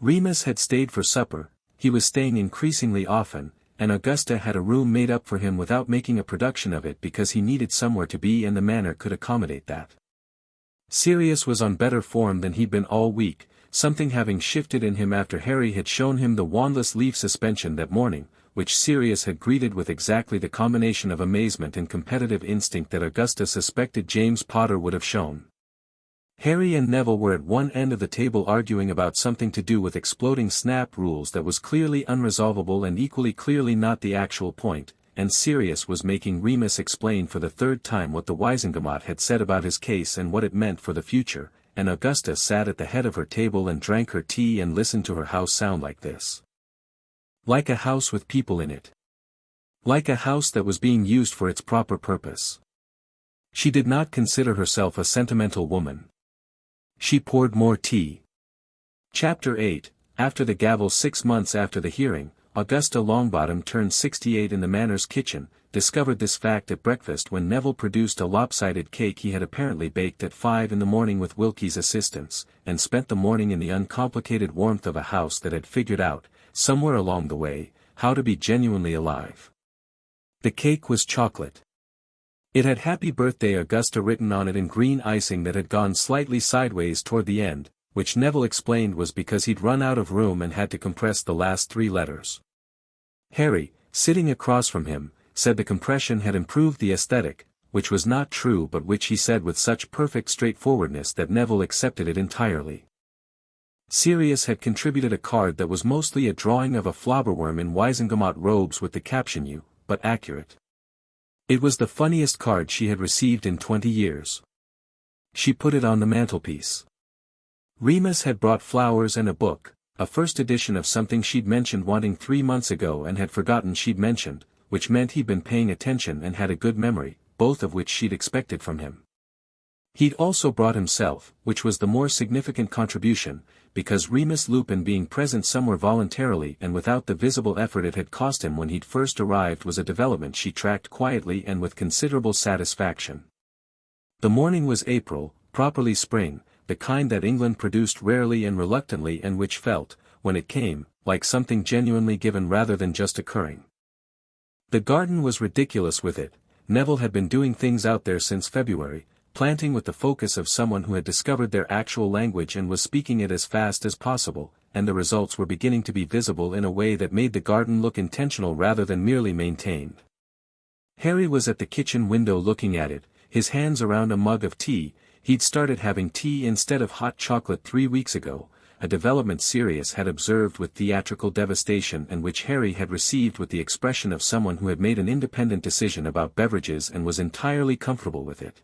S1: Remus had stayed for supper, he was staying increasingly often, and Augusta had a room made up for him without making a production of it because he needed somewhere to be and the manor could accommodate that. Sirius was on better form than he'd been all week, something having shifted in him after Harry had shown him the wandless leaf suspension that morning, which Sirius had greeted with exactly the combination of amazement and competitive instinct that Augusta suspected James Potter would have shown. Harry and Neville were at one end of the table arguing about something to do with exploding snap rules that was clearly unresolvable and equally clearly not the actual point, and Sirius was making Remus explain for the 3rd time what the Wizengamot had said about his case and what it meant for the future, and Augusta sat at the head of her table and drank her tea and listened to her house sound like this. Like a house with people in it. Like a house that was being used for its proper purpose. She did not consider herself a sentimental woman. She poured more tea. Chapter 8, After the gavel. 6 months after the hearing, Augusta Longbottom turned 68 in the manor's kitchen, discovered this fact at breakfast when Neville produced a lopsided cake he had apparently baked at 5 in the morning with Wilkie's assistance, and spent the morning in the uncomplicated warmth of a house that had figured out, somewhere along the way, how to be genuinely alive. The cake was chocolate. It had "Happy Birthday Augusta" written on it in green icing that had gone slightly sideways toward the end, which Neville explained was because he'd run out of room and had to compress the last 3 letters. Harry, sitting across from him, said the compression had improved the aesthetic, which was not true but which he said with such perfect straightforwardness that Neville accepted it entirely. Sirius had contributed a card that was mostly a drawing of a flobberworm in Wizengamot robes with the caption "You, but accurate." It was the funniest card she had received in 20 years. She put it on the mantelpiece. Remus had brought flowers and a book, a first edition of something she'd mentioned wanting 3 months ago and had forgotten she'd mentioned, which meant he'd been paying attention and had a good memory, both of which she'd expected from him. He'd also brought himself, which was the more significant contribution, because Remus Lupin being present somewhere voluntarily and without the visible effort it had cost him when he'd first arrived was a development she tracked quietly and with considerable satisfaction. The morning was April, properly spring, the kind that England produced rarely and reluctantly and which felt, when it came, like something genuinely given rather than just occurring. The garden was ridiculous with it. Neville had been doing things out there since February, planting with the focus of someone who had discovered their actual language and was speaking it as fast as possible, and the results were beginning to be visible in a way that made the garden look intentional rather than merely maintained. Harry was at the kitchen window looking at it, his hands around a mug of tea. He'd started having tea instead of hot chocolate 3 weeks ago, a development Sirius had observed with theatrical devastation and which Harry had received with the expression of someone who had made an independent decision about beverages and was entirely comfortable with it.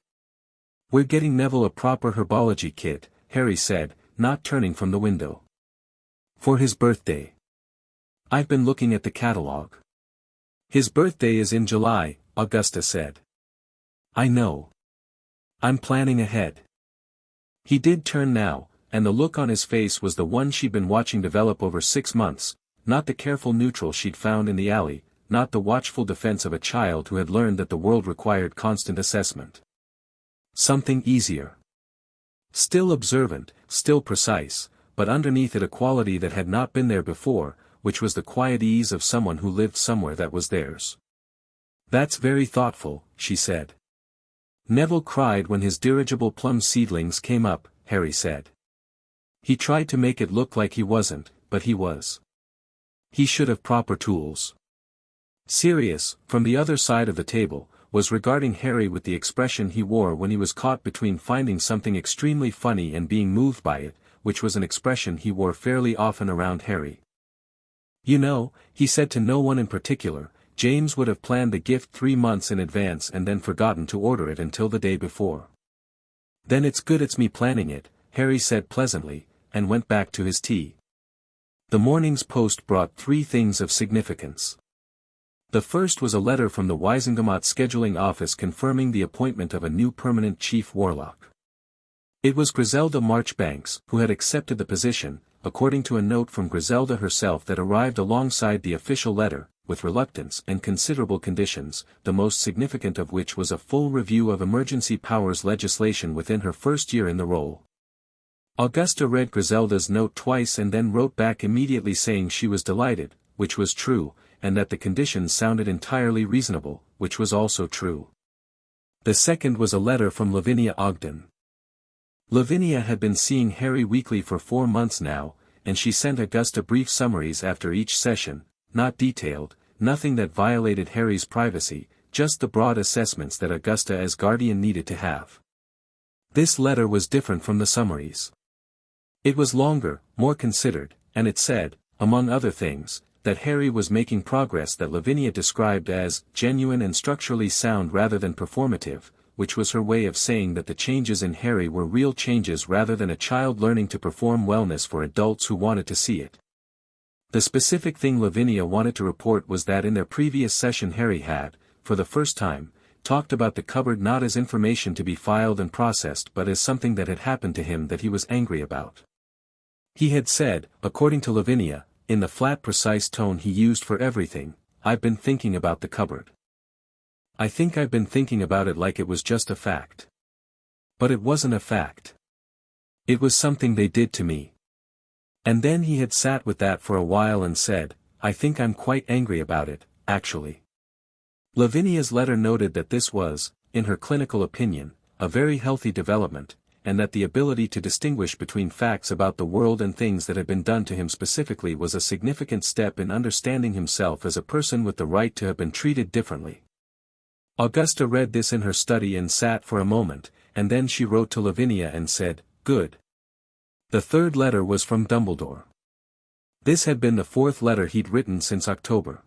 S1: "We're getting Neville a proper herbology kit," Harry said, not turning from the window. "For his birthday. I've been looking at the catalogue." "His birthday is in July," Augusta said. "I know. I'm planning ahead." He did turn now, and the look on his face was the one she'd been watching develop over 6 months, not the careful neutral she'd found in the alley, not the watchful defense of a child who had learned that the world required constant assessment. Something easier. Still observant, still precise, but underneath it a quality that had not been there before, which was the quiet ease of someone who lived somewhere that was theirs. "That's very thoughtful," she said. "Neville cried when his dirigible plum seedlings came up," Harry said. "He tried to make it look like he wasn't, but he was. He should have proper tools." Sirius, from the other side of the table, was regarding Harry with the expression he wore when he was caught between finding something extremely funny and being moved by it, which was an expression he wore fairly often around Harry. "You know," he said to no one in particular, "James would have planned the gift 3 months in advance and then forgotten to order it until the day before." "Then it's good it's me planning it," Harry said pleasantly, and went back to his tea. The morning's post brought 3 things of significance. The first was a letter from the Wizengamot scheduling office confirming the appointment of a new permanent chief warlock. It was Griselda Marchbanks who had accepted the position, according to a note from Griselda herself that arrived alongside the official letter, with reluctance and considerable conditions, the most significant of which was a full review of emergency powers legislation within her first year in the role. Augusta read Griselda's note twice and then wrote back immediately saying she was delighted, which was true, and that the conditions sounded entirely reasonable, which was also true. The second was a letter from Lavinia Ogden. Lavinia had been seeing Harry weekly for 4 months now, and she sent Augusta brief summaries after each session, not detailed, nothing that violated Harry's privacy, just the broad assessments that Augusta as guardian needed to have. This letter was different from the summaries. It was longer, more considered, and it said, among other things, that Harry was making progress that Lavinia described as genuine and structurally sound rather than performative, which was her way of saying that the changes in Harry were real changes rather than a child learning to perform wellness for adults who wanted to see it. The specific thing Lavinia wanted to report was that in their previous session Harry had, for the first time, talked about the cupboard not as information to be filed and processed but as something that had happened to him that he was angry about. He had said, according to Lavinia, in the flat precise tone he used for everything, "I've been thinking about the cupboard. I think I've been thinking about it like it was just a fact. But it wasn't a fact. It was something they did to me." And then he had sat with that for a while and said, "I think I'm quite angry about it, actually." Lavinia's letter noted that this was, in her clinical opinion, a very healthy development, and that the ability to distinguish between facts about the world and things that had been done to him specifically was a significant step in understanding himself as a person with the right to have been treated differently. Augusta read this in her study and sat for a moment, and then she wrote to Lavinia and said, "Good." The third letter was from Dumbledore. This had been the fourth letter he'd written since October.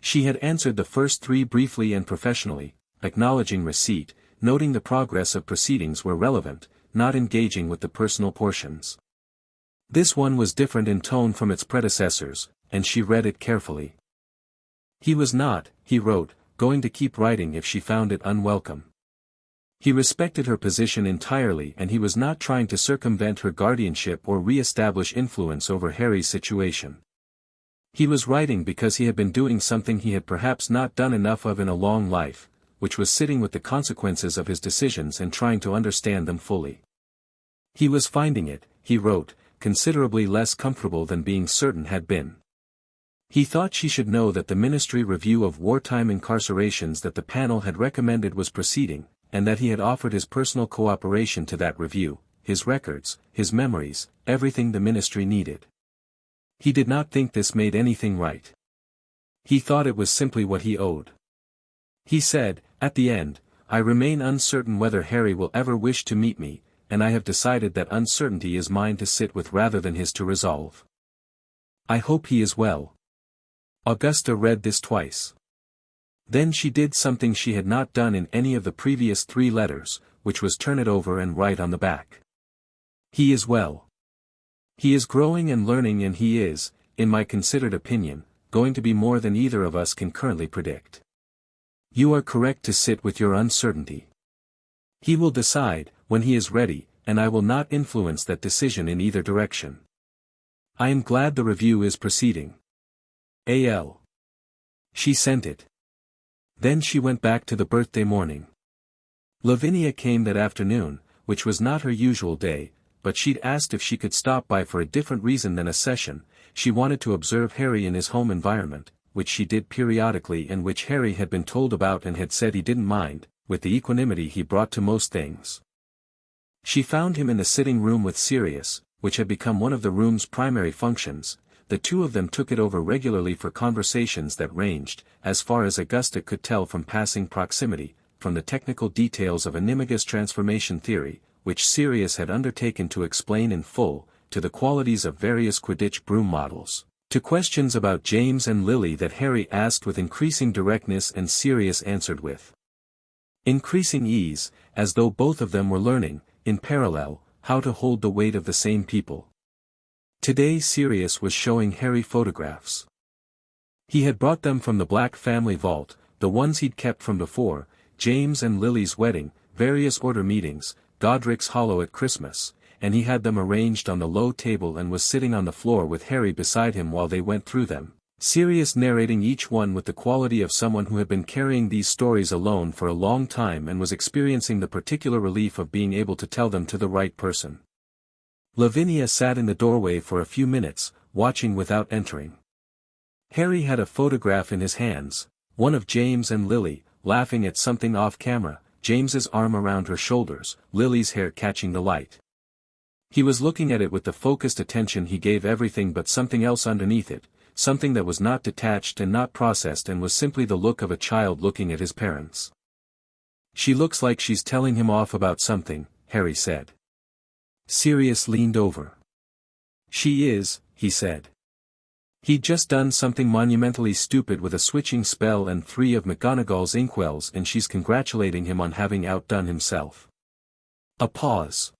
S1: She had answered the first three briefly and professionally, acknowledging receipt, noting the progress of proceedings where relevant, not engaging with the personal portions. This one was different in tone from its predecessors, and she read it carefully. He was not, he wrote, going to keep writing if she found it unwelcome. He respected her position entirely and he was not trying to circumvent her guardianship or re-establish influence over Harry's situation. He was writing because he had been doing something he had perhaps not done enough of in a long life, which was sitting with the consequences of his decisions and trying to understand them fully. He was finding it, he wrote, considerably less comfortable than being certain had been. He thought she should know that the Ministry review of wartime incarcerations that the panel had recommended was proceeding, and that he had offered his personal cooperation to that review, his records, his memories, everything the Ministry needed. He did not think this made anything right. He thought it was simply what he owed. He said, at the end, "I remain uncertain whether Harry will ever wish to meet me, and I have decided that uncertainty is mine to sit with rather than his to resolve. I hope he is well." Augusta read this twice. Then she did something she had not done in any of the previous 3 letters, which was turn it over and write on the back. "He is well. He is growing and learning and he is, in my considered opinion, going to be more than either of us can currently predict. You are correct to sit with your uncertainty. He will decide, when he is ready, and I will not influence that decision in either direction. I am glad the review is proceeding. A.L." She sent it. Then she went back to the birthday morning. Lavinia came that afternoon, which was not her usual day, but she'd asked if she could stop by for a different reason than a session. She wanted to observe Harry in his home environment, which she did periodically and which Harry had been told about and had said he didn't mind, with the equanimity he brought to most things. She found him in the sitting room with Sirius, which had become one of the room's primary functions. The two of them took it over regularly for conversations that ranged, as far as Augusta could tell from passing proximity, from the technical details of Animagus transformation theory, which Sirius had undertaken to explain in full, to the qualities of various Quidditch broom models, to questions about James and Lily that Harry asked with increasing directness and Sirius answered with increasing ease, as though both of them were learning, in parallel, how to hold the weight of the same people. Today Sirius was showing Harry photographs. He had brought them from the Black family vault, the ones he'd kept from before, James and Lily's wedding, various order meetings, Godric's Hollow at Christmas, and he had them arranged on the low table and was sitting on the floor with Harry beside him while they went through them, Sirius narrating each one with the quality of someone who had been carrying these stories alone for a long time and was experiencing the particular relief of being able to tell them to the right person. Lavinia sat in the doorway for a few minutes, watching without entering. Harry had a photograph in his hands, one of James and Lily, laughing at something off camera, James's arm around her shoulders, Lily's hair catching the light. He was looking at it with the focused attention he gave everything but something else underneath it, something that was not detached and not processed and was simply the look of a child looking at his parents. "She looks like she's telling him off about something," Harry said. Sirius leaned over. "She is," he said. He'd just done something monumentally stupid with a switching spell and 3 of McGonagall's inkwells and she's congratulating him on having outdone himself. A pause.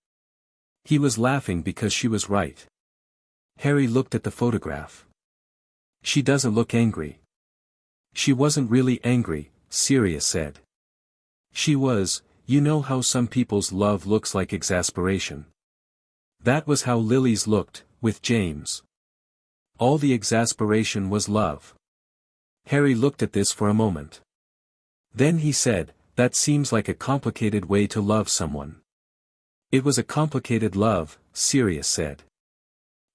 S1: He was laughing because she was right. Harry looked at the photograph. "She doesn't look angry." "She wasn't really angry," Sirius said. "She was, you know how some people's love looks like exasperation. That was how Lily's looked, with James. All the exasperation was love." Harry looked at this for a moment. Then he said, "That seems like a complicated way to love someone." "It was a complicated love," Sirius said.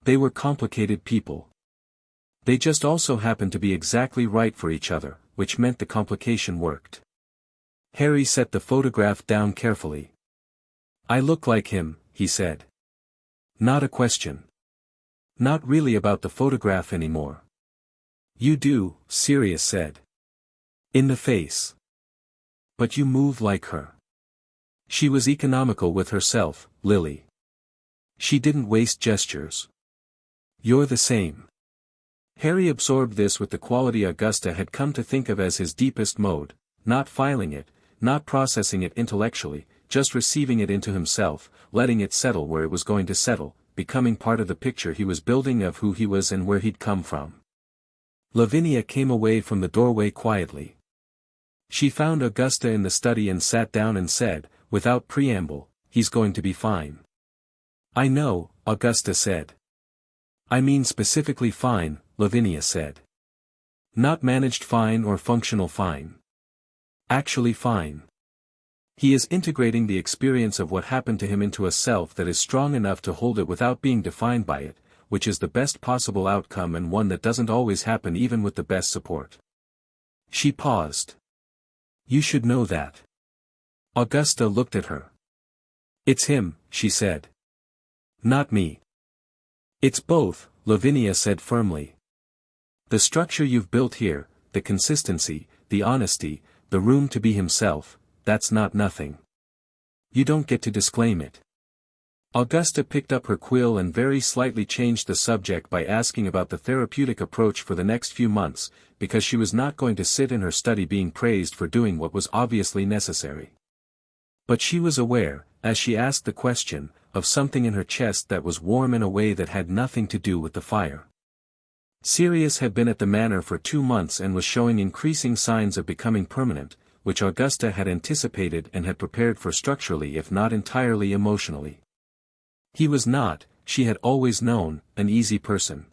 S1: "They were complicated people. They just also happened to be exactly right for each other, which meant the complication worked." Harry set the photograph down carefully. "I look like him," he said. "Not a question. Not really about the photograph anymore." "You do," Sirius said. "In the face. But you move like her." She was economical with herself, Lily. She didn't waste gestures. "You're the same." Harry absorbed this with the quality Augusta had come to think of as his deepest mode, not filing it, not processing it intellectually, just receiving it into himself, letting it settle where it was going to settle, becoming part of the picture he was building of who he was and where he'd come from. Lavinia came away from the doorway quietly. She found Augusta in the study and sat down and said, without preamble, "He's going to be fine." "I know," Augusta said. "I mean specifically fine," Lavinia said. "Not managed fine or functional fine. Actually fine. He is integrating the experience of what happened to him into a self that is strong enough to hold it without being defined by it, which is the best possible outcome and one that doesn't always happen even with the best support." She paused. "You should know that." Augusta looked at her. "It's him," she said. "Not me." "It's both," Lavinia said firmly. "The structure you've built here, the consistency, the honesty, the room to be himself, that's not nothing. You don't get to disclaim it." Augusta picked up her quill and very slightly changed the subject by asking about the therapeutic approach for the next few months, because she was not going to sit in her study being praised for doing what was obviously necessary. But she was aware, as she asked the question, of something in her chest that was warm in a way that had nothing to do with the fire. Sirius had been at the manor for 2 months and was showing increasing signs of becoming permanent, which Augusta had anticipated and had prepared for structurally if not entirely emotionally. He was not, she had always known, an easy person.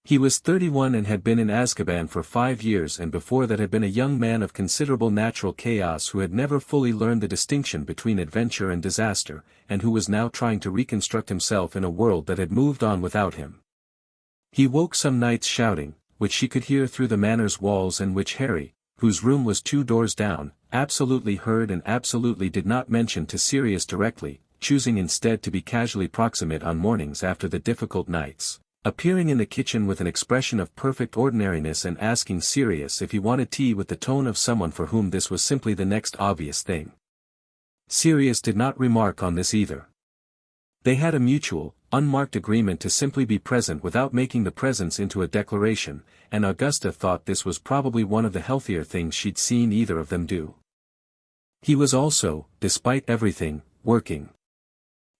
S1: He was 31 and had been in Azkaban for 5 years and before that had been a young man of considerable natural chaos who had never fully learned the distinction between adventure and disaster, and who was now trying to reconstruct himself in a world that had moved on without him. He woke some nights shouting, which she could hear through the manor's walls and which Harry, whose room was 2 doors down, absolutely heard and absolutely did not mention to Sirius directly, choosing instead to be casually proximate on mornings after the difficult nights, appearing in the kitchen with an expression of perfect ordinariness and asking Sirius if he wanted tea with the tone of someone for whom this was simply the next obvious thing. Sirius did not remark on this either. They had a mutual, unmarked agreement to simply be present without making the presence into a declaration, and Augusta thought this was probably one of the healthier things she'd seen either of them do. He was also, despite everything, working.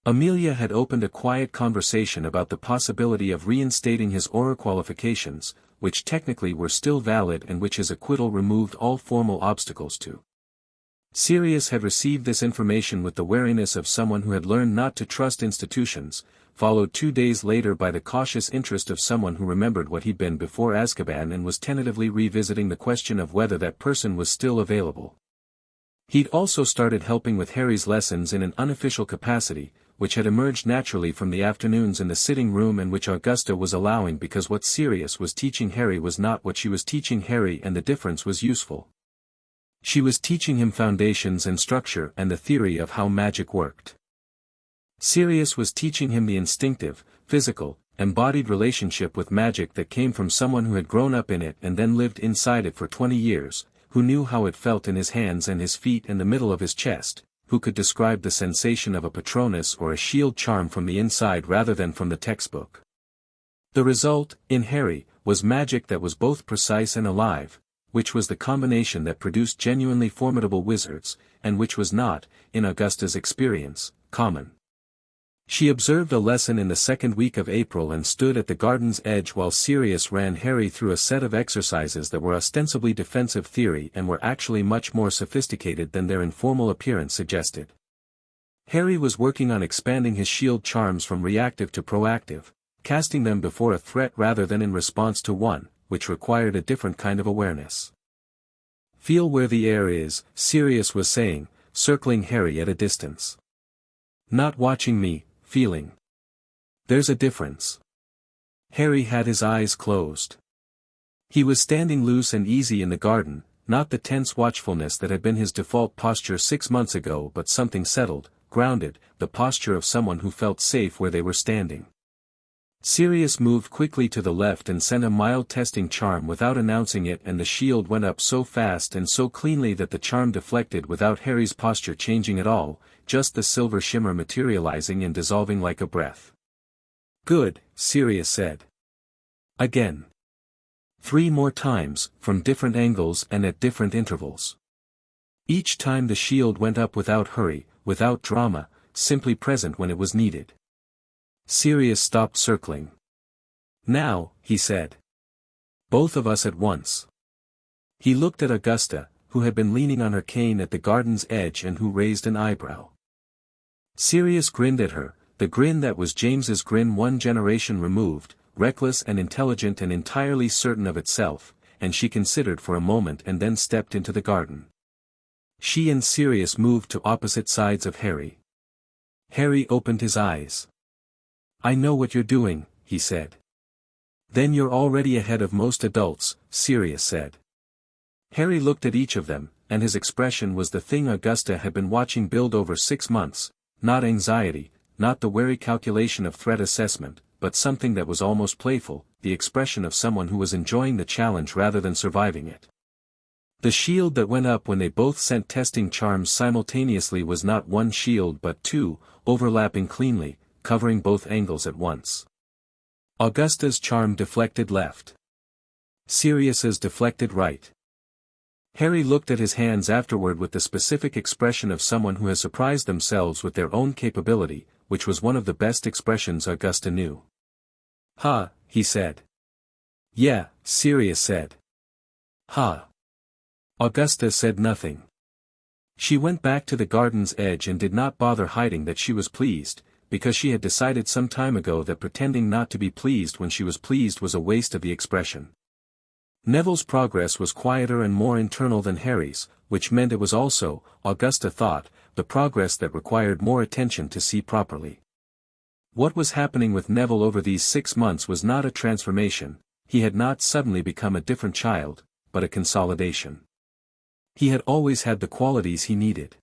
S1: Amelia had opened a quiet conversation about the possibility of reinstating his Auror qualifications, which technically were still valid and which his acquittal removed all formal obstacles to. Sirius had received this information with the wariness of someone who had learned not to trust institutions, followed 2 days later by the cautious interest of someone who remembered what he'd been before Azkaban and was tentatively revisiting the question of whether that person was still available. He'd also started helping with Harry's lessons in an unofficial capacity, which had emerged naturally from the afternoons in the sitting room and which Augusta was allowing because what Sirius was teaching Harry was not what she was teaching Harry and the difference was useful. She was teaching him foundations and structure and the theory of how magic worked. Sirius was teaching him the instinctive, physical, embodied relationship with magic that came from someone who had grown up in it and then lived inside it for 20 years, who knew how it felt in his hands and his feet and the middle of his chest, who could describe the sensation of a Patronus or a shield charm from the inside rather than from the textbook. The result, in Harry, was magic that was both precise and alive, which was the combination that produced genuinely formidable wizards, and which was not, in Augusta's experience, common. She observed a lesson in the second week of April and stood at the garden's edge while Sirius ran Harry through a set of exercises that were ostensibly defensive theory and were actually much more sophisticated than their informal appearance suggested. Harry was working on expanding his shield charms from reactive to proactive, casting them before a threat rather than in response to one, which required a different kind of awareness. "Feel where the air is," Sirius was saying, circling Harry at a distance. "Not watching me, feeling. There's a difference." Harry had his eyes closed. He was standing loose and easy in the garden, not the tense watchfulness that had been his default posture 6 months ago but something settled, grounded, the posture of someone who felt safe where they were standing. Sirius moved quickly to the left and sent a mild testing charm without announcing it, and the shield went up so fast and so cleanly that the charm deflected without Harry's posture changing at all, just the silver shimmer materializing and dissolving like a breath. "Good," Sirius said. "Again. 3 more times, from different angles and at different intervals." Each time the shield went up without hurry, without drama, simply present when it was needed. Sirius stopped circling. "Now," he said. "Both of us at once." He looked at Augusta, who had been leaning on her cane at the garden's edge and who raised an eyebrow. Sirius grinned at her, the grin that was James's grin 1 generation removed, reckless and intelligent and entirely certain of itself, and she considered for a moment and then stepped into the garden. She and Sirius moved to opposite sides of Harry. Harry opened his eyes. "I know what you're doing," he said. "Then you're already ahead of most adults," Sirius said. Harry looked at each of them, and his expression was the thing Augusta had been watching build over 6 months, not anxiety, not the wary calculation of threat assessment, but something that was almost playful, the expression of someone who was enjoying the challenge rather than surviving it. The shield that went up when they both sent testing charms simultaneously was not 1 shield but 2, overlapping cleanly, covering both angles at once. Augusta's charm deflected left. Sirius's deflected right. Harry looked at his hands afterward with the specific expression of someone who has surprised themselves with their own capability, which was one of the best expressions Augusta knew. "Ha," he said. "Yeah," Sirius said. "Ha." Augusta said nothing. She went back to the garden's edge and did not bother hiding that she was pleased, because she had decided some time ago that pretending not to be pleased when she was pleased was a waste of the expression. Neville's progress was quieter and more internal than Harry's, which meant it was also, Augusta thought, the progress that required more attention to see properly. What was happening with Neville over these 6 months was not a transformation, he had not suddenly become a different child, but a consolidation. He had always had the qualities he needed.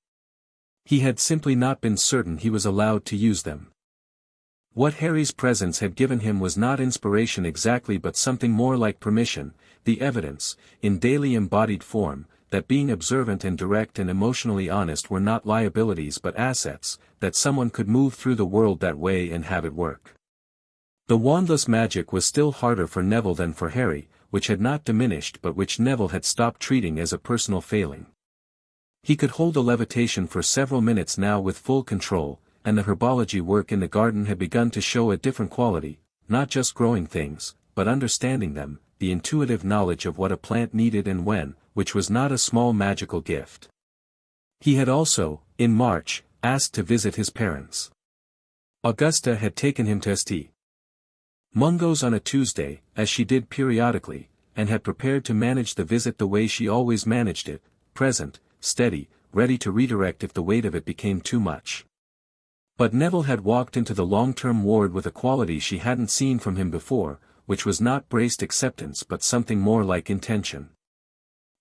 S1: He had simply not been certain he was allowed to use them. What Harry's presence had given him was not inspiration exactly but something more like permission, the evidence, in daily embodied form, that being observant and direct and emotionally honest were not liabilities but assets, that someone could move through the world that way and have it work. The wandless magic was still harder for Neville than for Harry, which had not diminished but which Neville had stopped treating as a personal failing. He could hold a levitation for several minutes now with full control, and the herbology work in the garden had begun to show a different quality, not just growing things, but understanding them, the intuitive knowledge of what a plant needed and when, which was not a small magical gift. He had also, in March, asked to visit his parents. Augusta had taken him to St. Mungo's on a Tuesday, as she did periodically, and had prepared to manage the visit the way she always managed it, present, steady, ready to redirect if the weight of it became too much. But Neville had walked into the long-term ward with a quality she hadn't seen from him before, which was not braced acceptance but something more like intention.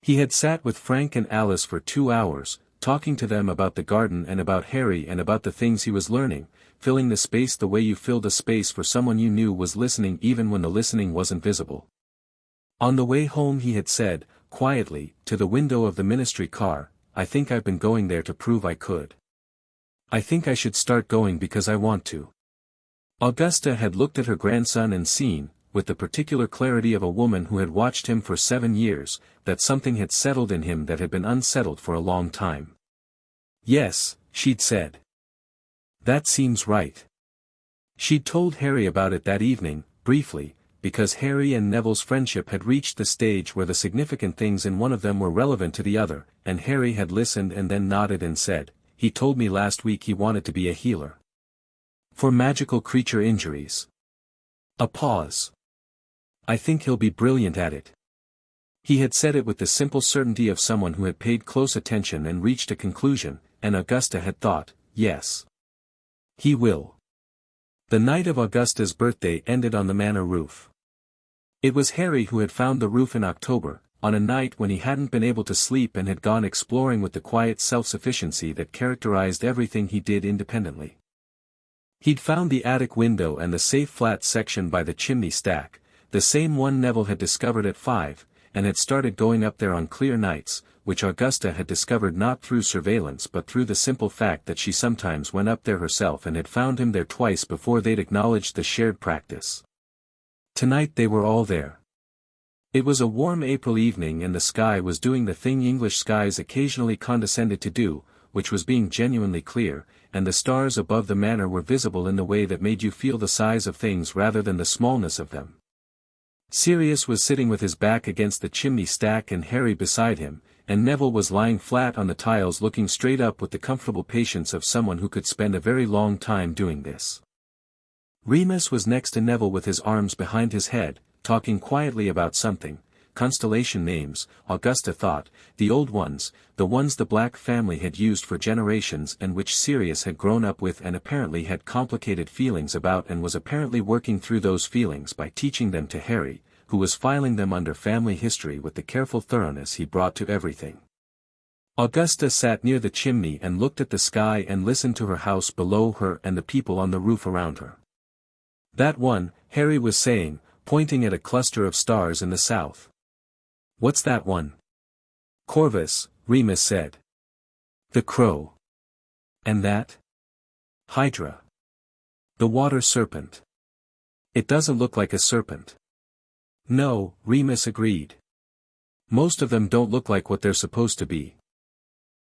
S1: He had sat with Frank and Alice for 2 hours, talking to them about the garden and about Harry and about the things he was learning, filling the space the way you filled a space for someone you knew was listening even when the listening wasn't visible. On the way home he had said, quietly, to the window of the ministry car, "I think I've been going there to prove I could. I think I should start going because I want to." Augusta had looked at her grandson and seen, with the particular clarity of a woman who had watched him for 7 years, that something had settled in him that had been unsettled for a long time. "Yes," she'd said. "That seems right." She'd told Harry about it that evening, briefly, because Harry and Neville's friendship had reached the stage where the significant things in one of them were relevant to the other, and Harry had listened and then nodded and said, "He told me last week he wanted to be a healer. For magical creature injuries." A pause. "I think he'll be brilliant at it." He had said it with the simple certainty of someone who had paid close attention and reached a conclusion, and Augusta had thought, yes. He will. The night of Augusta's birthday ended on the manor roof. It was Harry who had found the roof in October, on a night when he hadn't been able to sleep and had gone exploring with the quiet self-sufficiency that characterized everything he did independently. He'd found the attic window and the safe flat section by the chimney stack, the same one Neville had discovered at 5, and had started going up there on clear nights, which Augusta had discovered not through surveillance but through the simple fact that she sometimes went up there herself and had found him there twice before they'd acknowledged the shared practice. Tonight they were all there. It was a warm April evening and the sky was doing the thing English skies occasionally condescended to do, which was being genuinely clear, and the stars above the manor were visible in the way that made you feel the size of things rather than the smallness of them. Sirius was sitting with his back against the chimney stack and Harry beside him, and Neville was lying flat on the tiles looking straight up with the comfortable patience of someone who could spend a very long time doing this. Remus was next to Neville with his arms behind his head, talking quietly about something, constellation names, Augusta thought, the old ones, the ones the Black family had used for generations and which Sirius had grown up with and apparently had complicated feelings about and was apparently working through those feelings by teaching them to Harry, who was filing them under family history with the careful thoroughness he brought to everything. Augusta sat near the chimney and looked at the sky and listened to her house below her and the people on the roof around her. That one, Harry was saying, pointing at a cluster of stars in the south. What's that one? Corvus, Remus said. The crow. And that? Hydra. The water serpent. It doesn't look like a serpent. No, Remus agreed. Most of them don't look like what they're supposed to be.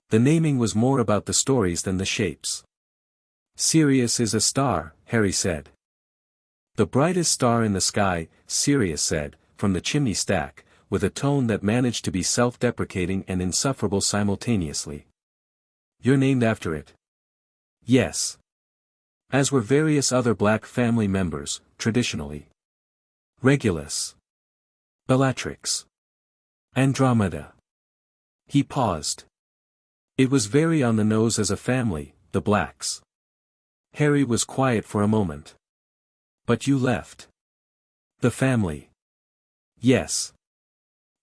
S1: The naming was more about the stories than the shapes. Sirius is a star, Harry said. The brightest star in the sky, Sirius said, from the chimney stack, with a tone that managed to be self-deprecating and insufferable simultaneously. You're named after it. Yes. As were various other Black family members, traditionally. Regulus. Bellatrix. Andromeda. He paused. It was very on the nose as a family, the Blacks. Harry was quiet for a moment. But you left. The family. Yes.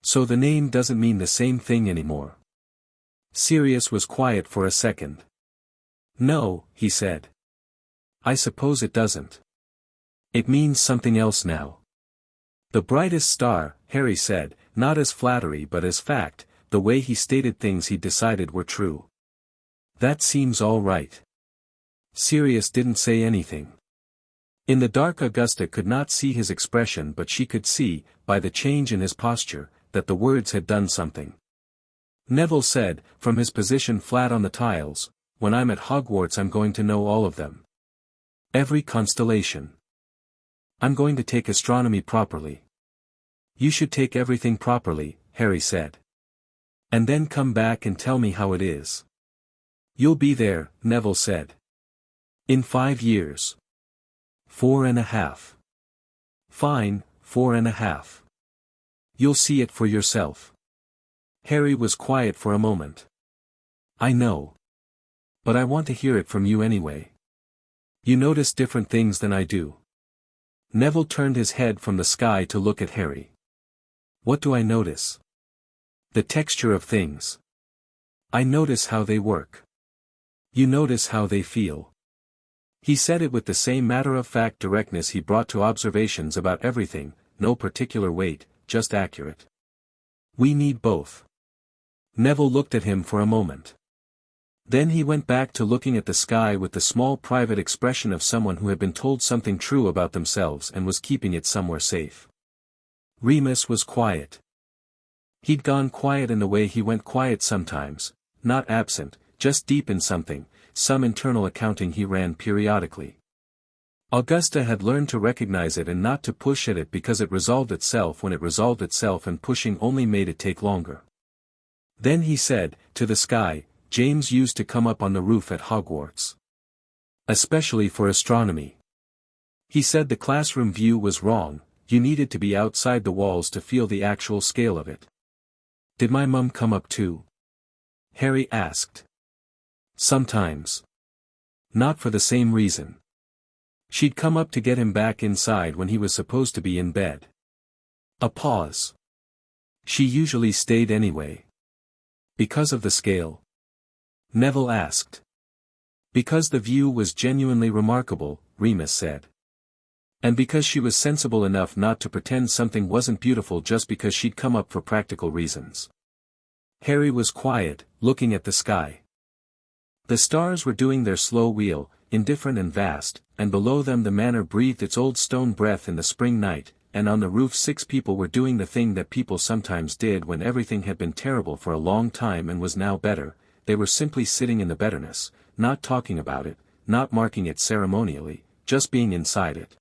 S1: So the name doesn't mean the same thing anymore. Sirius was quiet for a second. No, he said. I suppose it doesn't. It means something else now. The brightest star, Harry said, not as flattery but as fact, the way he stated things he decided were true. That seems all right. Sirius didn't say anything. In the dark Augusta could not see his expression but she could see, by the change in his posture, that the words had done something. Neville said, from his position flat on the tiles, when I'm at Hogwarts I'm going to know all of them. Every constellation. I'm going to take astronomy properly. You should take everything properly, Harry said. And then come back and tell me how it is. You'll be there, Neville said. In 5 years. 4.5. Fine, 4.5. You'll see it for yourself. Harry was quiet for a moment. I know. But I want to hear it from you anyway. You notice different things than I do. Neville turned his head from the sky to look at Harry. What do I notice? The texture of things. I notice how they work. You notice how they feel. He said it with the same matter-of-fact directness he brought to observations about everything, no particular weight, just accurate. We need both. Neville looked at him for a moment. Then he went back to looking at the sky with the small private expression of someone who had been told something true about themselves and was keeping it somewhere safe. Remus was quiet. He'd gone quiet in the way he went quiet sometimes, not absent, just deep in something, some internal accounting he ran periodically. Augusta had learned to recognize it and not to push at it because it resolved itself when it resolved itself and pushing only made it take longer. Then he said, to the sky, James used to come up on the roof at Hogwarts. Especially for astronomy. He said the classroom view was wrong, you needed to be outside the walls to feel the actual scale of it. Did my mum come up too? Harry asked. Sometimes. Not for the same reason. She'd come up to get him back inside when he was supposed to be in bed. A pause. She usually stayed anyway. Because of the scale? Neville asked. Because the view was genuinely remarkable, Remus said. And because she was sensible enough not to pretend something wasn't beautiful just because she'd come up for practical reasons. Harry was quiet, looking at the sky. The stars were doing their slow wheel, indifferent and vast, and below them the manor breathed its old stone breath in the spring night, and on the roof 6 people were doing the thing that people sometimes did when everything had been terrible for a long time and was now better. They were simply sitting in the betterness, not talking about it, not marking it ceremonially, just being inside it.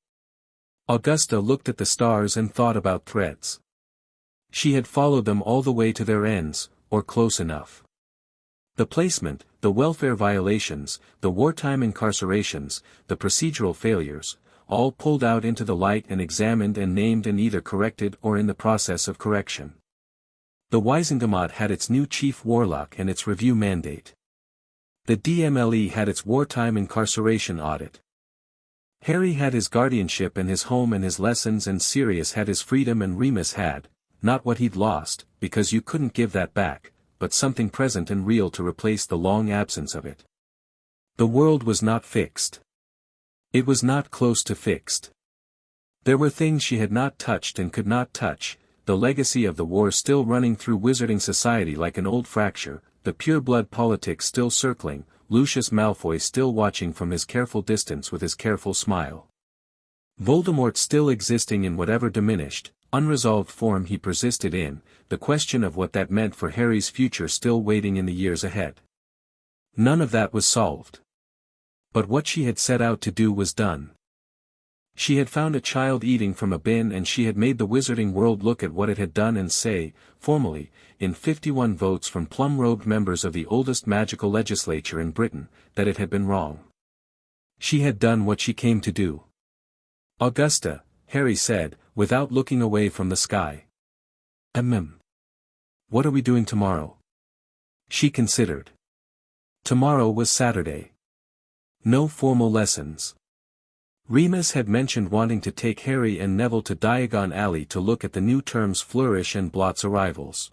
S1: Augusta looked at the stars and thought about threads. She had followed them all the way to their ends, or close enough. The placement, the welfare violations, the wartime incarcerations, the procedural failures, all pulled out into the light and examined and named and either corrected or in the process of correction. The Wizengamot had its new chief warlock and its review mandate. The DMLE had its wartime incarceration audit. Harry had his guardianship and his home and his lessons, and Sirius had his freedom, and Remus had, not what he'd lost, because you couldn't give that back, but something present and real to replace the long absence of it. The world was not fixed. It was not close to fixed. There were things she had not touched and could not touch, the legacy of the war still running through wizarding society like an old fracture, the pure-blood politics still circling, Lucius Malfoy still watching from his careful distance with his careful smile. Voldemort still existing in whatever diminished, unresolved form he persisted in, the question of what that meant for Harry's future still waiting in the years ahead. None of that was solved. But what she had set out to do was done. She had found a child eating from a bin, and she had made the wizarding world look at what it had done and say, formally, in 51 votes from plum-robed members of the oldest magical legislature in Britain, that it had been wrong. She had done what she came to do. Augusta, Harry said, without looking away from the sky. What are we doing tomorrow? She considered. Tomorrow was Saturday. No formal lessons. Remus had mentioned wanting to take Harry and Neville to Diagon Alley to look at the new term's Flourish and Blot's arrivals.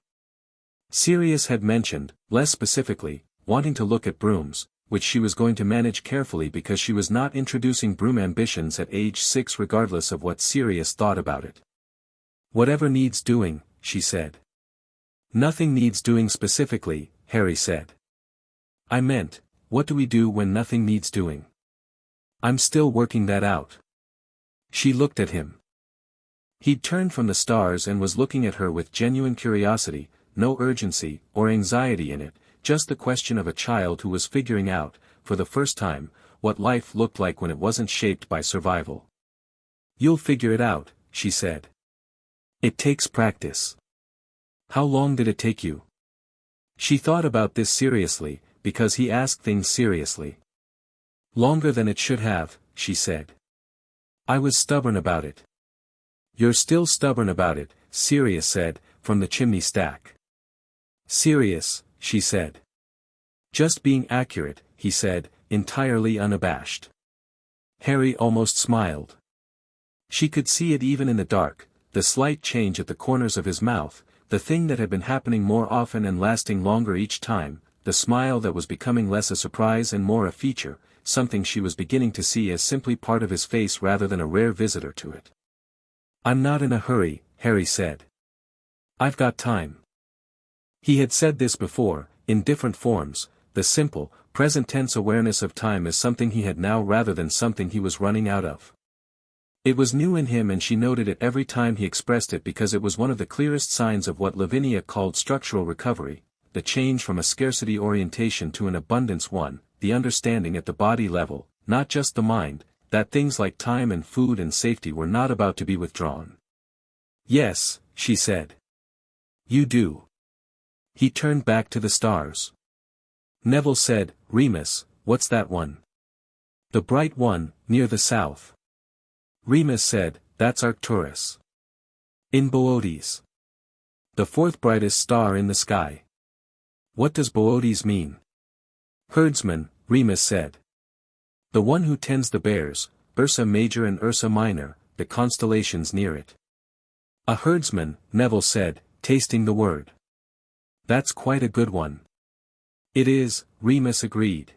S1: Sirius had mentioned, less specifically, wanting to look at brooms, which she was going to manage carefully because she was not introducing broom ambitions at age 6 regardless of what Sirius thought about it. Whatever needs doing, she said. Nothing needs doing specifically, Harry said. I meant, what do we do when nothing needs doing? I'm still working that out. She looked at him. He'd turned from the stars and was looking at her with genuine curiosity, no urgency or anxiety in it, just the question of a child who was figuring out, for the first time, what life looked like when it wasn't shaped by survival. You'll figure it out, she said. It takes practice. How long did it take you? She thought about this seriously, because he asked things seriously. Longer than it should have, she said. I was stubborn about it. You're still stubborn about it, Sirius said, from the chimney stack. Sirius, she said. Just being accurate, he said, entirely unabashed. Harry almost smiled. She could see it even in the dark, the slight change at the corners of his mouth, the thing that had been happening more often and lasting longer each time, the smile that was becoming less a surprise and more a feature, something she was beginning to see as simply part of his face rather than a rare visitor to it. I'm not in a hurry, Harry said. I've got time. He had said this before, in different forms, the simple, present-tense awareness of time as something he had now rather than something he was running out of. It was new in him, and she noted it every time he expressed it because it was one of the clearest signs of what Lavinia called structural recovery, the change from a scarcity orientation to an abundance one, the understanding at the body level, not just the mind, that things like time and food and safety were not about to be withdrawn. Yes, she said. You do. He turned back to the stars. Neville said, Remus, what's that one? The bright one, near the south. Remus said, that's Arcturus. In Boötes. The 4th brightest star in the sky. What does Boötes mean? Herdsman, Remus said. The one who tends the bears, Ursa Major and Ursa Minor, the constellations near it. A herdsman, Neville said, tasting the word. That's quite a good one. It is, Remus agreed.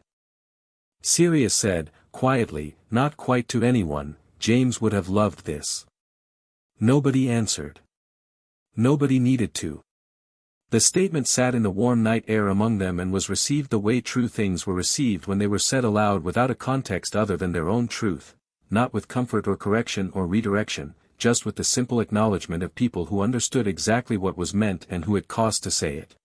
S1: Sirius said, quietly, not quite to anyone, James would have loved this. Nobody answered. Nobody needed to. The statement sat in the warm night air among them and was received the way true things were received when they were said aloud without a context other than their own truth, not with comfort or correction or redirection, just with the simple acknowledgement of people who understood exactly what was meant and who it cost to say it.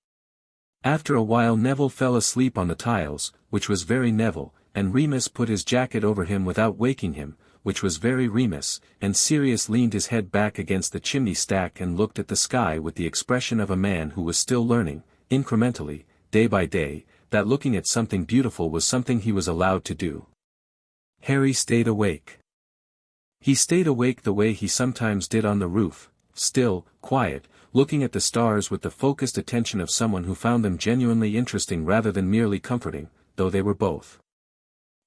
S1: After a while Neville fell asleep on the tiles, which was very Neville, and Remus put his jacket over him without waking him, which was very Remus, and Sirius leaned his head back against the chimney stack and looked at the sky with the expression of a man who was still learning, incrementally, day by day, that looking at something beautiful was something he was allowed to do. Harry stayed awake. He stayed awake the way he sometimes did on the roof, still, quiet, looking at the stars with the focused attention of someone who found them genuinely interesting rather than merely comforting, though they were both.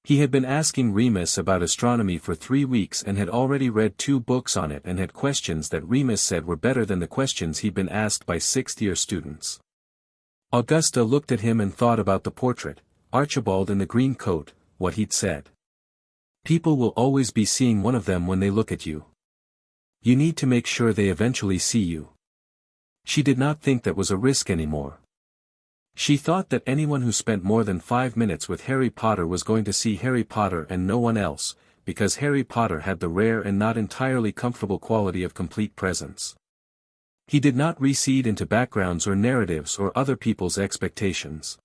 S1: He had been asking Remus about astronomy for 3 weeks and had already read 2 books on it and had questions that Remus said were better than the questions he'd been asked by 6th-year students. Augusta looked at him and thought about the portrait, Archibald in the green coat, what he'd said. People will always be seeing one of them when they look at you. You need to make sure they eventually see you. She did not think that was a risk anymore. She thought that anyone who spent more than 5 minutes with Harry Potter was going to see Harry Potter and no one else, because Harry Potter had the rare and not entirely comfortable quality of complete presence. He did not recede into backgrounds or narratives or other people's expectations.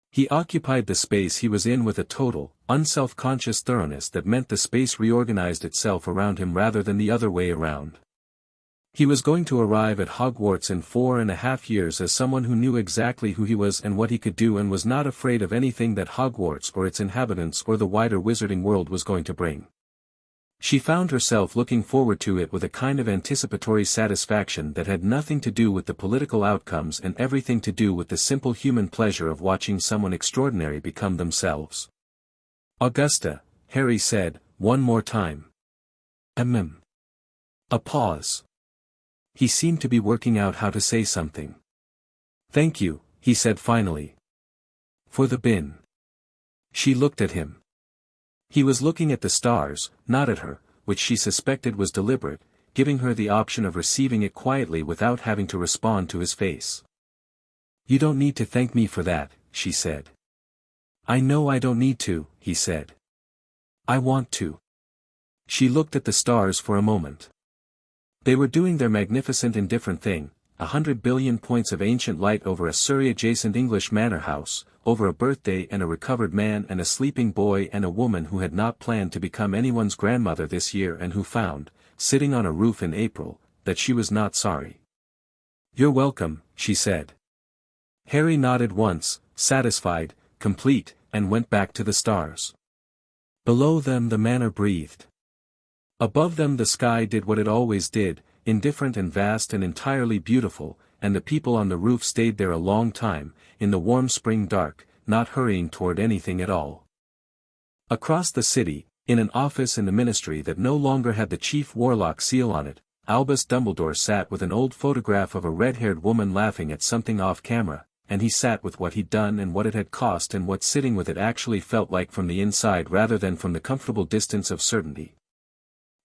S1: He occupied the space he was in with a total, unself-conscious thoroughness that meant the space reorganized itself around him rather than the other way around. He was going to arrive at Hogwarts in 4.5 years as someone who knew exactly who he was and what he could do and was not afraid of anything that Hogwarts or its inhabitants or the wider wizarding world was going to bring. She found herself looking forward to it with a kind of anticipatory satisfaction that had nothing to do with the political outcomes and everything to do with the simple human pleasure of watching someone extraordinary become themselves. "Augusta," Harry said, one more time. A pause. He seemed to be working out how to say something. "Thank you," he said finally. "For the bin." She looked at him. He was looking at the stars, not at her, which she suspected was deliberate, giving her the option of receiving it quietly without having to respond to his face. "You don't need to thank me for that," she said. "I know I don't need to," he said. "I want to." She looked at the stars for a moment. They were doing their magnificent indifferent thing, 100 billion points of ancient light over a Surrey-adjacent English manor house, over a birthday and a recovered man and a sleeping boy and a woman who had not planned to become anyone's grandmother this year and who found, sitting on a roof in April, that she was not sorry. "You're welcome," she said. Harry nodded once, satisfied, complete, and went back to the stars. Below them the manor breathed. Above them the sky did what it always did, indifferent and vast and entirely beautiful, and the people on the roof stayed there a long time, in the warm spring dark, not hurrying toward anything at all. Across the city, in an office in the ministry that no longer had the chief warlock seal on it, Albus Dumbledore sat with an old photograph of a red-haired woman laughing at something off camera, and he sat with what he'd done and what it had cost and what sitting with it actually felt like from the inside rather than from the comfortable distance of certainty.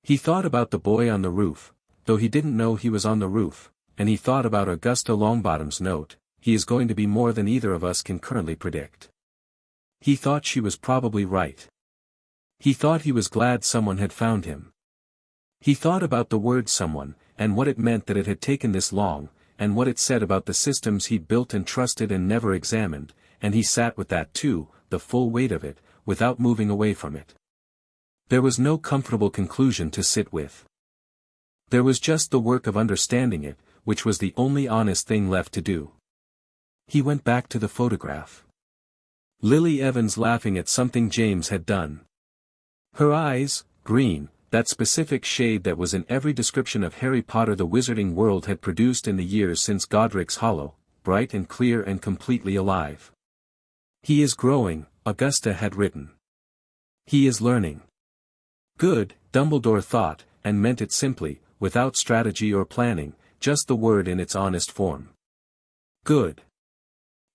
S1: He thought about the boy on the roof, though he didn't know he was on the roof, and he thought about Augusta Longbottom's note, "He is going to be more than either of us can currently predict." He thought she was probably right. He thought he was glad someone had found him. He thought about the word someone, and what it meant that it had taken this long, and what it said about the systems he'd built and trusted and never examined, and he sat with that too, the full weight of it, without moving away from it. There was no comfortable conclusion to sit with. There was just the work of understanding it, which was the only honest thing left to do. He went back to the photograph. Lily Evans laughing at something James had done. Her eyes, green, that specific shade that was in every description of Harry Potter the Wizarding World had produced in the years since Godric's Hollow, bright and clear and completely alive. "He is growing," Augusta had written. "He is learning." Good, Dumbledore thought, and meant it simply, without strategy or planning, just the word in its honest form. Good.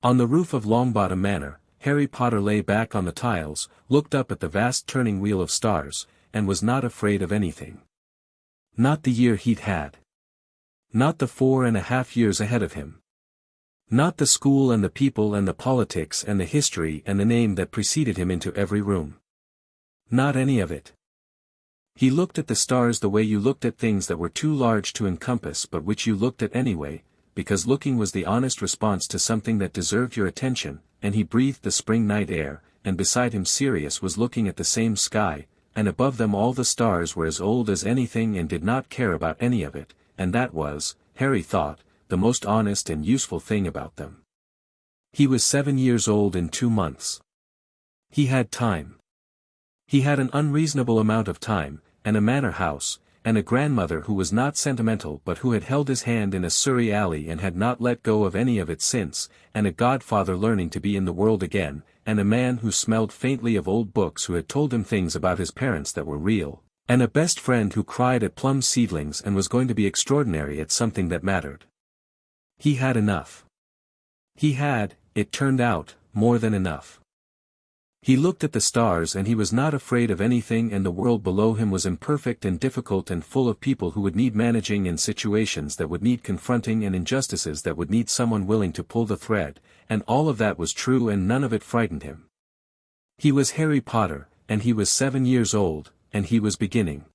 S1: On the roof of Longbottom Manor, Harry Potter lay back on the tiles, looked up at the vast turning wheel of stars, and was not afraid of anything. Not the year he'd had. Not the 4.5 years ahead of him. Not the school and the people and the politics and the history and the name that preceded him into every room. Not any of it. He looked at the stars the way you looked at things that were too large to encompass but which you looked at anyway, because looking was the honest response to something that deserved your attention, and he breathed the spring night air, and beside him Sirius was looking at the same sky, and above them all the stars were as old as anything and did not care about any of it, and that was, Harry thought, the most honest and useful thing about them. He was 7 years old in 2 months. He had time. He had an unreasonable amount of time, and a manor house, and a grandmother who was not sentimental but who had held his hand in a Surrey alley and had not let go of any of it since, and a godfather learning to be in the world again, and a man who smelled faintly of old books who had told him things about his parents that were real, and a best friend who cried at plum seedlings and was going to be extraordinary at something that mattered. He had enough. He had, it turned out, more than enough. He looked at the stars and he was not afraid of anything, and the world below him was imperfect and difficult and full of people who would need managing and situations that would need confronting and injustices that would need someone willing to pull the thread, and all of that was true and none of it frightened him. He was Harry Potter, and he was 7 years old, and he was beginning.